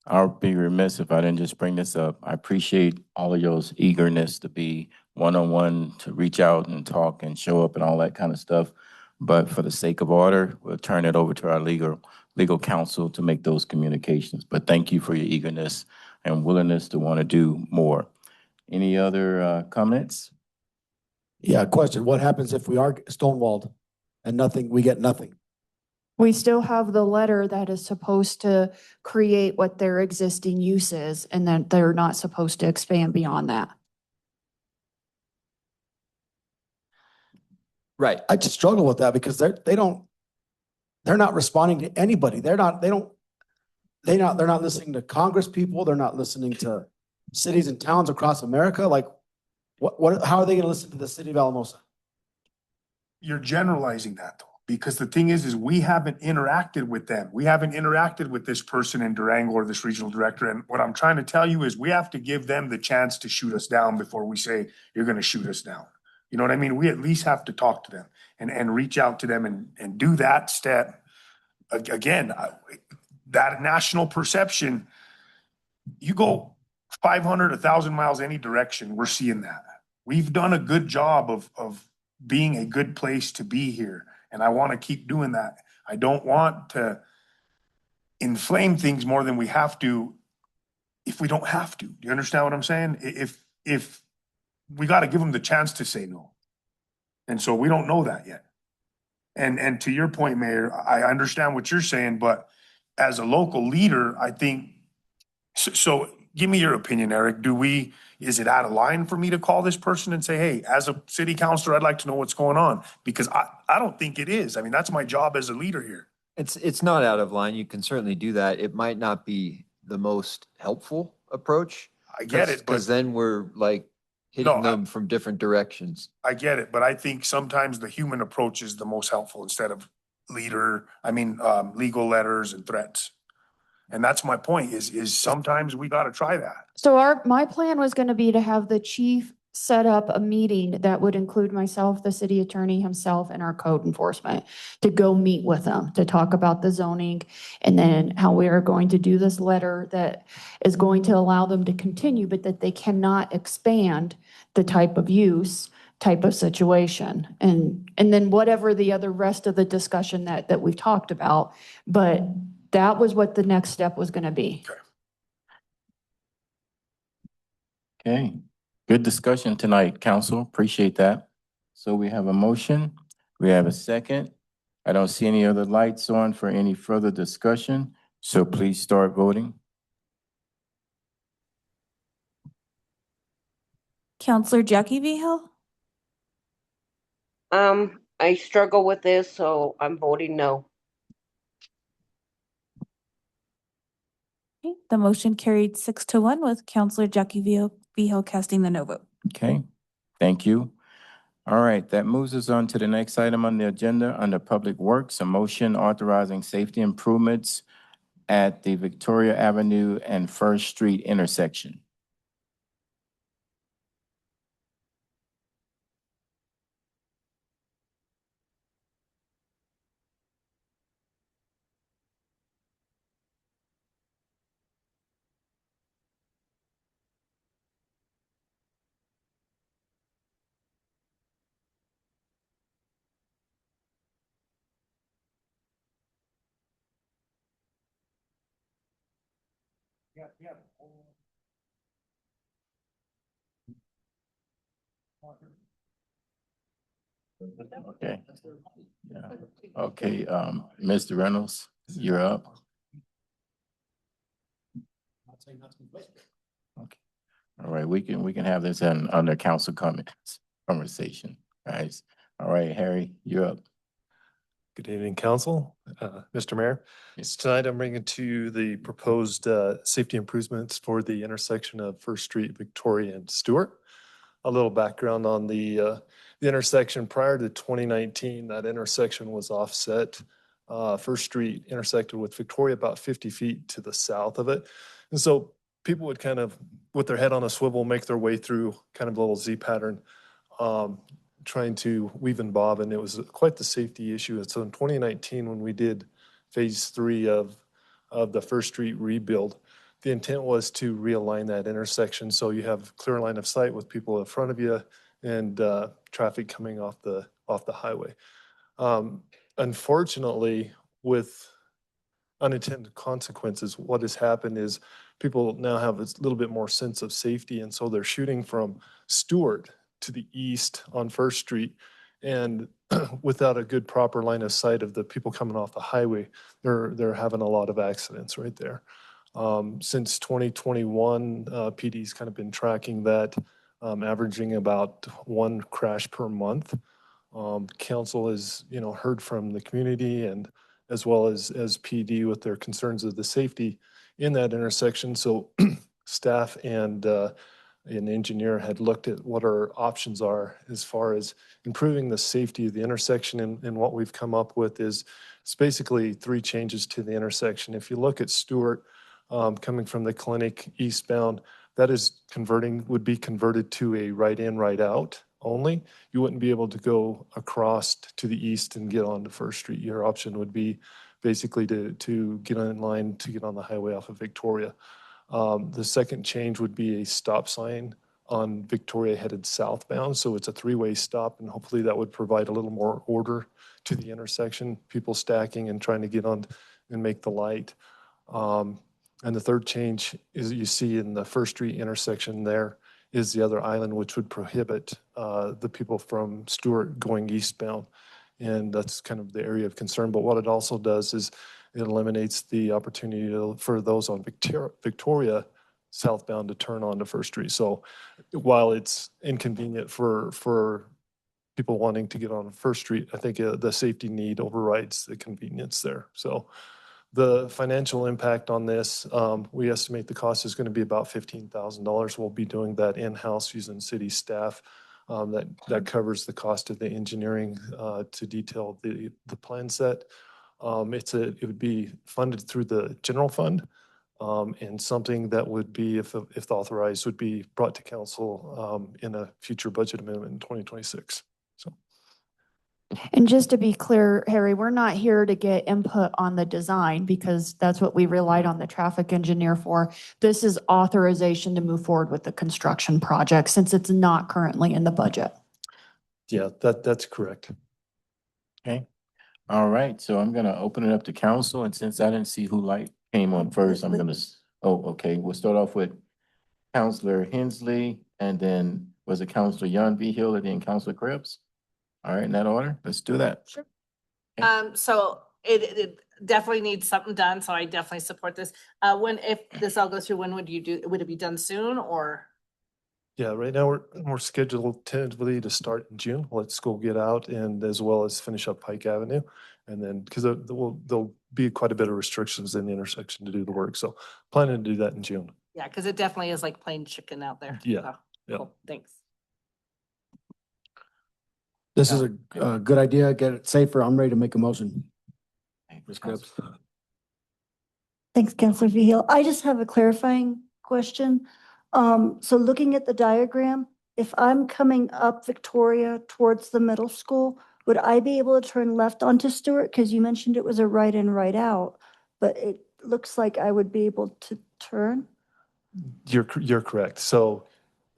I'll be remiss if I didn't just bring this up. I appreciate all of y'all's eagerness to be one-on-one, to reach out and talk and show up and all that kind of stuff. But for the sake of order, we'll turn it over to our legal counsel to make those communications. But thank you for your eagerness and willingness to want to do more. Any other comments? Yeah, question. What happens if we are stonewalled and we get nothing? We still have the letter that is supposed to create what their existing use is, and then they're not supposed to expand beyond that. Right. I just struggle with that because they're not responding to anybody. They're not listening to Congress people. They're not listening to cities and towns across America. Like, how are they going to listen to the city of Alamosa? You're generalizing that though, because the thing is we haven't interacted with them. We haven't interacted with this person in Durango or this regional director. And what I'm trying to tell you is we have to give them the chance to shoot us down before we say, you're going to shoot us down. You know what I mean? We at least have to talk to them and reach out to them and do that step. Again, that national perception, you go 500, 1,000 miles any direction, we're seeing that. We've done a good job of being a good place to be here. And I want to keep doing that. I don't want to inflame things more than we have to if we don't have to. Do you understand what I'm saying? If we got to give them the chance to say no. And so we don't know that yet. And to your point, Mayor, I understand what you're saying, but as a local leader, I think, so give me your opinion, Eric. Is it out of line for me to call this person and say, hey, as a city councilor, I'd like to know what's going on? Because I don't think it is. I mean, that's my job as a leader here. It's not out of line. You can certainly do that. It might not be the most helpful approach. I get it, but Because then we're like hitting them from different directions. I get it, but I think sometimes the human approach is the most helpful instead of legal letters and threats. And that's my point is sometimes we got to try that. So my plan was going to be to have the chief set up a meeting that would include myself, the city attorney himself, and our code enforcement to go meet with them, to talk about the zoning and then how we are going to do this letter that is going to allow them to continue, but that they cannot expand the type of use, type of situation. And then whatever the other rest of the discussion that we've talked about, but that was what the next step was going to be. Okay, good discussion tonight, council. Appreciate that. So we have a motion, we have a second. I don't see any other lights on for any further discussion, so please start voting. Counselor Jackie Vihel, I struggle with this, so I'm voting no. okay, the motion carried 6-1 with Counselor Jackie Vihel casting the no vote. Okay, thank you. All right, that moves us on to the next item on the agenda under Public Works, a motion authorizing safety improvements at the Victoria Avenue and First Street intersection. Okay. Yeah. Okay, Mr. Reynolds, you're up. Okay. All right, we can have this under council comments, conversation, guys. All right, Harry, you're up. Good evening, council. Mr. Mayor. Yes. Tonight I'm bringing to you the proposed safety improvements for the intersection of First Street, Victoria and Stewart. A little background on the intersection. Prior to 2019, that intersection was offset. First Street intersected with Victoria about 50 feet to the south of it. And so people would kind of, with their head on a swivel, make their way through kind of a little Z pattern, trying to weave and bob, and it was quite the safety issue. And so in 2019, when we did phase 3 of the First Street rebuild, the intent was to realign that intersection so you have clear line of sight with people in front of you and traffic coming off the highway. Unfortunately, with unintended consequences, what has happened is people now have a little bit more sense of safety, and so they're shooting from Stewart to the east on First Street, and without a good proper line of sight of the people coming off the highway, they're having a lot of accidents right there. Since 2021, PD's kind of been tracking that, averaging about 1 crash per month. Council has, heard from the community and as well as PD with their concerns of the safety in that intersection. So staff and an engineer had looked at what our options are as far as improving the safety of the intersection. And what we've come up with is it's basically 3 changes to the intersection. If you look at Stewart, coming from the clinic eastbound, that would be converted to a right in, right out only. You wouldn't be able to go across to the east and get onto First Street. Your option would be basically to get in line to get on the highway off of Victoria. The second change would be a stop sign on Victoria headed southbound. So it's a 3-way stop, and hopefully that would provide a little more order to the intersection, people stacking and trying to get on and make the light. And the third change is you see in the First Street intersection there is the other island, which would prohibit the people from Stewart going eastbound. And that's kind of the area of concern. But what it also does is it eliminates the opportunity for those on Victoria southbound to turn onto First Street. So while it's inconvenient for people wanting to get on First Street, I think the safety need overrides the convenience there. So the financial impact on this, we estimate the cost is going to be about $15,000. We'll be doing that in-house using city staff. That covers the cost of the engineering to detail the plan set. It would be funded through the general fund, and something that would be, if authorized, would be brought to council in a future budget amendment in 2026. So. And just to be clear, Harry, we're not here to get input on the design because that's what we relied on the traffic engineer for. This is authorization to move forward with the construction project since it's not currently in the budget. Yeah, that's correct. Okay. All right. So I'm going to open it up to council. And since I didn't see who light came on first, I'm going to, okay. We'll start off with Councilor Hensley, and then was it Councilor Yon V. Hill, and then Councilor Krebs? All right, in that order, let's do that. Sure. So it definitely needs something done, so I definitely support this. If this all goes through, when would it be done soon or? Yeah, right now we're scheduled tentatively to start in June. Let school get out and as well as finish up Pike Avenue. And then, because there'll be quite a bit of restrictions in the intersection to do the work. So planning to do that in June. Yeah, because it definitely is like plain chicken out there. Yeah. So, Yeah. cool. Thanks. This is a good idea. Get it safer. I'm ready to make a motion. Ms. Krebs. Thanks, Councilor Vihil. I just have a clarifying question. So looking at the diagram, if I'm coming up Victoria towards the middle school, would I be able to turn left onto Stewart? Because you mentioned it was a right in, right out, but it looks like I would be able to turn. You're correct. So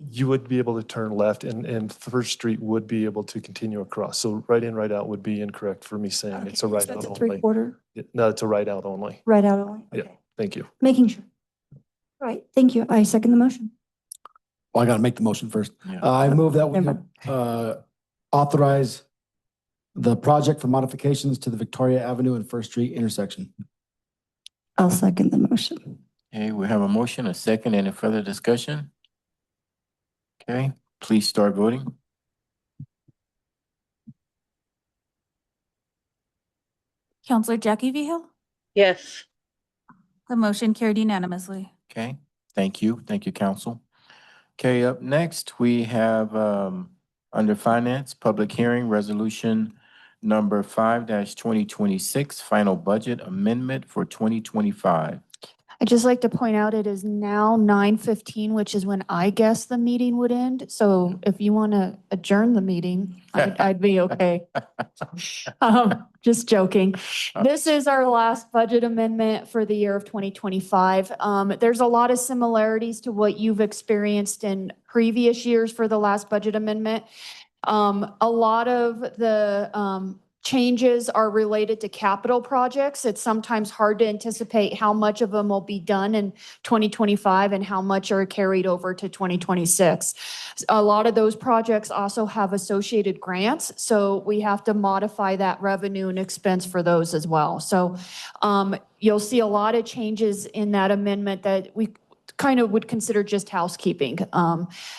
you would be able to turn left and First Street would be able to continue across. So right in, right out would be incorrect for me saying Okay, it's a right so out that's a only. 3/4? No, it's a right out only. Right out only? Yeah, Okay. thank you. Making sure. All right, thank you. I second the motion. Well, I got to make the motion first. Yeah. I move that we Never authorize the project for modifications to the Victoria Avenue and First Street intersection. I'll second the motion. Okay, we have a motion, a second. Any further discussion? Okay, please start voting. Counselor Jackie Vigil? Yes. The motion carried unanimously. Okay, thank you. Thank you, council. Okay, up next, we have, under finance, public hearing, resolution number 5-2026, final budget amendment for 2025. I'd just like to point out it is now 9:15, which is when I guess the meeting would end. So if you want to adjourn the meeting, I'd be okay. Just joking. This is our last budget amendment for the year of 2025. There's a lot of similarities to what you've experienced in previous years for the last budget amendment. A lot of the changes are related to capital projects. It's sometimes hard to anticipate how much of them will be done in 2025 and how much are carried over to 2026. A lot of those projects also have associated grants, so we have to modify that revenue and expense for those as well. So you'll see a lot of changes in that amendment that we kind of would consider just housekeeping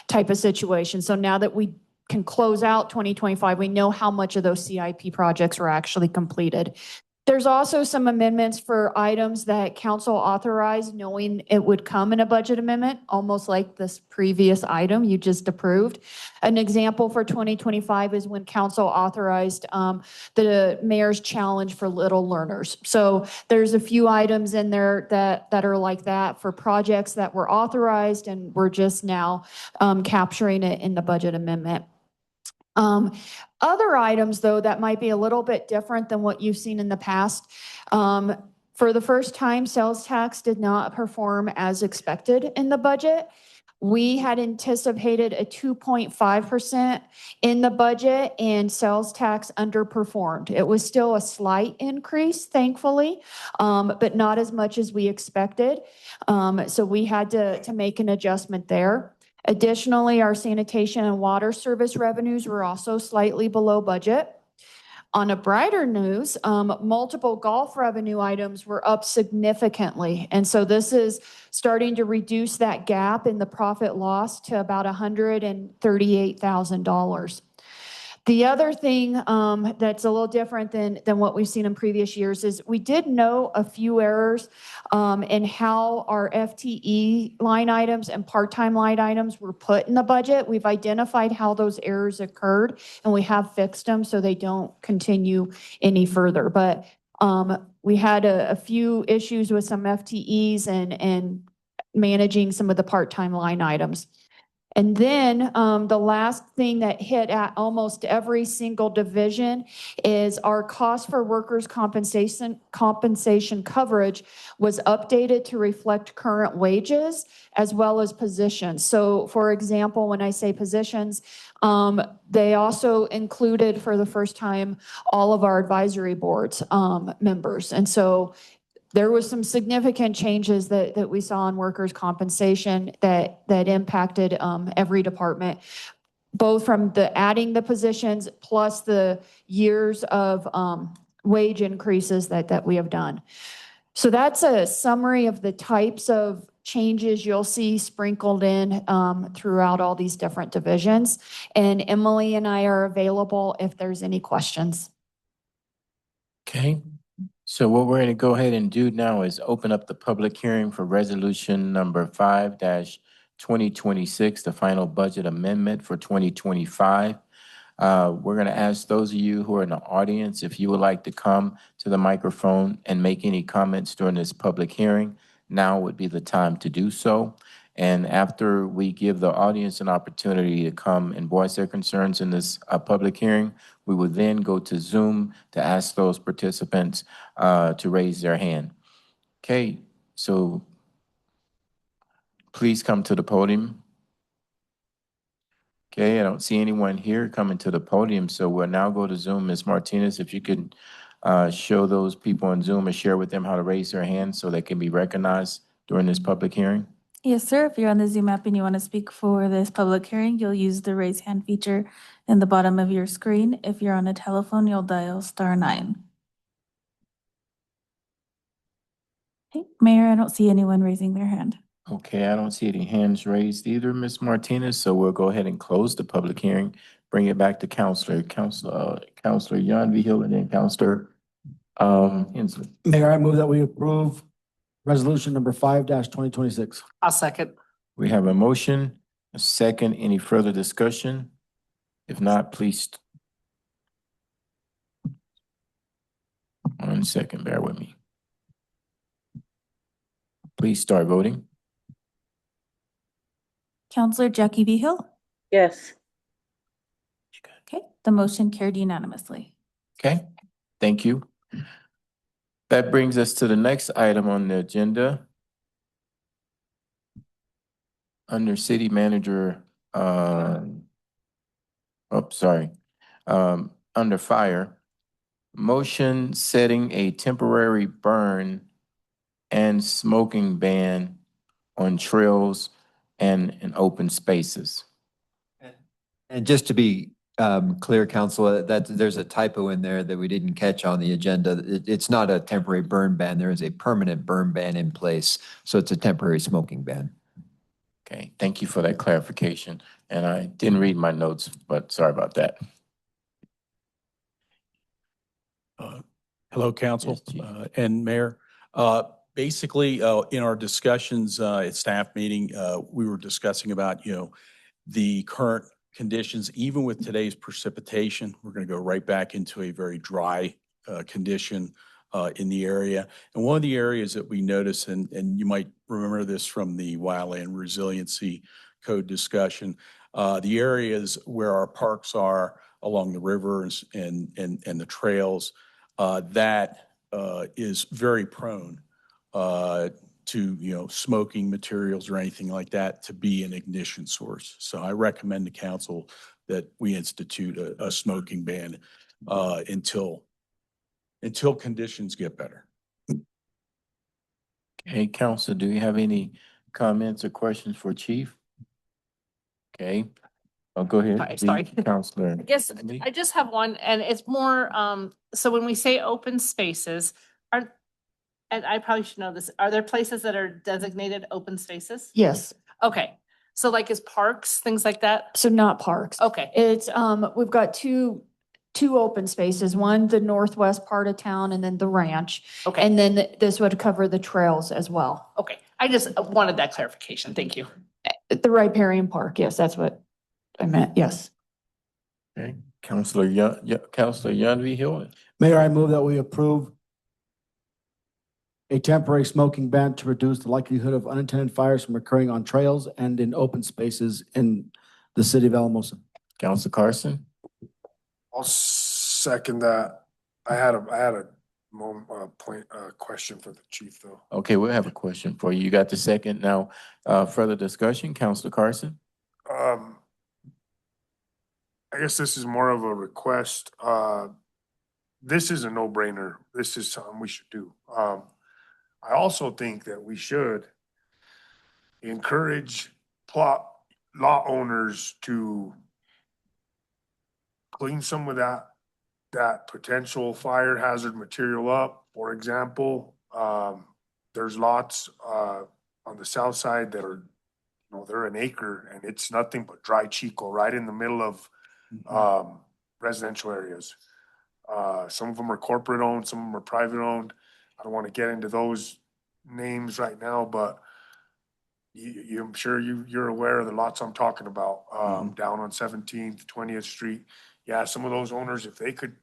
type of situation. So now that we can close out 2025, we know how much of those CIP projects were actually completed. There's also some amendments for items that council authorized knowing it would come in a budget amendment, almost like this previous item you just approved. An example for 2025 is when council authorized the mayor's challenge for little learners. So there's a few items in there that are like that for projects that were authorized, and we're just now capturing it in the budget amendment. Other items, though, that might be a little bit different than what you've seen in the past. For the first time, sales tax did not perform as expected in the budget. We had anticipated a 2.5% in the budget, and sales tax underperformed. It was still a slight increase, thankfully, but not as much as we expected. So we had to make an adjustment there. Additionally, our sanitation and water service revenues were also slightly below budget. On a brighter news, multiple golf revenue items were up significantly. And so this is starting to reduce that gap in the profit loss to about $138,000. The other thing that's a little different than what we've seen in previous years is we did note a few errors in how our FTE line items and part-time line items were put in the budget. We've identified how those errors occurred, and we have fixed them so they don't continue any further. But we had a few issues with some FTEs and managing some of the part-time line items. And then the last thing that hit at almost every single division is our cost for workers' compensation coverage was updated to reflect current wages as well as positions. So for example, when I say positions, they also included for the first time all of our advisory boards members. And so there was some significant changes that we saw in workers' compensation that impacted every department, both from the adding the positions plus the years of wage increases that we have done. So that's a summary of the types of changes you'll see sprinkled in throughout all these different divisions. And Emily and I are available if there's any questions. Okay. So what we're going to go ahead and do now is open up the public hearing for resolution number 5-2026, the final budget amendment for 2025. We're going to ask those of you who are in the audience if you would like to come to the microphone and make any comments during this public hearing. Now would be the time to do so. And after we give the audience an opportunity to come and voice their concerns in this public hearing, we will then go to Zoom to ask those participants to raise their hand. Okay, so please come to the podium. Okay, I don't see anyone here coming to the podium, so we'll now go to Zoom. Ms. Martinez, if you could show those people on Zoom and share with them how to raise their hands so they can be recognized during this public hearing. Yes, sir. If you're on the Zoom app and you want to speak for this public hearing, you'll use the raise hand feature in the bottom of your screen. If you're on a telephone, you'll dial *9. Okay, Mayor, I don't see anyone raising their hand. Okay, I don't see any hands raised either, Ms. Martinez, so we'll go ahead and close the public hearing, bring it back to Counselor Jan Vigil, and then Counselor Hensley. Mayor, I move that we approve resolution number 5-2026. I'll second. We have a motion, a second. Any further discussion? If not, please. 1 second, bear with me. Please start voting. Counselor Jackie Behill? Yes. Okay, the motion carried unanimously. Okay, thank you. That brings us to the next item on the agenda. Under city manager, under fire, motion setting a temporary burn and smoking ban on trails and in open spaces. And just to be clear, Council, that there's a typo in there that we didn't catch on the agenda. It's not a temporary burn ban. There is a permanent burn ban in place. So it's a temporary smoking ban. Okay, thank you for that clarification. And I didn't read my notes, but sorry about that. Hello, Council and Mayor. Basically, in our discussions at staff meeting, we were discussing about, the current conditions, even with today's precipitation. We're going to go right back into a very dry condition in the area. And one of the areas that we notice, and you might remember this from the Wildland Resiliency Code discussion, the areas where our parks are along the rivers and the trails, that is very prone to, smoking materials or anything like that to be an ignition source. So I recommend to council that we institute a smoking ban until conditions get better. Okay, council, do you have any comments or questions for Chief? Okay, I'll go ahead. Sorry. Counselor. I guess I just have one, and it's more, so when we say open spaces, and I probably should know this, are there places that are designated open spaces? Yes. Okay, so like is parks, things like that? So not parks. Okay. It's, we've got two open spaces, one the northwest part of town and then the ranch. Okay. And then this would cover the trails as well. Okay, I just wanted that clarification. Thank you. The riparian park, yes, that's what I meant, yes. Okay, Counselor Young Hill. Mayor, I move that we approve a temporary smoking ban to reduce the likelihood of unintended fires from occurring on trails and in open spaces in the city of Alamosa. Counselor Carson. I'll second that. I had a question for the chief though. Okay, we'll have a question for you. You got the second. Now, further discussion, Counselor Carson. I guess this is more of a request. This is a no-brainer. This is something we should do. I also think that we should encourage lot owners to clean some of that potential fire hazard material up. For example, there's lots on the south side that are, they're an acre and it's nothing but dry chico right in the middle of residential areas. Some of them are corporate owned, some of them are private owned. I don't want to get into those names right now, but I'm sure you're aware of the lots I'm talking about, down on 17th, 20th Street. Yeah, some of those owners, if they could,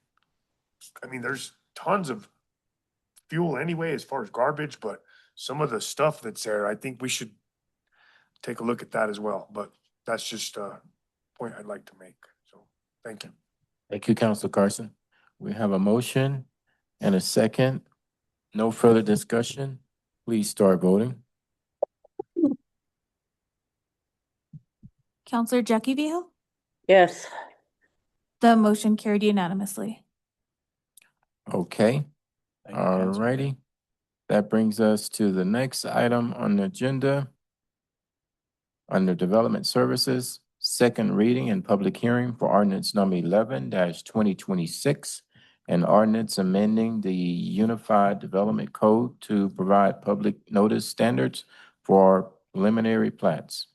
there's tons of fuel anyway as far as garbage, but some of the stuff that's there, I think we should take a look at that as well. But that's just a point I'd like to make. So thank you. Thank you, Counselor Carson. We have a motion and a second. No further discussion. Please start voting. Counselor Jackie Behill? Yes. The motion carried unanimously. Okay. All righty. That brings us to the next item on the agenda. Under Development Services, second reading and public hearing for ordinance number 11-2026, an ordinance amending the Unified Development Code to provide public notice standards for preliminary plats.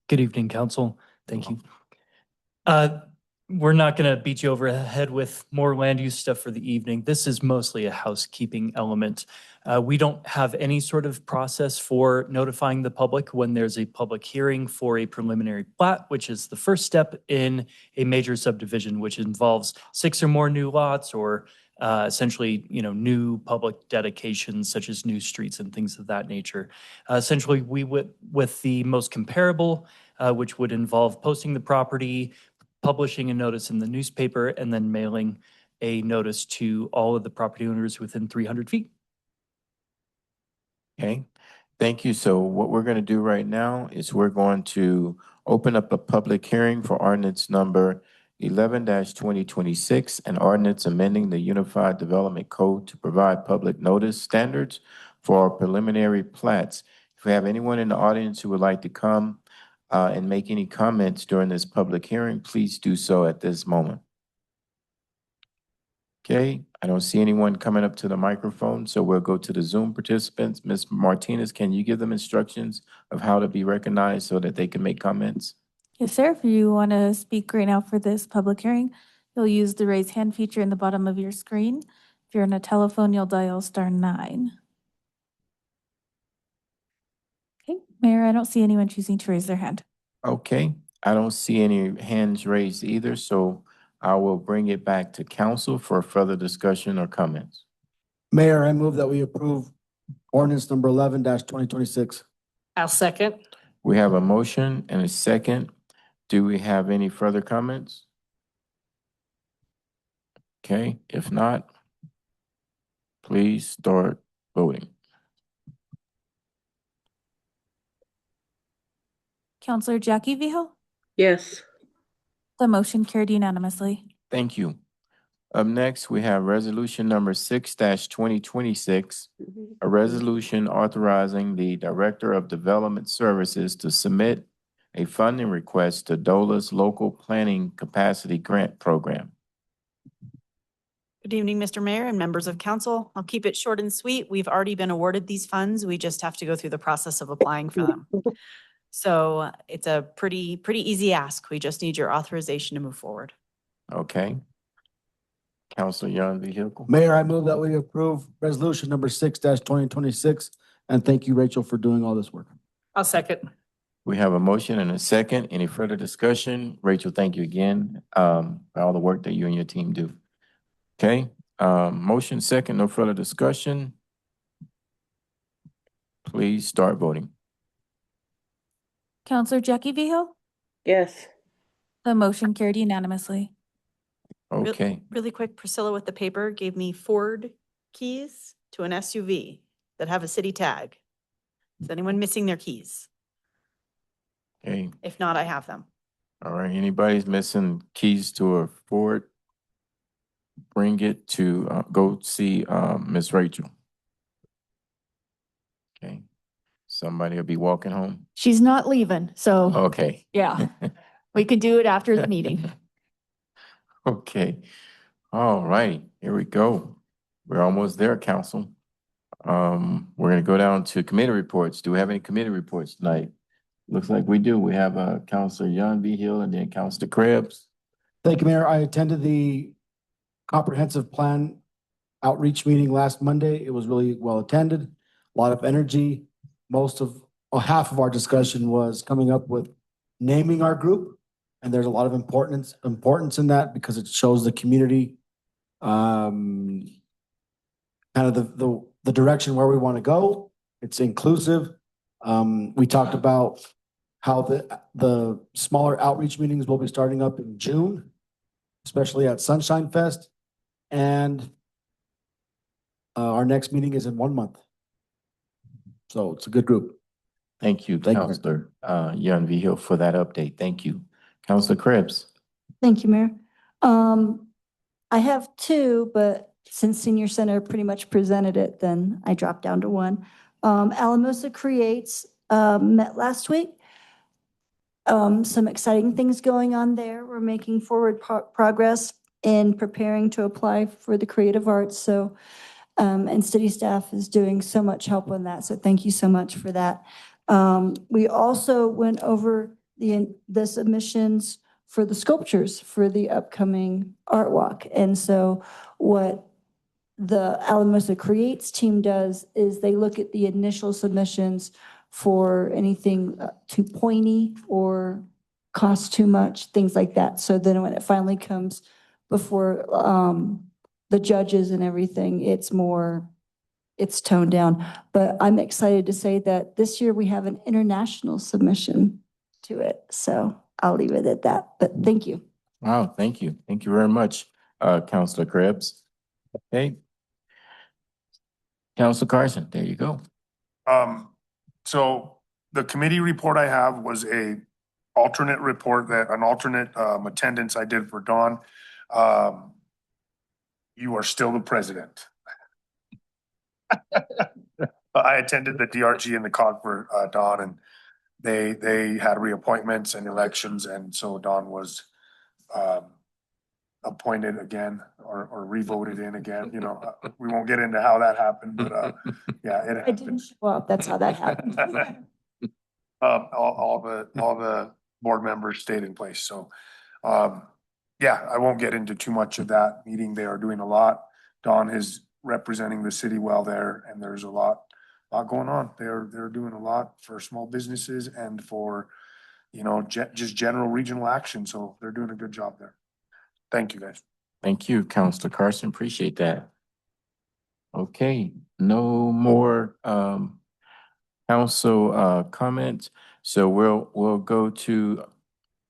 Good evening, Council. Thank you. We're not going to beat you over the head with more land use stuff for the evening. This is mostly a housekeeping element. We don't have any sort of process for notifying the public when there's a public hearing for a preliminary plat, which is the first step in a major subdivision, which involves 6 or more new lots or essentially, new public dedications such as new streets and things of that nature. Essentially, we would, with the most comparable, which would involve posting the property, publishing a notice in the newspaper, and then mailing a notice to all of the property owners within 300 feet. Okay, thank you. So what we're going to do right now is we're going to open up a public hearing for ordinance number 11-2026, an ordinance amending the Unified Development Code to provide public notice standards for preliminary plats. If we have anyone in the audience who would like to come and make any comments during this public hearing, please do so at this moment. Okay, I don't see anyone coming up to the microphone, so we'll go to the Zoom participants. Ms. Martinez, can you give them instructions of how to be recognized so that they can make comments? Yes, sir. If you want to speak right now for this public hearing, you'll use the raise hand feature in the bottom of your screen. If you're on a telephone, you'll dial *9. Okay, Mayor, I don't see anyone choosing to raise their hand. Okay, I don't see any hands raised either, so I will bring it back to council for further discussion or comments. Mayor, I move that we approve ordinance number 11-2026. I'll second. We have a motion and a second. Do we have any further comments? Okay, if not, please start voting. Counselor Jackie Vigil? Yes. The motion carried unanimously. Thank you. Up next, we have resolution number 6-2026, a resolution authorizing the Director of Development Services to submit a funding request to DOLA's Local Planning Capacity Grant Program. Good evening, Mr. Mayor and members of council. I'll keep it short and sweet. We've already been awarded these funds. We just have to go through the process of applying for them. So it's a pretty easy ask. We just need your authorization to move forward. Okay. Councilor Young Vehicle. Mayor, I move that we approve resolution number 6-2026. And thank you, Rachel, for doing all this work. I'll second. We have a motion and a second. Any further discussion? Rachel, thank you again for all the work that you and your team do. Okay, motion second, no further discussion. Please start voting. Counselor Jackie Vigil? Yes. The motion carried unanimously. Okay, Really quick, Priscilla with the paper gave me Ford keys to an SUV that have a city tag. Is anyone missing their keys? okay, If not, I have them. all right. Anybody's missing keys to a Ford? Bring it to, go see, Miss Rachel. Okay, somebody will be walking home. She's not leaving, so Okay. yeah, we can do it after the meeting. Okay, all right, here we go. We're almost there, council. We're gonna go down to committee reports. Do we have any committee reports tonight? Looks like we do. We have Councilor Young V. Hill and then Councilor Krebs. Thank you, Mayor. I attended the comprehensive plan outreach meeting last Monday. It was really well attended, a lot of energy. Half of our discussion was coming up with naming our group. And there's a lot of importance in that because it shows the community kind of the direction where we want to go. It's inclusive. We talked about how the smaller outreach meetings will be starting up in June, especially at Sunshine Fest. And our next meeting is in 1 month. So it's a good group. Thank you, Councilor Young V. Hill, for that update. Thank you. Councilor Krebs. Thank you, Mayor. I have two, but since Senior Center pretty much presented it, then I dropped down to one. Alamosa Creates met last week. Some exciting things going on there. We're making forward progress in preparing to apply for the creative arts. So, and city staff is doing so much help on that. So thank you so much for that. We also went over the submissions for the sculptures for the upcoming art walk. And so what the Alamosa Creates team does is they look at the initial submissions for anything too pointy or costs too much, things like that. So then when it finally comes before the judges and everything, it's toned down. But I'm excited to say that this year we have an international submission to it. So I'll leave it at that. But thank you. Wow, thank you. Thank you very much, Counselor Krebs. Okay. Counselor Carson, there you go. So the committee report I have was an alternate attendance I did for Dawn. You are still the president. I attended the DRG and the COG for Dawn, and they had reappointments and elections, and so Dawn was appointed again or revoted in again. You know, we won't get into how that happened, but yeah, it I didn't show up. That's how that happened. all the board members stayed in place. So, yeah, I won't get into too much of that meeting. They are doing a lot. Dawn is representing the city well there, and there's a lot going on. They're doing a lot for small businesses and for, you know, just general regional action. So they're doing a good job there. Thank you, guys. Thank you, Counselor Carson. Appreciate that. Okay, no more council comments. So we'll go to,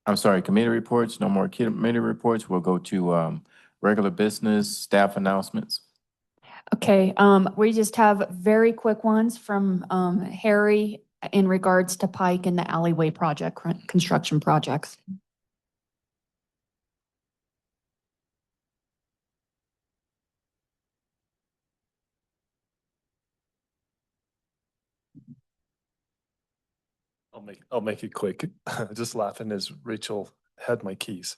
I'm sorry, committee reports. No more committee reports. We'll go to regular business, staff announcements. Okay, we just have very quick ones from Harry in regards to Pike and the alleyway project, construction projects. I'll make it quick. Just laughing as Rachel had my keys.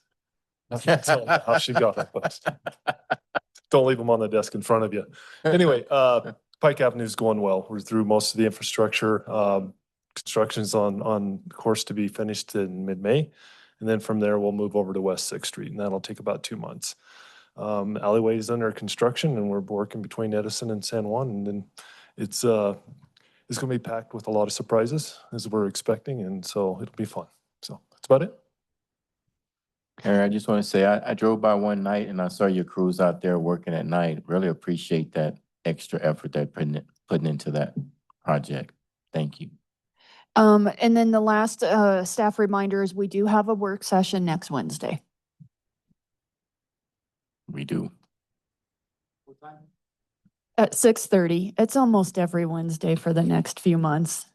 Tell her how she got it, but don't leave them on the desk in front of you. Anyway, Pike Avenue is going well. We're through most of the infrastructure. Construction's on course to be finished in mid-May. And then from there, we'll move over to West 6th Street, and that'll take about 2 months. Alleyway is under construction, and we're working between Edison and San Juan, and then it's going to be packed with a lot of surprises as we're expecting, and so it'll be fun. So that's about it. Harry, I just want to say, I drove by one night and I saw your crews out there working at night. Really appreciate that extra effort they're putting into that project. Thank you. And then the last staff reminder is we do have a work session next Wednesday. We do. At 6:30. It's almost every Wednesday for the next few months.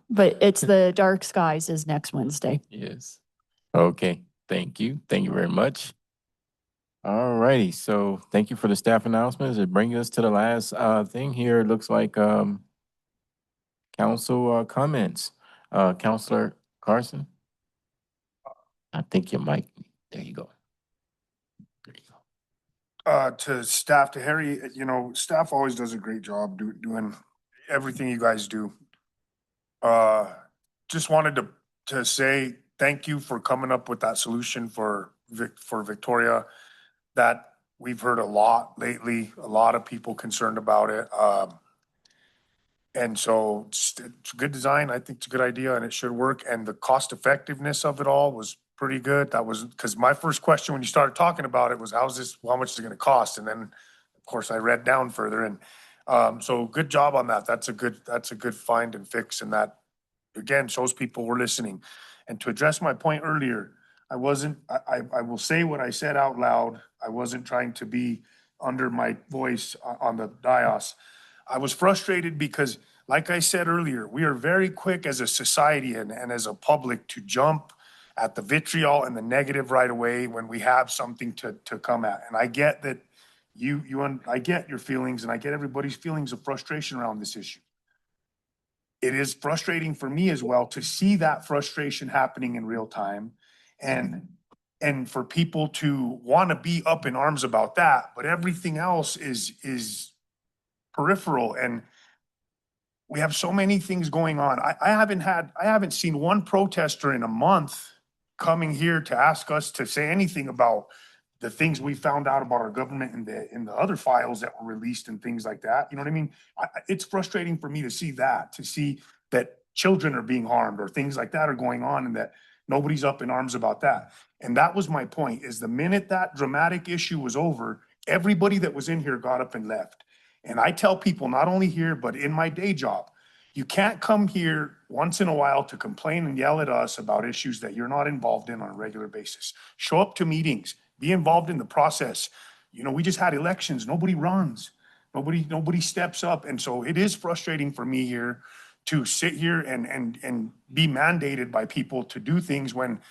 But it's the Dark Skies is next Wednesday. Yes. Okay. Thank you. Thank you very much. All righty. So thank you for the staff announcements. It brings us to the last thing here. It looks like council comments. Counselor Carson? I think your mic. There you go. To staff, to Harry, you know, staff always does a great job doing everything you guys do. Just wanted to say thank you for coming up with that solution for Victoria. That we've heard a lot lately, a lot of people concerned about it. And so it's good design. I think it's a good idea and it should work. And the cost effectiveness of it all was pretty good. That was because my first question when you started talking about it was, how much is it going to cost? And then of course I read down further, and so good job on that. That's a good find and fix. And that again shows people were listening. And to address my point earlier, I will say what I said out loud. I wasn't trying to be under my voice on the dais. I was frustrated because, like I said earlier, we are very quick as a society and as a public to jump at the vitriol and the negative right away when we have something to come at. And I get that I get your feelings, and I get everybody's feelings of frustration around this issue. It is frustrating for me as well to see that frustration happening in real time, and for people to want to be up in arms about that, but everything else is peripheral. And we have so many things going on. I haven't seen one protester in a month coming here to ask us to say anything about the things we found out about our government in the other files that were released and things like that. You know what I mean? It's frustrating for me to see that children are being harmed or things like that are going on and that nobody's up in arms about that. And that was my point, is the minute that dramatic issue was over, everybody that was in here got up and left. And I tell people, not only here, but in my day job, you can't come here once in a while to complain and yell at us about issues that you're not involved in on a regular basis. Show up to meetings, be involved in the process. You know, we just had elections, nobody runs, nobody steps up. And so it is frustrating for me here to sit here and be mandated by people to do things when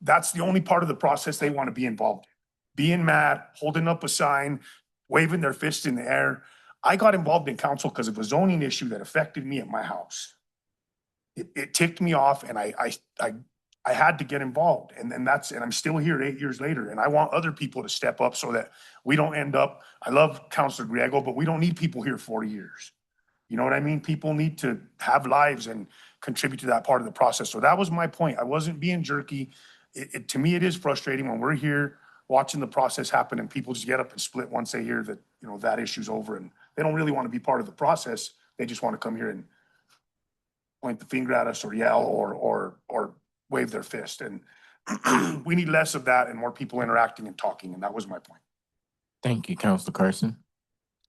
that's the only part of the process they want to be involved in. Being mad, holding up a sign, waving their fist in the air. I got involved in council because of a zoning issue that affected me at my house. It ticked me off and I had to get involved. And I'm still here 8 years later. And I want other people to step up so that we don't end up, I love Councilor Griego, but we don't need people here 40 years. You know what I mean? People need to have lives and contribute to that part of the process. So that was my point. I wasn't being jerky. To me, it is frustrating when we're here watching the process happen and people just get up and split once they hear that, you know, that issue's over and they don't really want to be part of the process. They just want to come here and point the finger at us or yell or wave their fist. And we need less of that and more people interacting and talking. And that was my point. Thank you, Councilor Carson.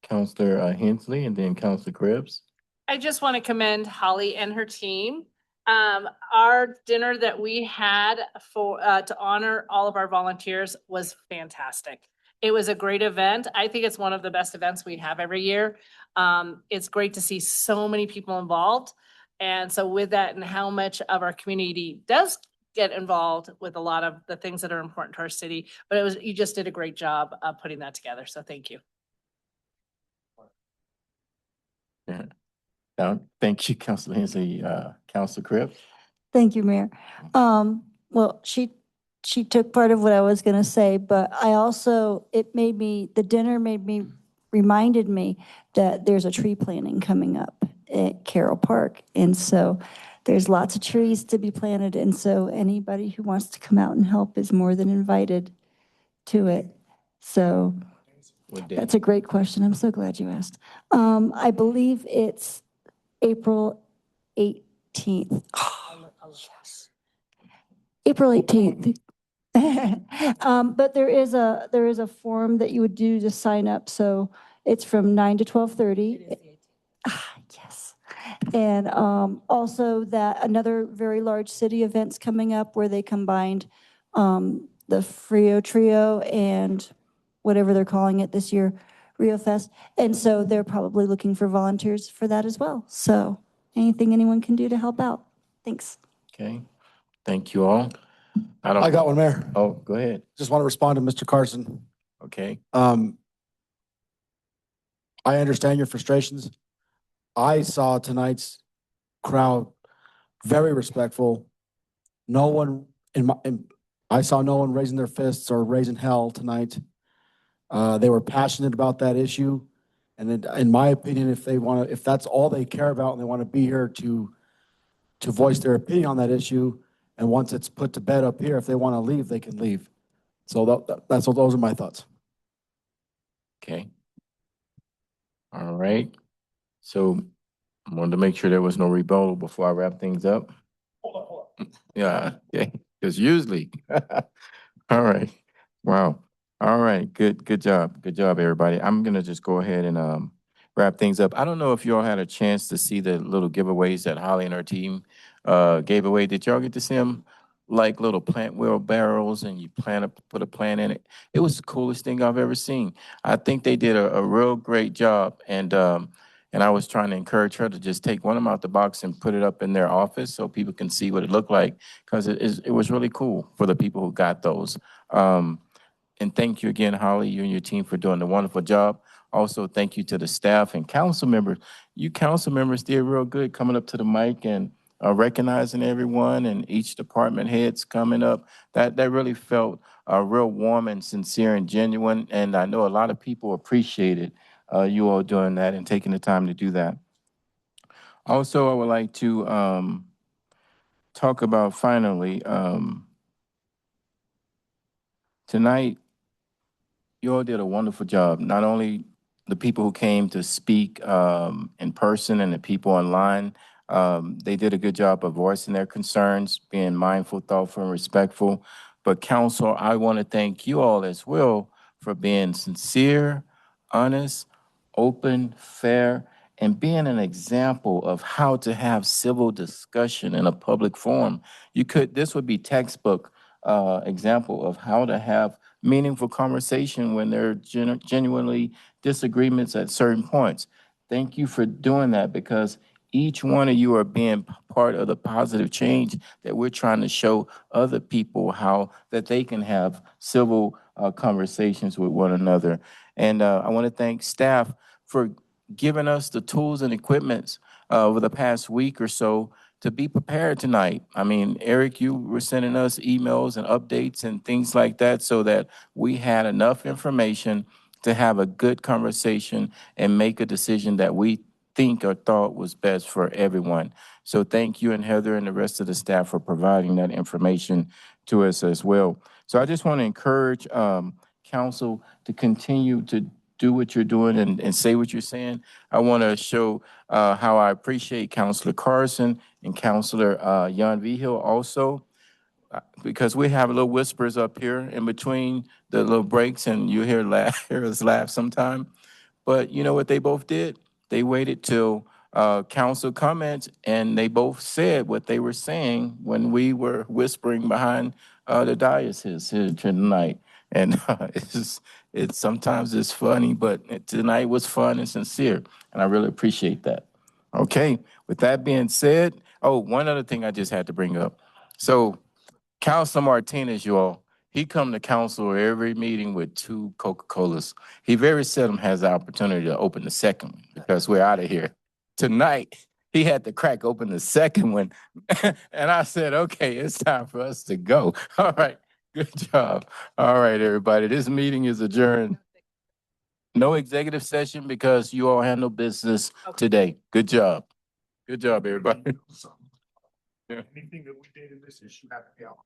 Councilor Hensley and then Councilor Krebs. I just want to commend Holly and her team. Our dinner that we had for to honor all of our volunteers was fantastic. It was a great event. I think it's one of the best events we have every year. It's great to see so many people involved. And so with that and how much of our community does get involved with a lot of the things that are important to our city, but you just did a great job of putting that together. So thank you. Yeah. Thank you, Councilor Hensley. Councilor Krebs. Thank you, Mayor. Well, she took part of what I was gonna say, but the dinner reminded me that there's a tree planting coming up at Carroll Park. And so there's lots of trees to be planted. And so anybody who wants to come out and help is more than invited to it. So that's a great question. I'm so glad you asked. I believe it's April 18th. April 18th. But there is a form that you would do to sign up. So it's from 9 to 12:30. Yes. And also that another very large city event's coming up where they combined the Frio Trio and whatever they're calling it this year, Rio Fest. And so they're probably looking for volunteers for that as well. So anything anyone can do to help out. Thanks. Okay. Thank you all. I got one, Mayor. Oh, go ahead. Just want to respond to Mr. Carson. Okay. I understand your frustrations. I saw tonight's crowd very respectful. I saw no one raising their fists or raising hell tonight. They were passionate about that issue. And in my opinion, if that's all they care about and they want to be here to voice their opinion on that issue, and once it's put to bed up here, if they want to leave, they can leave. So those are my thoughts. Okay. All right. So I wanted to make sure there was no rebuttal before I wrap things up. Hold on. Yeah, because usually. All right. Wow. All right. Good job. Good job, everybody. I'm gonna just go ahead and wrap things up. I don't know if you all had a chance to see the little giveaways that Holly and her team gave away. Did y'all get to see them? Like little plant wheelbarrows and you put a plant in it. It was the coolest thing I've ever seen. I think they did a real great job. And I was trying to encourage her to just take one of them out the box and put it up in their office so people can see what it looked like, because it was really cool for the people who got those. And thank you again, Holly, you and your team for doing a wonderful job. Also, thank you to the staff and council members. You council members did real good coming up to the mic and recognizing everyone and each department heads coming up. That really felt real warm and sincere and genuine. And I know a lot of people appreciated you all doing that and taking the time to do that. Also, I would like to talk about finally Tonight, you all did a wonderful job. Not only the people who came to speak in person and the people online, they did a good job of voicing their concerns, being mindful, thoughtful, and respectful. But council, I want to thank you all as well for being sincere, honest, open, fair, and being an example of how to have civil discussion in a public forum. This would be textbook example of how to have meaningful conversation when there are genuinely disagreements at certain points. Thank you for doing that, because each one of you are being part of the positive change that we're trying to show other people how that they can have civil conversations with one another. And I want to thank staff for giving us the tools and equipments over the past week or so to be prepared tonight. I mean, Eric, you were sending us emails and updates and things like that so that we had enough information to have a good conversation and make a decision that we think or thought was best for everyone. So thank you and Heather and the rest of the staff for providing that information to us as well. So I just want to encourage council to continue to do what you're doing and say what you're saying. I want to show how I appreciate Councilor Carson and Councilor Jan Vigil also, because we have little whispers up here in between the little breaks, and you hear us laugh sometime. But you know what they both did? They waited till council comments, and they both said what they were saying when we were whispering behind the diocese here tonight. And sometimes it's funny, but tonight was fun and sincere, and I really appreciate that. Okay, with that being said, one other thing I just had to bring up. So Councilor Martinez, you all, he come to council every meeting with 2 Coca-Colas. He very seldom has the opportunity to open the second one because we're out of here. Tonight, he had to crack open the second one. And I said, okay, it's time for us to go. All right, good job. All right, everybody, this meeting is adjourned. No executive session because you all handle business today. Good job. Good job, everybody. Anything that we did in this issue have to be out.